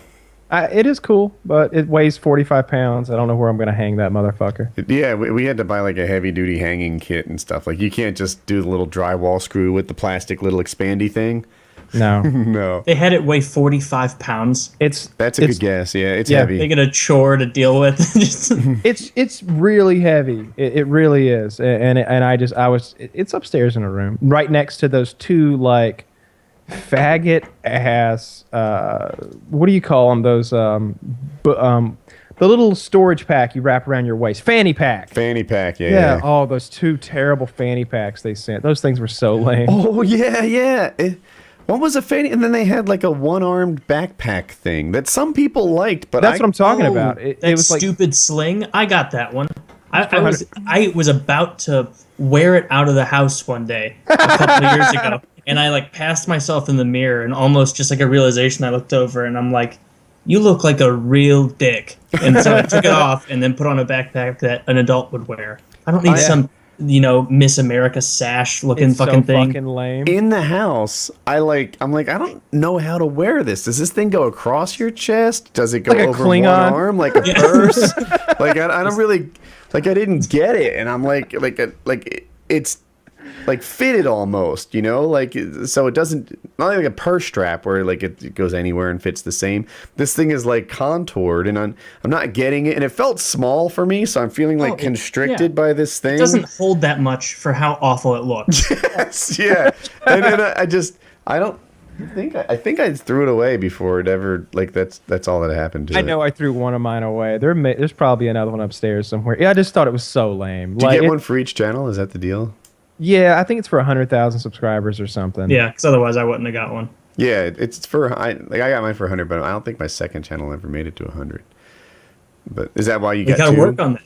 It is cool, but it weighs 45 pounds. I don't know where I'm going to hang that motherfucker. Yeah, we had to buy like a heavy-duty hanging kit and stuff. Like, you can't just do the little drywall screw with the plastic little expandy thing. No. No. They had it weigh 45 pounds. That's a good guess. Yeah, it's heavy. They get a chore to deal with. It's really heavy. It really is. It's upstairs in a room right next to those two like faggot ass what do you call them, those the little storage pack you wrap around your waist, fanny pack, yeah. Oh, those two terrible fanny packs they sent. Those things were so lame. Oh yeah. What was a fanny? And then they had like a one-armed backpack thing that some people liked, but that's what I'm talking about. It was like stupid sling. I got that one. I was about to wear it out of the house one day a couple of years ago. And I like passed myself in the mirror, and almost just like a realization, I looked over and I'm like, you look like a real dick. And so I took it off and then put on a backpack that an adult would wear. I don't need some, Miss America sash looking fucking thing. Fucking lame. In the house, I'm like, I don't know how to wear this. Does this thing go across your chest? Does it go like over Klingon? one arm like a purse? Like I don't really, like I didn't get it, and I'm like it's. like fitted almost, you know, like so it doesn't not like a purse strap where like it goes anywhere and fits the same. This thing is like contoured, and I'm not getting it, and it felt small for me, so I'm feeling like constricted by this thing. It doesn't hold that much for how awful it looks. Yes, yeah, and then I think I threw it away before it ever like that's all that happened to it. I know I threw one of mine away. There's probably another one upstairs somewhere. Yeah, I just thought it was so lame. Do you get one for each channel? Is that the deal? Yeah, I think it's for 100,000 subscribers or something. Yeah, because otherwise I wouldn't have got one. Yeah, it's for I got mine for 100, but I don't think my second channel ever made it to 100. But is that why you got gotta two? work on that.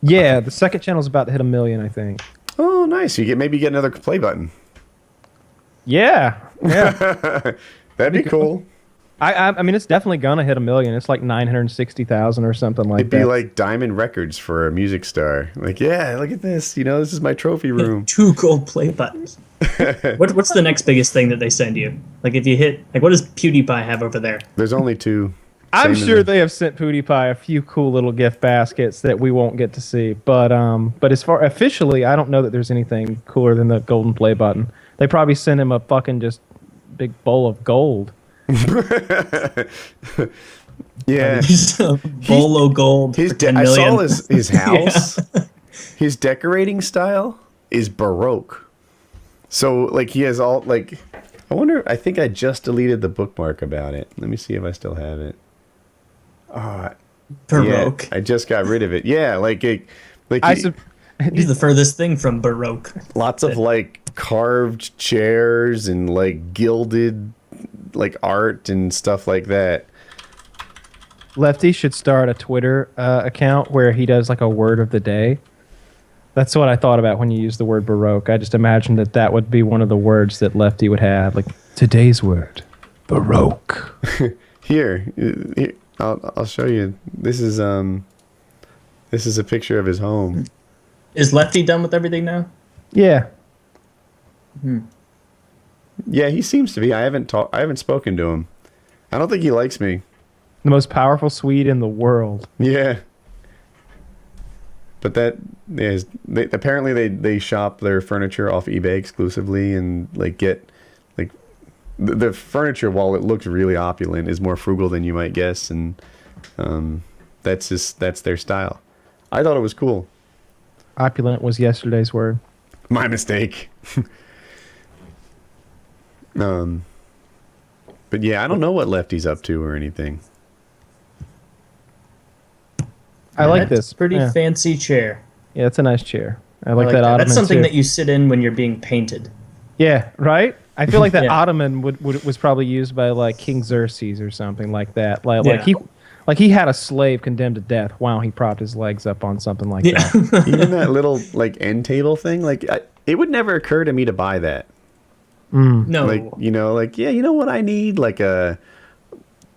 Yeah, the second channel's about to hit 1 million, I think. Oh, nice. Maybe you get another play button. Yeah. That'd be cool. I mean, it's definitely gonna hit 1 million. It's like 960,000 or something like It'd that. be like Diamond Records for a music star. Like, yeah, look at this. You know, this is my trophy room. 2 gold play buttons. What's the next biggest thing that they send you? Like if you hit, like what does PewDiePie have over there? There's only 2. I'm Same sure they have sent PewDiePie a few cool little gift baskets that we won't get to see. But as far officially, I don't know that there's anything cooler than the golden play button. They probably sent him a fucking just big bowl of gold. Yeah. Bolo gold. For 10 I million. saw his house. His decorating style is Baroque. So, like, he has all, like, I think I just deleted the bookmark about it. Let me see if I still have it. Baroque. Yeah, I just got rid of it. Yeah, He's the furthest thing from Baroque. lots of, like, carved chairs and, like, gilded, like, art and stuff like that. Lefty should start a Twitter account where he does like a word of the day. That's what I thought about when you use the word Baroque. I just imagined that would be one of the words that Lefty would have. Like, today's word, Baroque. Here, I'll show you. This is a picture of his home. Is Lefty done with everything now? Yeah. Yeah, he seems to be. I haven't spoken to him. I don't think he likes me. The most powerful Swede in the world. Yeah. But that is apparently they shop their furniture off eBay exclusively and like get like the furniture, while it looks really opulent, is more frugal than you might guess, and that's their style. I thought it was cool. Opulent was yesterday's word. My mistake. But yeah, I don't know what Lefty's up to or anything. I like That's this. pretty Yeah. fancy chair. Yeah, it's a nice chair. I like that ottoman. That's something too. that you sit in when you're being painted. Yeah, right? I feel like that Yeah. ottoman was probably used by like King Xerxes or something like that. Like Yeah. he had a slave condemned to death while he propped his legs up on something like Yeah. that. Even that little like end table thing, like it would never occur to me to buy that. No. Like, you know, like, yeah, you know what I need? Like a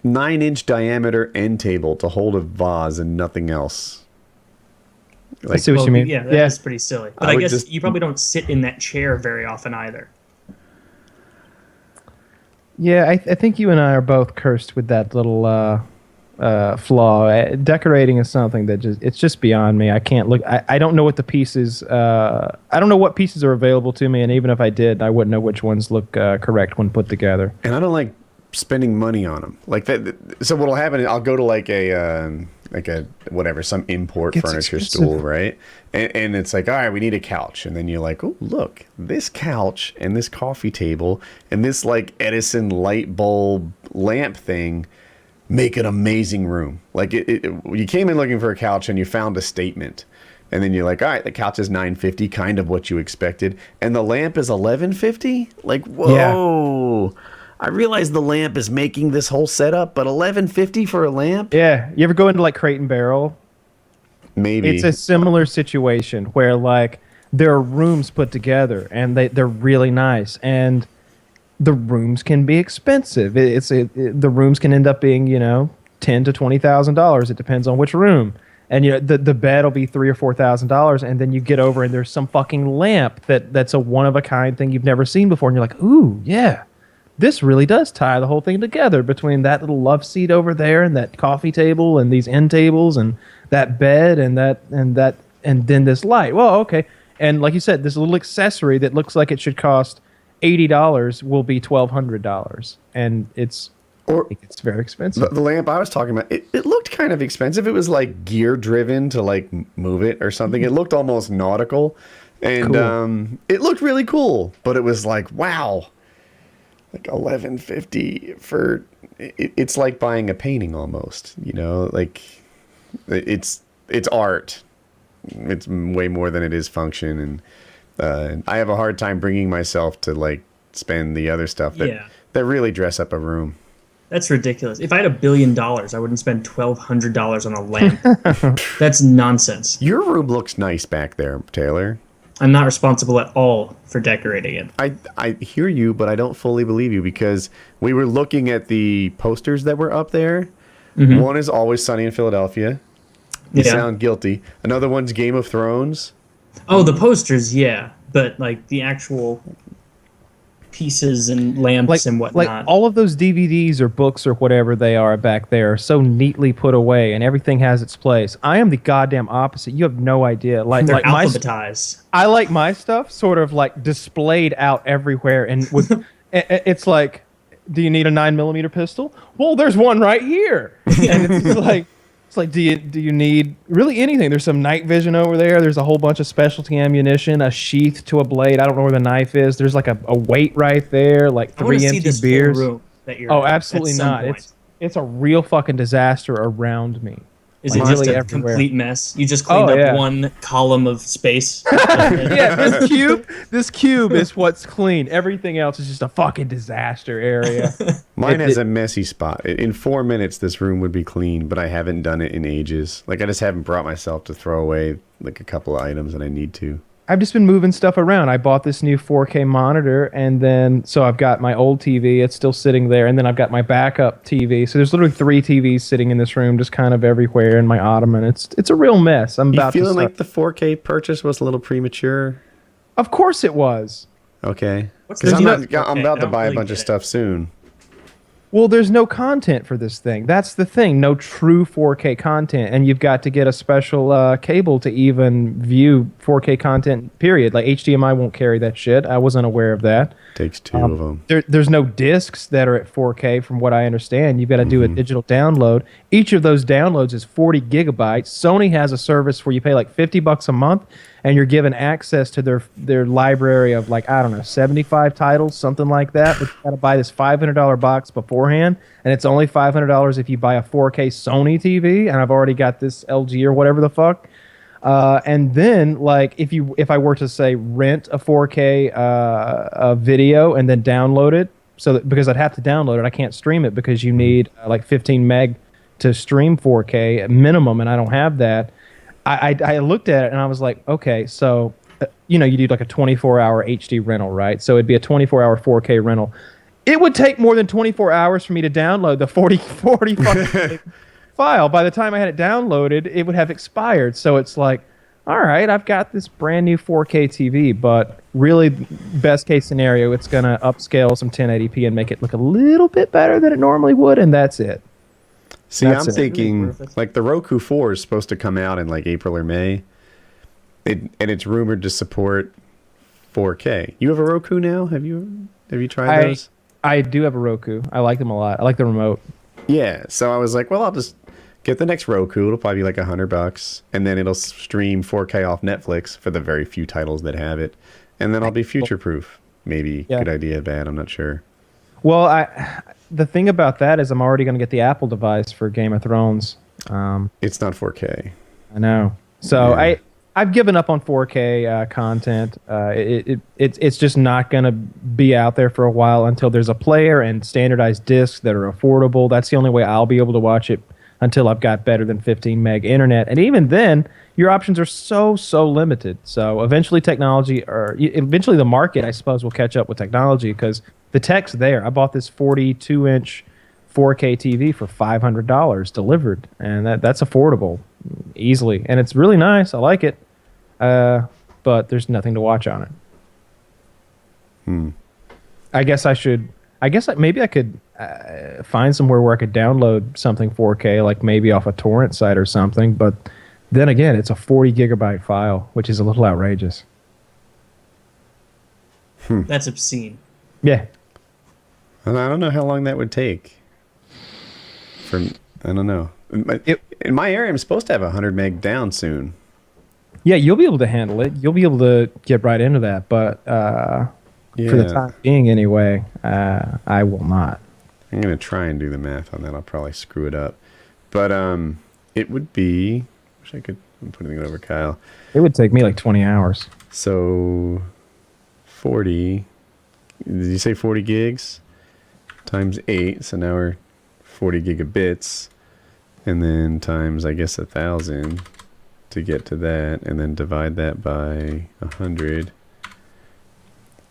9-inch diameter end table to hold a vase and nothing else. I Like, see what you mean. Yeah, that is pretty silly. But I I would guess just- you probably don't sit in that chair very often either. Yeah, I think you and I are both cursed with that little flaw. Decorating is something that it's just beyond me. I can't look. I don't know what the pieces. I don't know what pieces are available to me, and even if I did, I wouldn't know which ones look correct when put together. and I don't like spending money on them. Like that. So what'll happen is I'll go to like a whatever, some import Gets furniture expensive. store, right? And it's like, all right, we need a couch. And then you're like, oh, look, this couch and this coffee table and this like Edison light bulb lamp thing make an amazing room. Like you came in looking for a couch and you found a statement. And then you're like, all right, the couch is $950, kind of what you expected. And the lamp is $1150? Like, whoa. I realize the lamp is making this whole setup, but $1150 for a lamp? Yeah, you ever go into like Crate and Barrel? Maybe. It's a similar situation where like there are rooms put together and they're really nice, and the rooms can be expensive. The rooms can end up being $10,000 to $20,000. It depends on which room. And the bed will be $3,000 or $4,000, and then you get over and there's some fucking lamp that's a one of a kind thing you've never seen before, and you're like, ooh, yeah. This really does tie the whole thing together between that little love seat over there and that coffee table and these end tables and that bed and then this light. Well, okay. And like you said, this little accessory that looks like it should cost $80 will be $1,200, and it's very expensive. The lamp I was talking about, it looked kind of expensive. It was like gear driven to like move it or something. It looked almost nautical, and Cool. it looked really cool. But it was like, wow, like $11.50 for it's like buying a painting almost. You know, like it's art. It's way more than it is function, and I have a hard time bringing myself to like spend the other stuff that really dress up a room. That's ridiculous. If I had $1 billion, I wouldn't spend $1,200 on a lamp. That's nonsense. Your room looks nice back there, Taylor. I'm not responsible at all for decorating it. I hear you, but I don't fully believe you, because we were looking at the posters that were up there. Mm-hmm. One is Always Sunny in Philadelphia. You sound guilty. Another one's Game of Thrones. Oh, the posters, yeah. But, like, the actual pieces and lamps and whatnot. Like, all of those DVDs or books or whatever they are back there are so neatly put away, and everything has its place. I am the goddamn opposite. You have no idea. They're alphabetized. I like my stuff sort of, like, displayed out everywhere, and with it's like, do you need a 9mm pistol? Well, there's one right here. And it's like... It's like, do you need really anything? There's some night vision over there. There's a whole bunch of specialty ammunition, a sheath to a blade. I don't know where the knife is. There's like a weight right there, like 3 empty beers. Room that you're oh, absolutely not. It's a real fucking disaster around me. Is it just a complete mess? You just cleaned up one column of space. Yeah, this cube is what's clean. Everything else is just a fucking disaster area. Mine has a messy spot. In 4 minutes, this room would be clean, but I haven't done it in ages. Like, I just haven't brought myself to throw away like a couple of items that I need to. I've just been moving stuff around. I bought this new 4K monitor, and then so I've got my old TV. It's still sitting there, and then I've got my backup TV. So there's literally 3 TVs sitting in this room, just kind of everywhere in my ottoman. It's a real mess. I'm about feeling like the 4K purchase was a little premature? Of course it was. Okay. Because I'm about to buy a bunch of stuff soon. Well, there's no content for this thing. That's the thing. No true 4K content. And you've got to get a special cable to even view 4K content, period. Like, HDMI won't carry that shit. I wasn't aware of that. Takes 2 of them. There's no discs that are at 4K, from what I understand. You've got to do a digital download. Each of those downloads is 40 gigabytes. Sony has a service where you pay like $50 a month, and you're given access to their library of, like, I don't know, 75 titles, something like that. But you got to buy this $500 box beforehand, and it's only $500 if you buy a 4K Sony TV. And I've already got this LG or whatever the fuck. And then, like, if I were to say rent a 4K video and then download it, because I'd have to download it, I can't stream it because you need like 15 meg to stream 4K at minimum, and I don't have that. I looked at it and I was like, okay, so you do like a 24-hour HD rental, right? So it'd be a 24-hour 4K rental. It would take more than 24 hours for me to download the 40 fucking file. By the time I had it downloaded, it would have expired. So it's like, all right, I've got this brand new 4K TV, but really, best case scenario, it's going to upscale some 1080p and make it look a little bit better than it normally would, and that's it. See, I'm thinking, like, the Roku 4 is supposed to come out in, like, April or May, and it's rumored to support 4K. You have a Roku now? Have you tried those? I do have a Roku. I like them a lot. I like the remote. Yeah, so I was like, well, I'll just get the next Roku. It'll probably be like $100, and then it'll stream 4K off Netflix for the very few titles that have it, and then I'll be future-proof. Maybe. Good idea, bad, I'm not sure. Well, the thing about that is I'm already going to get the Apple device for Game of Thrones. It's not 4K. I know. So I've given up on 4K content. It's just not going to be out there for a while until there's a player and standardized discs that are affordable. That's the only way I'll be able to watch it until I've got better than 15 meg internet. And even then, your options are so limited. So eventually eventually the market, I suppose, will catch up with technology because the tech's there. I bought this 42-inch 4K TV for $500 delivered, and that's affordable easily. And it's really nice. I like it. But there's nothing to watch on it. I guess maybe I could find somewhere where I could download something 4K, like maybe off a torrent site or something. But then again, it's a 40 gigabyte file, which is a little outrageous. That's obscene. Yeah. And I don't know how long that would take. I don't know. In my area, I'm supposed to have 100 meg down soon. Yeah, you'll be able to handle it. You'll be able to get right into that. But for the time being anyway, I will not. I'm going to try and do the math on that. I'll probably screw it up. But it would be... wish I could put it over Kyle. It would take me like 20 hours. So 40... Did you say 40 gigs? Times 8. So now we're 40 gigabits. And then times, I guess, 1,000 to get to that. And then divide that by 100.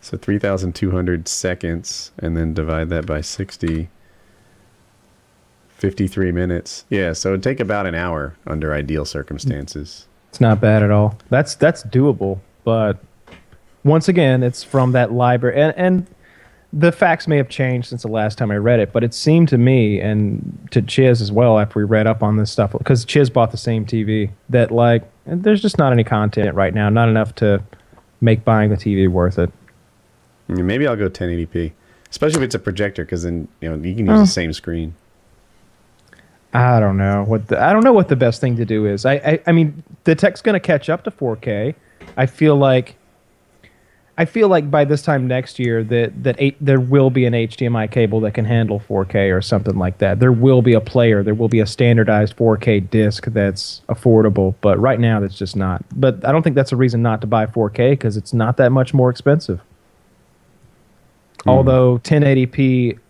So 3,200 seconds, and then divide that by 60. 53 minutes. Yeah, so it'd take about an hour under ideal circumstances. It's not bad at all. That's doable, but once again, it's from that library, and the facts may have changed since the last time I read it, but it seemed to me and to Chiz as well after we read up on this stuff, because Chiz bought the same TV, that like there's just not any content right now, not enough to make buying the TV worth it. Maybe I'll go 1080p, especially if it's a projector, because then you can use the same screen. I don't know what the best thing to do is. I mean, the tech's going to catch up to 4K. I feel like by this time next year there will be an HDMI cable that can handle 4K or something like that. There will be a player. There will be a standardized 4K disc that's affordable. But right now, that's just not. But I don't think that's a reason not to buy 4K because it's not that much more expensive. Although 1080p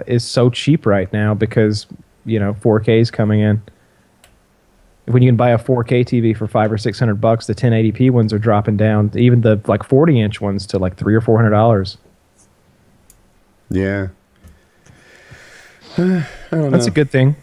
is so cheap right now because 4K is coming in. When you can buy a 4K TV for $500 or $600, the 1080p ones are dropping down. Even the like 40-inch ones to like $300 or $400. Yeah, I don't know. That's a good thing.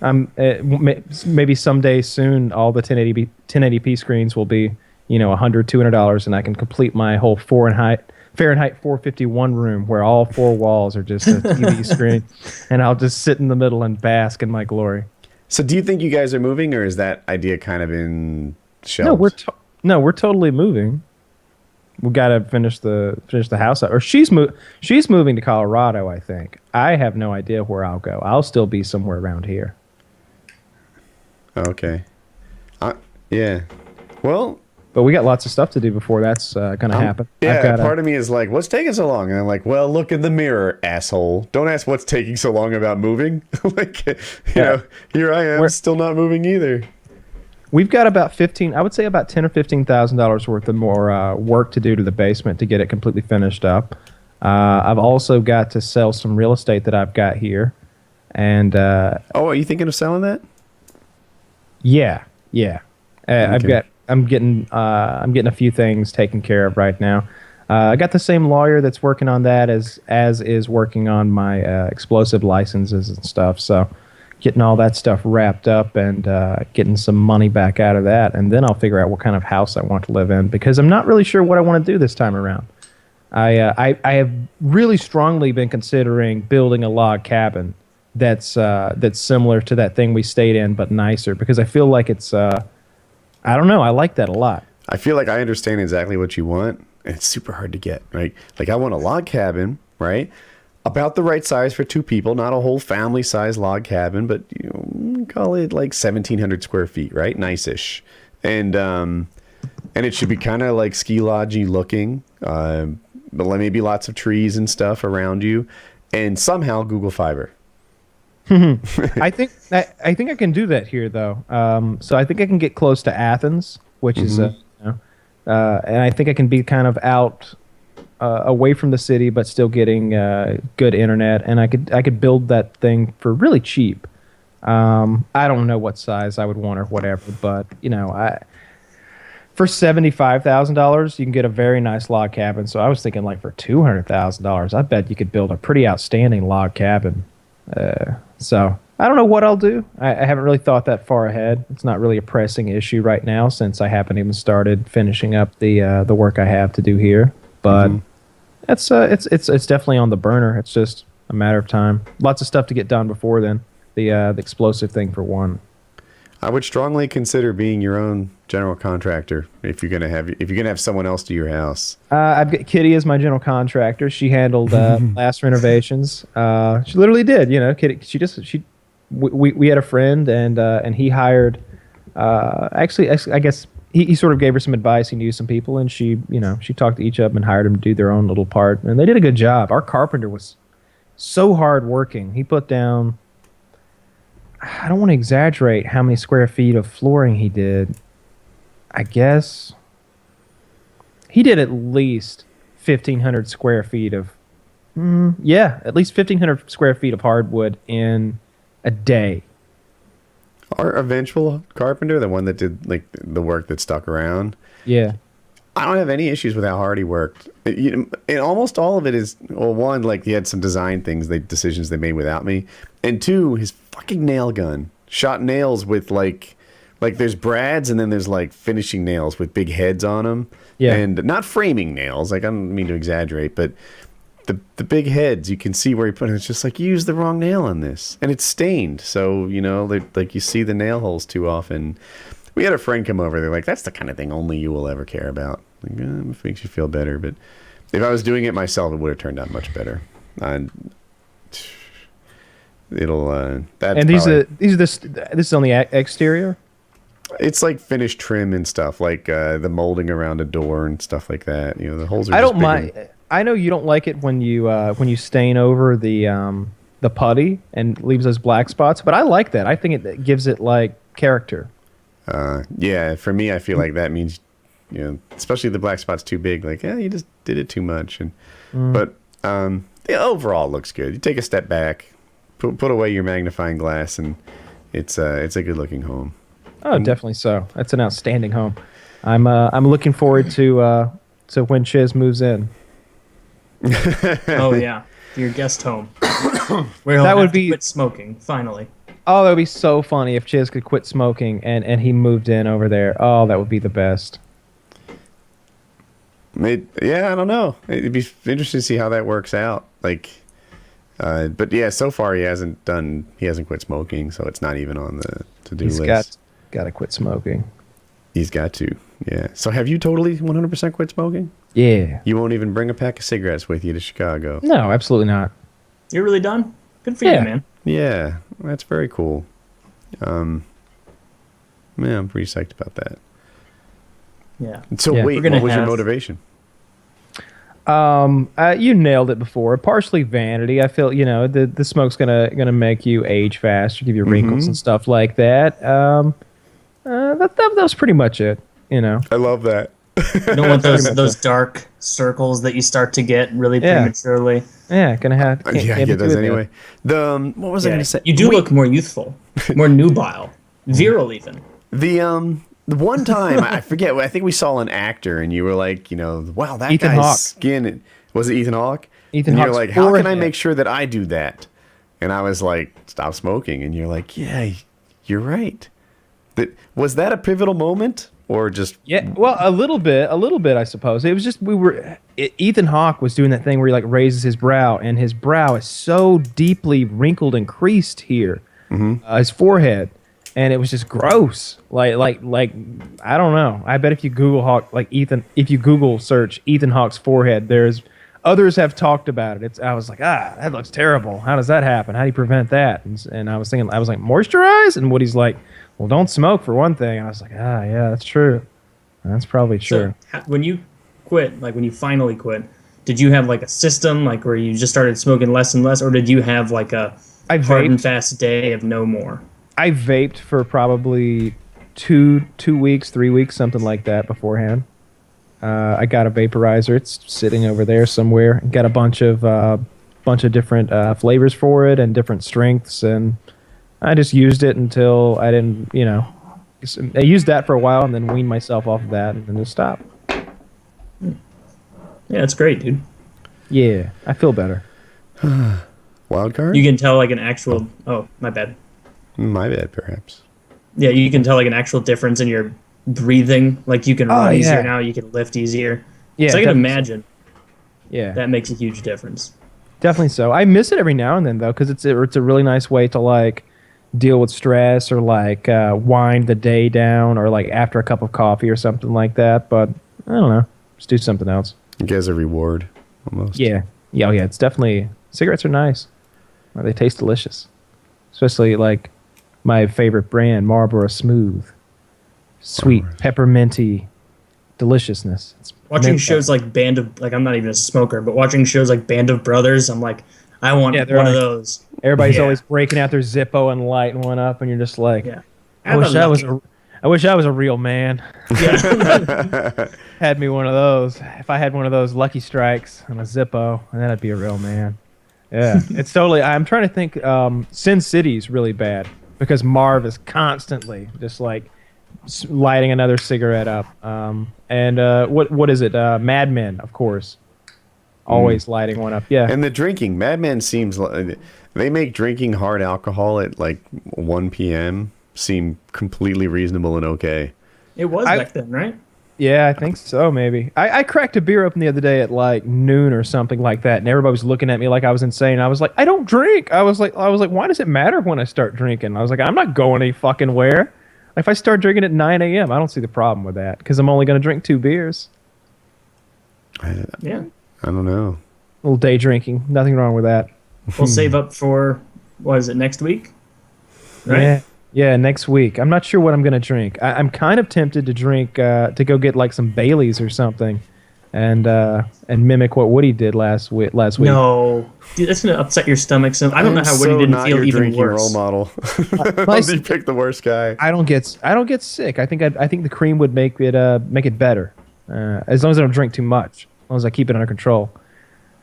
Maybe someday soon, all the 1080p screens will be $100, $200, and I can complete my whole Fahrenheit 451 room where all four walls are just a TV screen, and I'll just sit in the middle and bask in my glory. So do you think you guys are moving, or is that idea kind of in shelves? We're totally moving. We got to finish the house up. Or she's moving to Colorado, I think. I have no idea where I'll go. I'll still be somewhere around here. Okay. Yeah. Well, but we got lots of stuff to do before that's going to happen. Yeah, part of me is like, what's taking so long? And I'm like, well, look in the mirror, asshole. Don't ask what's taking so long about moving. Here I am, still not moving either. We've got about $10,000 or $15,000 worth of more work to do to the basement to get it completely finished up. I've also got to sell some real estate that I've got here. And are you thinking of selling that? Yeah. Okay. I'm getting a few things taken care of right now. I got the same lawyer that's working on that as is working on my explosive licenses and stuff. So getting all that stuff wrapped up and getting some money back out of that, and then I'll figure out what kind of house I want to live in because I'm not really sure what I want to do this time around. I have really strongly been considering building a log cabin that's similar to that thing we stayed in but nicer because I feel like it's I don't know. I like that a lot. I feel like I understand exactly what you want, and it's super hard to get, right? Like, I want a log cabin, right? About the right size for two people, not a whole family-size log cabin, but call it like 1,700 square feet, right? Nice-ish. And it should be kind of like ski lodgy looking, but maybe lots of trees and stuff around you, and somehow Google Fiber. I think I can do that here though. So I think I can get close to Athens, which is and I think I can be kind of out away from the city, but still getting good internet. And I could build that thing for really cheap. I don't know what size I would want or whatever, but for $75,000 you can get a very nice log cabin. So I was thinking like for $200,000, I bet you could build a pretty outstanding log cabin. So I don't know what I'll do. I haven't really thought that far ahead. It's not really a pressing issue right now since I haven't even started finishing up the work I have to do here. But it's definitely on the burner. It's just a matter of time. Lots of stuff to get done before then. The explosive thing for one. I would strongly consider being your own general contractor if you're gonna have someone else do your house. I've got Kitty as my general contractor. She handled last renovations. She literally did. You know, Kitty. We had a friend and he hired. Actually, I guess he sort of gave her some advice. He knew some people, and she talked to each of them and hired them to do their own little part, and they did a good job. Our carpenter was so hard working. He put down. I don't want to exaggerate how many square feet of flooring he did. I guess he did at least 1,500 square feet of, at least 1,500 square feet of hardwood in a day. Our eventual carpenter, the one that did like the work that stuck around. Yeah. I don't have any issues with how hard he worked. And almost all of it is, well, one, like he had some design things, decisions they made without me. And two, his fucking nail gun shot nails with like there's brads and then there's like finishing nails with big heads on them. Yeah. And not framing nails. Like I don't mean to exaggerate, but the big heads, you can see where he put it. It's just like, you used the wrong nail on this. And it's stained. So, like you see the nail holes too often. We had a friend come over. They're like, that's the kind of thing only you will ever care about. Like, it makes you feel better. But if I was doing it myself, it would have turned out much better. It'll. And this is on the exterior. It's like finished trim and stuff, like the molding around a door and stuff like that. The holes are. I just don't mind. I know you don't like it when you stain over the putty and leaves those black spots, but I like that. I think it gives it like character. Yeah, for me, I feel like that means, especially the black spot's too big. Like, you just did it too much. But overall, it looks good. You take a step back, put away your magnifying glass, and it's a good looking home. Oh, definitely so. That's an outstanding home. I'm looking forward to when Chiz moves in. Oh yeah, your guest home. Where he'll That would have to be quit smoking finally. Oh, that would be so funny if Chiz could quit smoking and he moved in over there. Oh, that would be the best. Yeah, I don't know. It'd be interesting to see how that works out. Like, but yeah, so far he hasn't quit smoking, so it's not even on the to-do list. He's got to quit smoking. He's got to. Yeah. So have you totally 100% quit smoking? Yeah. You won't even bring a pack of cigarettes with you to Chicago? No, absolutely not. You're really done? Good for you, man. Yeah, that's very cool. Yeah, I'm pretty psyched about that. Yeah. So wait, what was your motivation? You nailed it before. Partially vanity. I feel the smoke's gonna make you age faster, give you wrinkles and stuff like that. That was pretty much it. I love that. You don't want those dark circles that you start to get really prematurely. Yeah, gonna have. I get those anyway. What was I gonna say? You do look more youthful, more nubile, virile even. The one time I forget, I think we saw an actor, and you were like, wow, that Ethan guy's Hawke. skin. Was it Ethan Hawke? Ethan and Hawke's you're like, how can I forehead. make sure that I do that? And I was like, stop smoking. And you're like, yeah, you're right. Was that a pivotal moment? Or just well, a little bit, I suppose. It was just Ethan Hawke was doing that thing where he like raises his brow, and his brow is so deeply wrinkled and creased here, his forehead, and it was just gross. Like I don't know. I bet if you Google if you Google search Ethan Hawke's forehead, others have talked about it. I was like, that looks terrible. How does that happen? How do you prevent that? And I was like, moisturize, and Woody's like, well, don't smoke for one thing. And I was like, yeah, that's true. That's probably true. So when you quit, like when you finally quit, did you have like a system, like where you just started smoking less and less, or did you have like a hard and fast day of no more? I vaped for probably 2 weeks, 3 weeks, something like that beforehand. I got a vaporizer. It's sitting over there somewhere. Got a bunch of different flavors for it and different strengths, and I just used it until I didn't, I used that for a while and then weaned myself off of that and then just stopped. Yeah, it's great, dude. Yeah, I feel better. Wild card? You can tell like an actual. Oh, my bad. My bad, perhaps. Yeah, you can tell like an actual difference in your breathing. Like you can run easier now. You can lift easier. Yeah, so I can imagine. Yeah, that makes a huge difference. Definitely so. I miss it every now and then though, because it's a really nice way to like deal with stress or like wind the day down or like after a cup of coffee or something like that. But I don't know. Just do something else. You guys a reward almost. Yeah. Yeah. Oh, yeah. It's definitely cigarettes are nice. They taste delicious, especially like my favorite brand, Marlboro Smooth. Sweet, pepperminty deliciousness. It's Watching mint shows like Band of, like, I'm not even a smoker, but watching shows like Band of Brothers, I'm like, I want Yeah, they're one of like- those. Everybody's Yeah. always breaking out their Zippo and lighting one up, and you're just like, Yeah. I wish I was a real man. Yeah. Had me one of those. If I had one of those Lucky Strikes and a Zippo, then I'd be a real man. Yeah, it's totally. I'm trying to think. Sin City's really bad because Marv is constantly just like lighting another cigarette up. And what is it? Mad Men, of course. Always lighting one up. Yeah. And the drinking, Mad Men seems like they make drinking hard alcohol at like 1 p.m. seem completely reasonable and okay. It was back then, right? Yeah, I think so, maybe. I cracked a beer open the other day at like noon or something like that, and everybody was looking at me like I was insane. I was like, I don't drink. I was like, why does it matter when I start drinking? I was like, I'm not going any fucking where. If I start drinking at 9 a.m., I don't see the problem with that because I'm only going to drink 2 beers. Yeah. I don't know. A little day drinking, nothing wrong with that. We'll save up for, what is it, next week? Right? Yeah, next week. I'm not sure what I'm going to drink. I'm kind of tempted to drink, to go get like some Baileys or something and mimic what Woody did last week. No. Dude, that's going to upset your stomach. So I don't know how Woody didn't not feel your even drinking worse. role model. You picked the worst guy. I don't get sick. I think the cream would make it better. As long as I don't drink too much. As long as I keep it under control.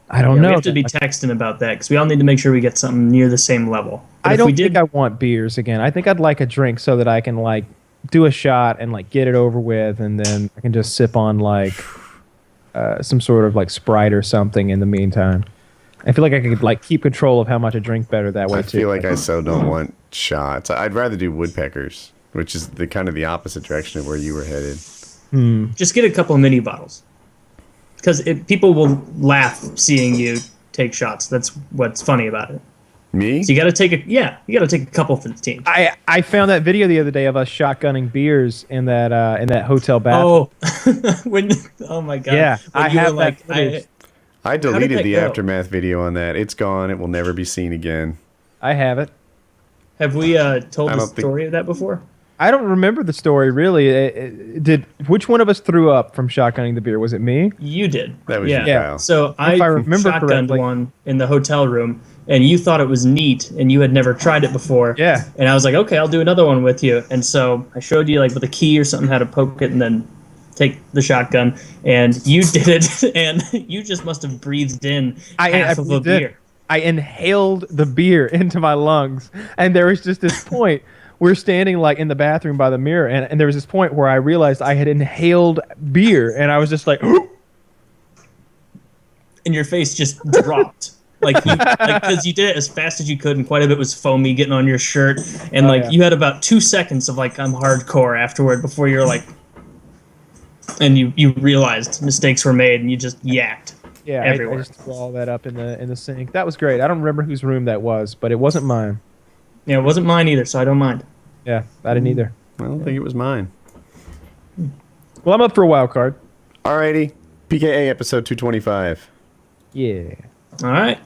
I don't know. We have to be texting about that because we all need to make sure we get something near the same level. But I if we don't did, think I want beers again. I think I'd like a drink so that I can like do a shot and like get it over with, and then I can just sip on like some sort of like Sprite or something in the meantime. I feel like I could like keep control of how much I drink better that way I too. feel like I so don't want shots. I'd rather do woodpeckers, which is the kind of the opposite direction of where you were headed. just get a couple of mini bottles. Because people will laugh seeing you take shots. That's what's funny about it. Me? So you got to take a couple for the team. I found that video the other day of us shotgunning beers in that hotel bathroom. Oh, oh my god. Yeah, When I you were have that footage. I did deleted that the go? aftermath video on that. It's gone. It will never be seen again. I have it. Have we told I the don't think- story of that before? I don't remember the story really. Which one of us threw up from shotgunning the beer? Was it me? You did. That was yeah. you, Kyle. So I remember shotgunned correctly. one in the hotel room, and you thought it was neat, and you had never tried it before. Yeah. And I was like, okay, I'll do another one with you. And so I showed you like with a key or something how to poke it and then take the shotgun, and you did it, and you just must have breathed in half of a beer. I inhaled the beer into my lungs, and there was just this point. We're standing like in the bathroom by the mirror, and there was this point where I realized I had inhaled beer, and I was just like, And your face just dropped. Because you did it as fast as you could, and quite a bit was foamy getting on your shirt, and yeah. you had about 2 seconds of like I'm hardcore afterward before you're like, and you realized mistakes were made, and you just yacked. yeah, I Everywhere. just threw all that up in the sink. That was great. I don't remember whose room that was, but it wasn't mine. Yeah, it wasn't mine either, so I don't mind. Yeah, I didn't either. I don't think it was mine. Well, I'm up for a wild card. Alrighty. PKA episode 225. Yeah. All right.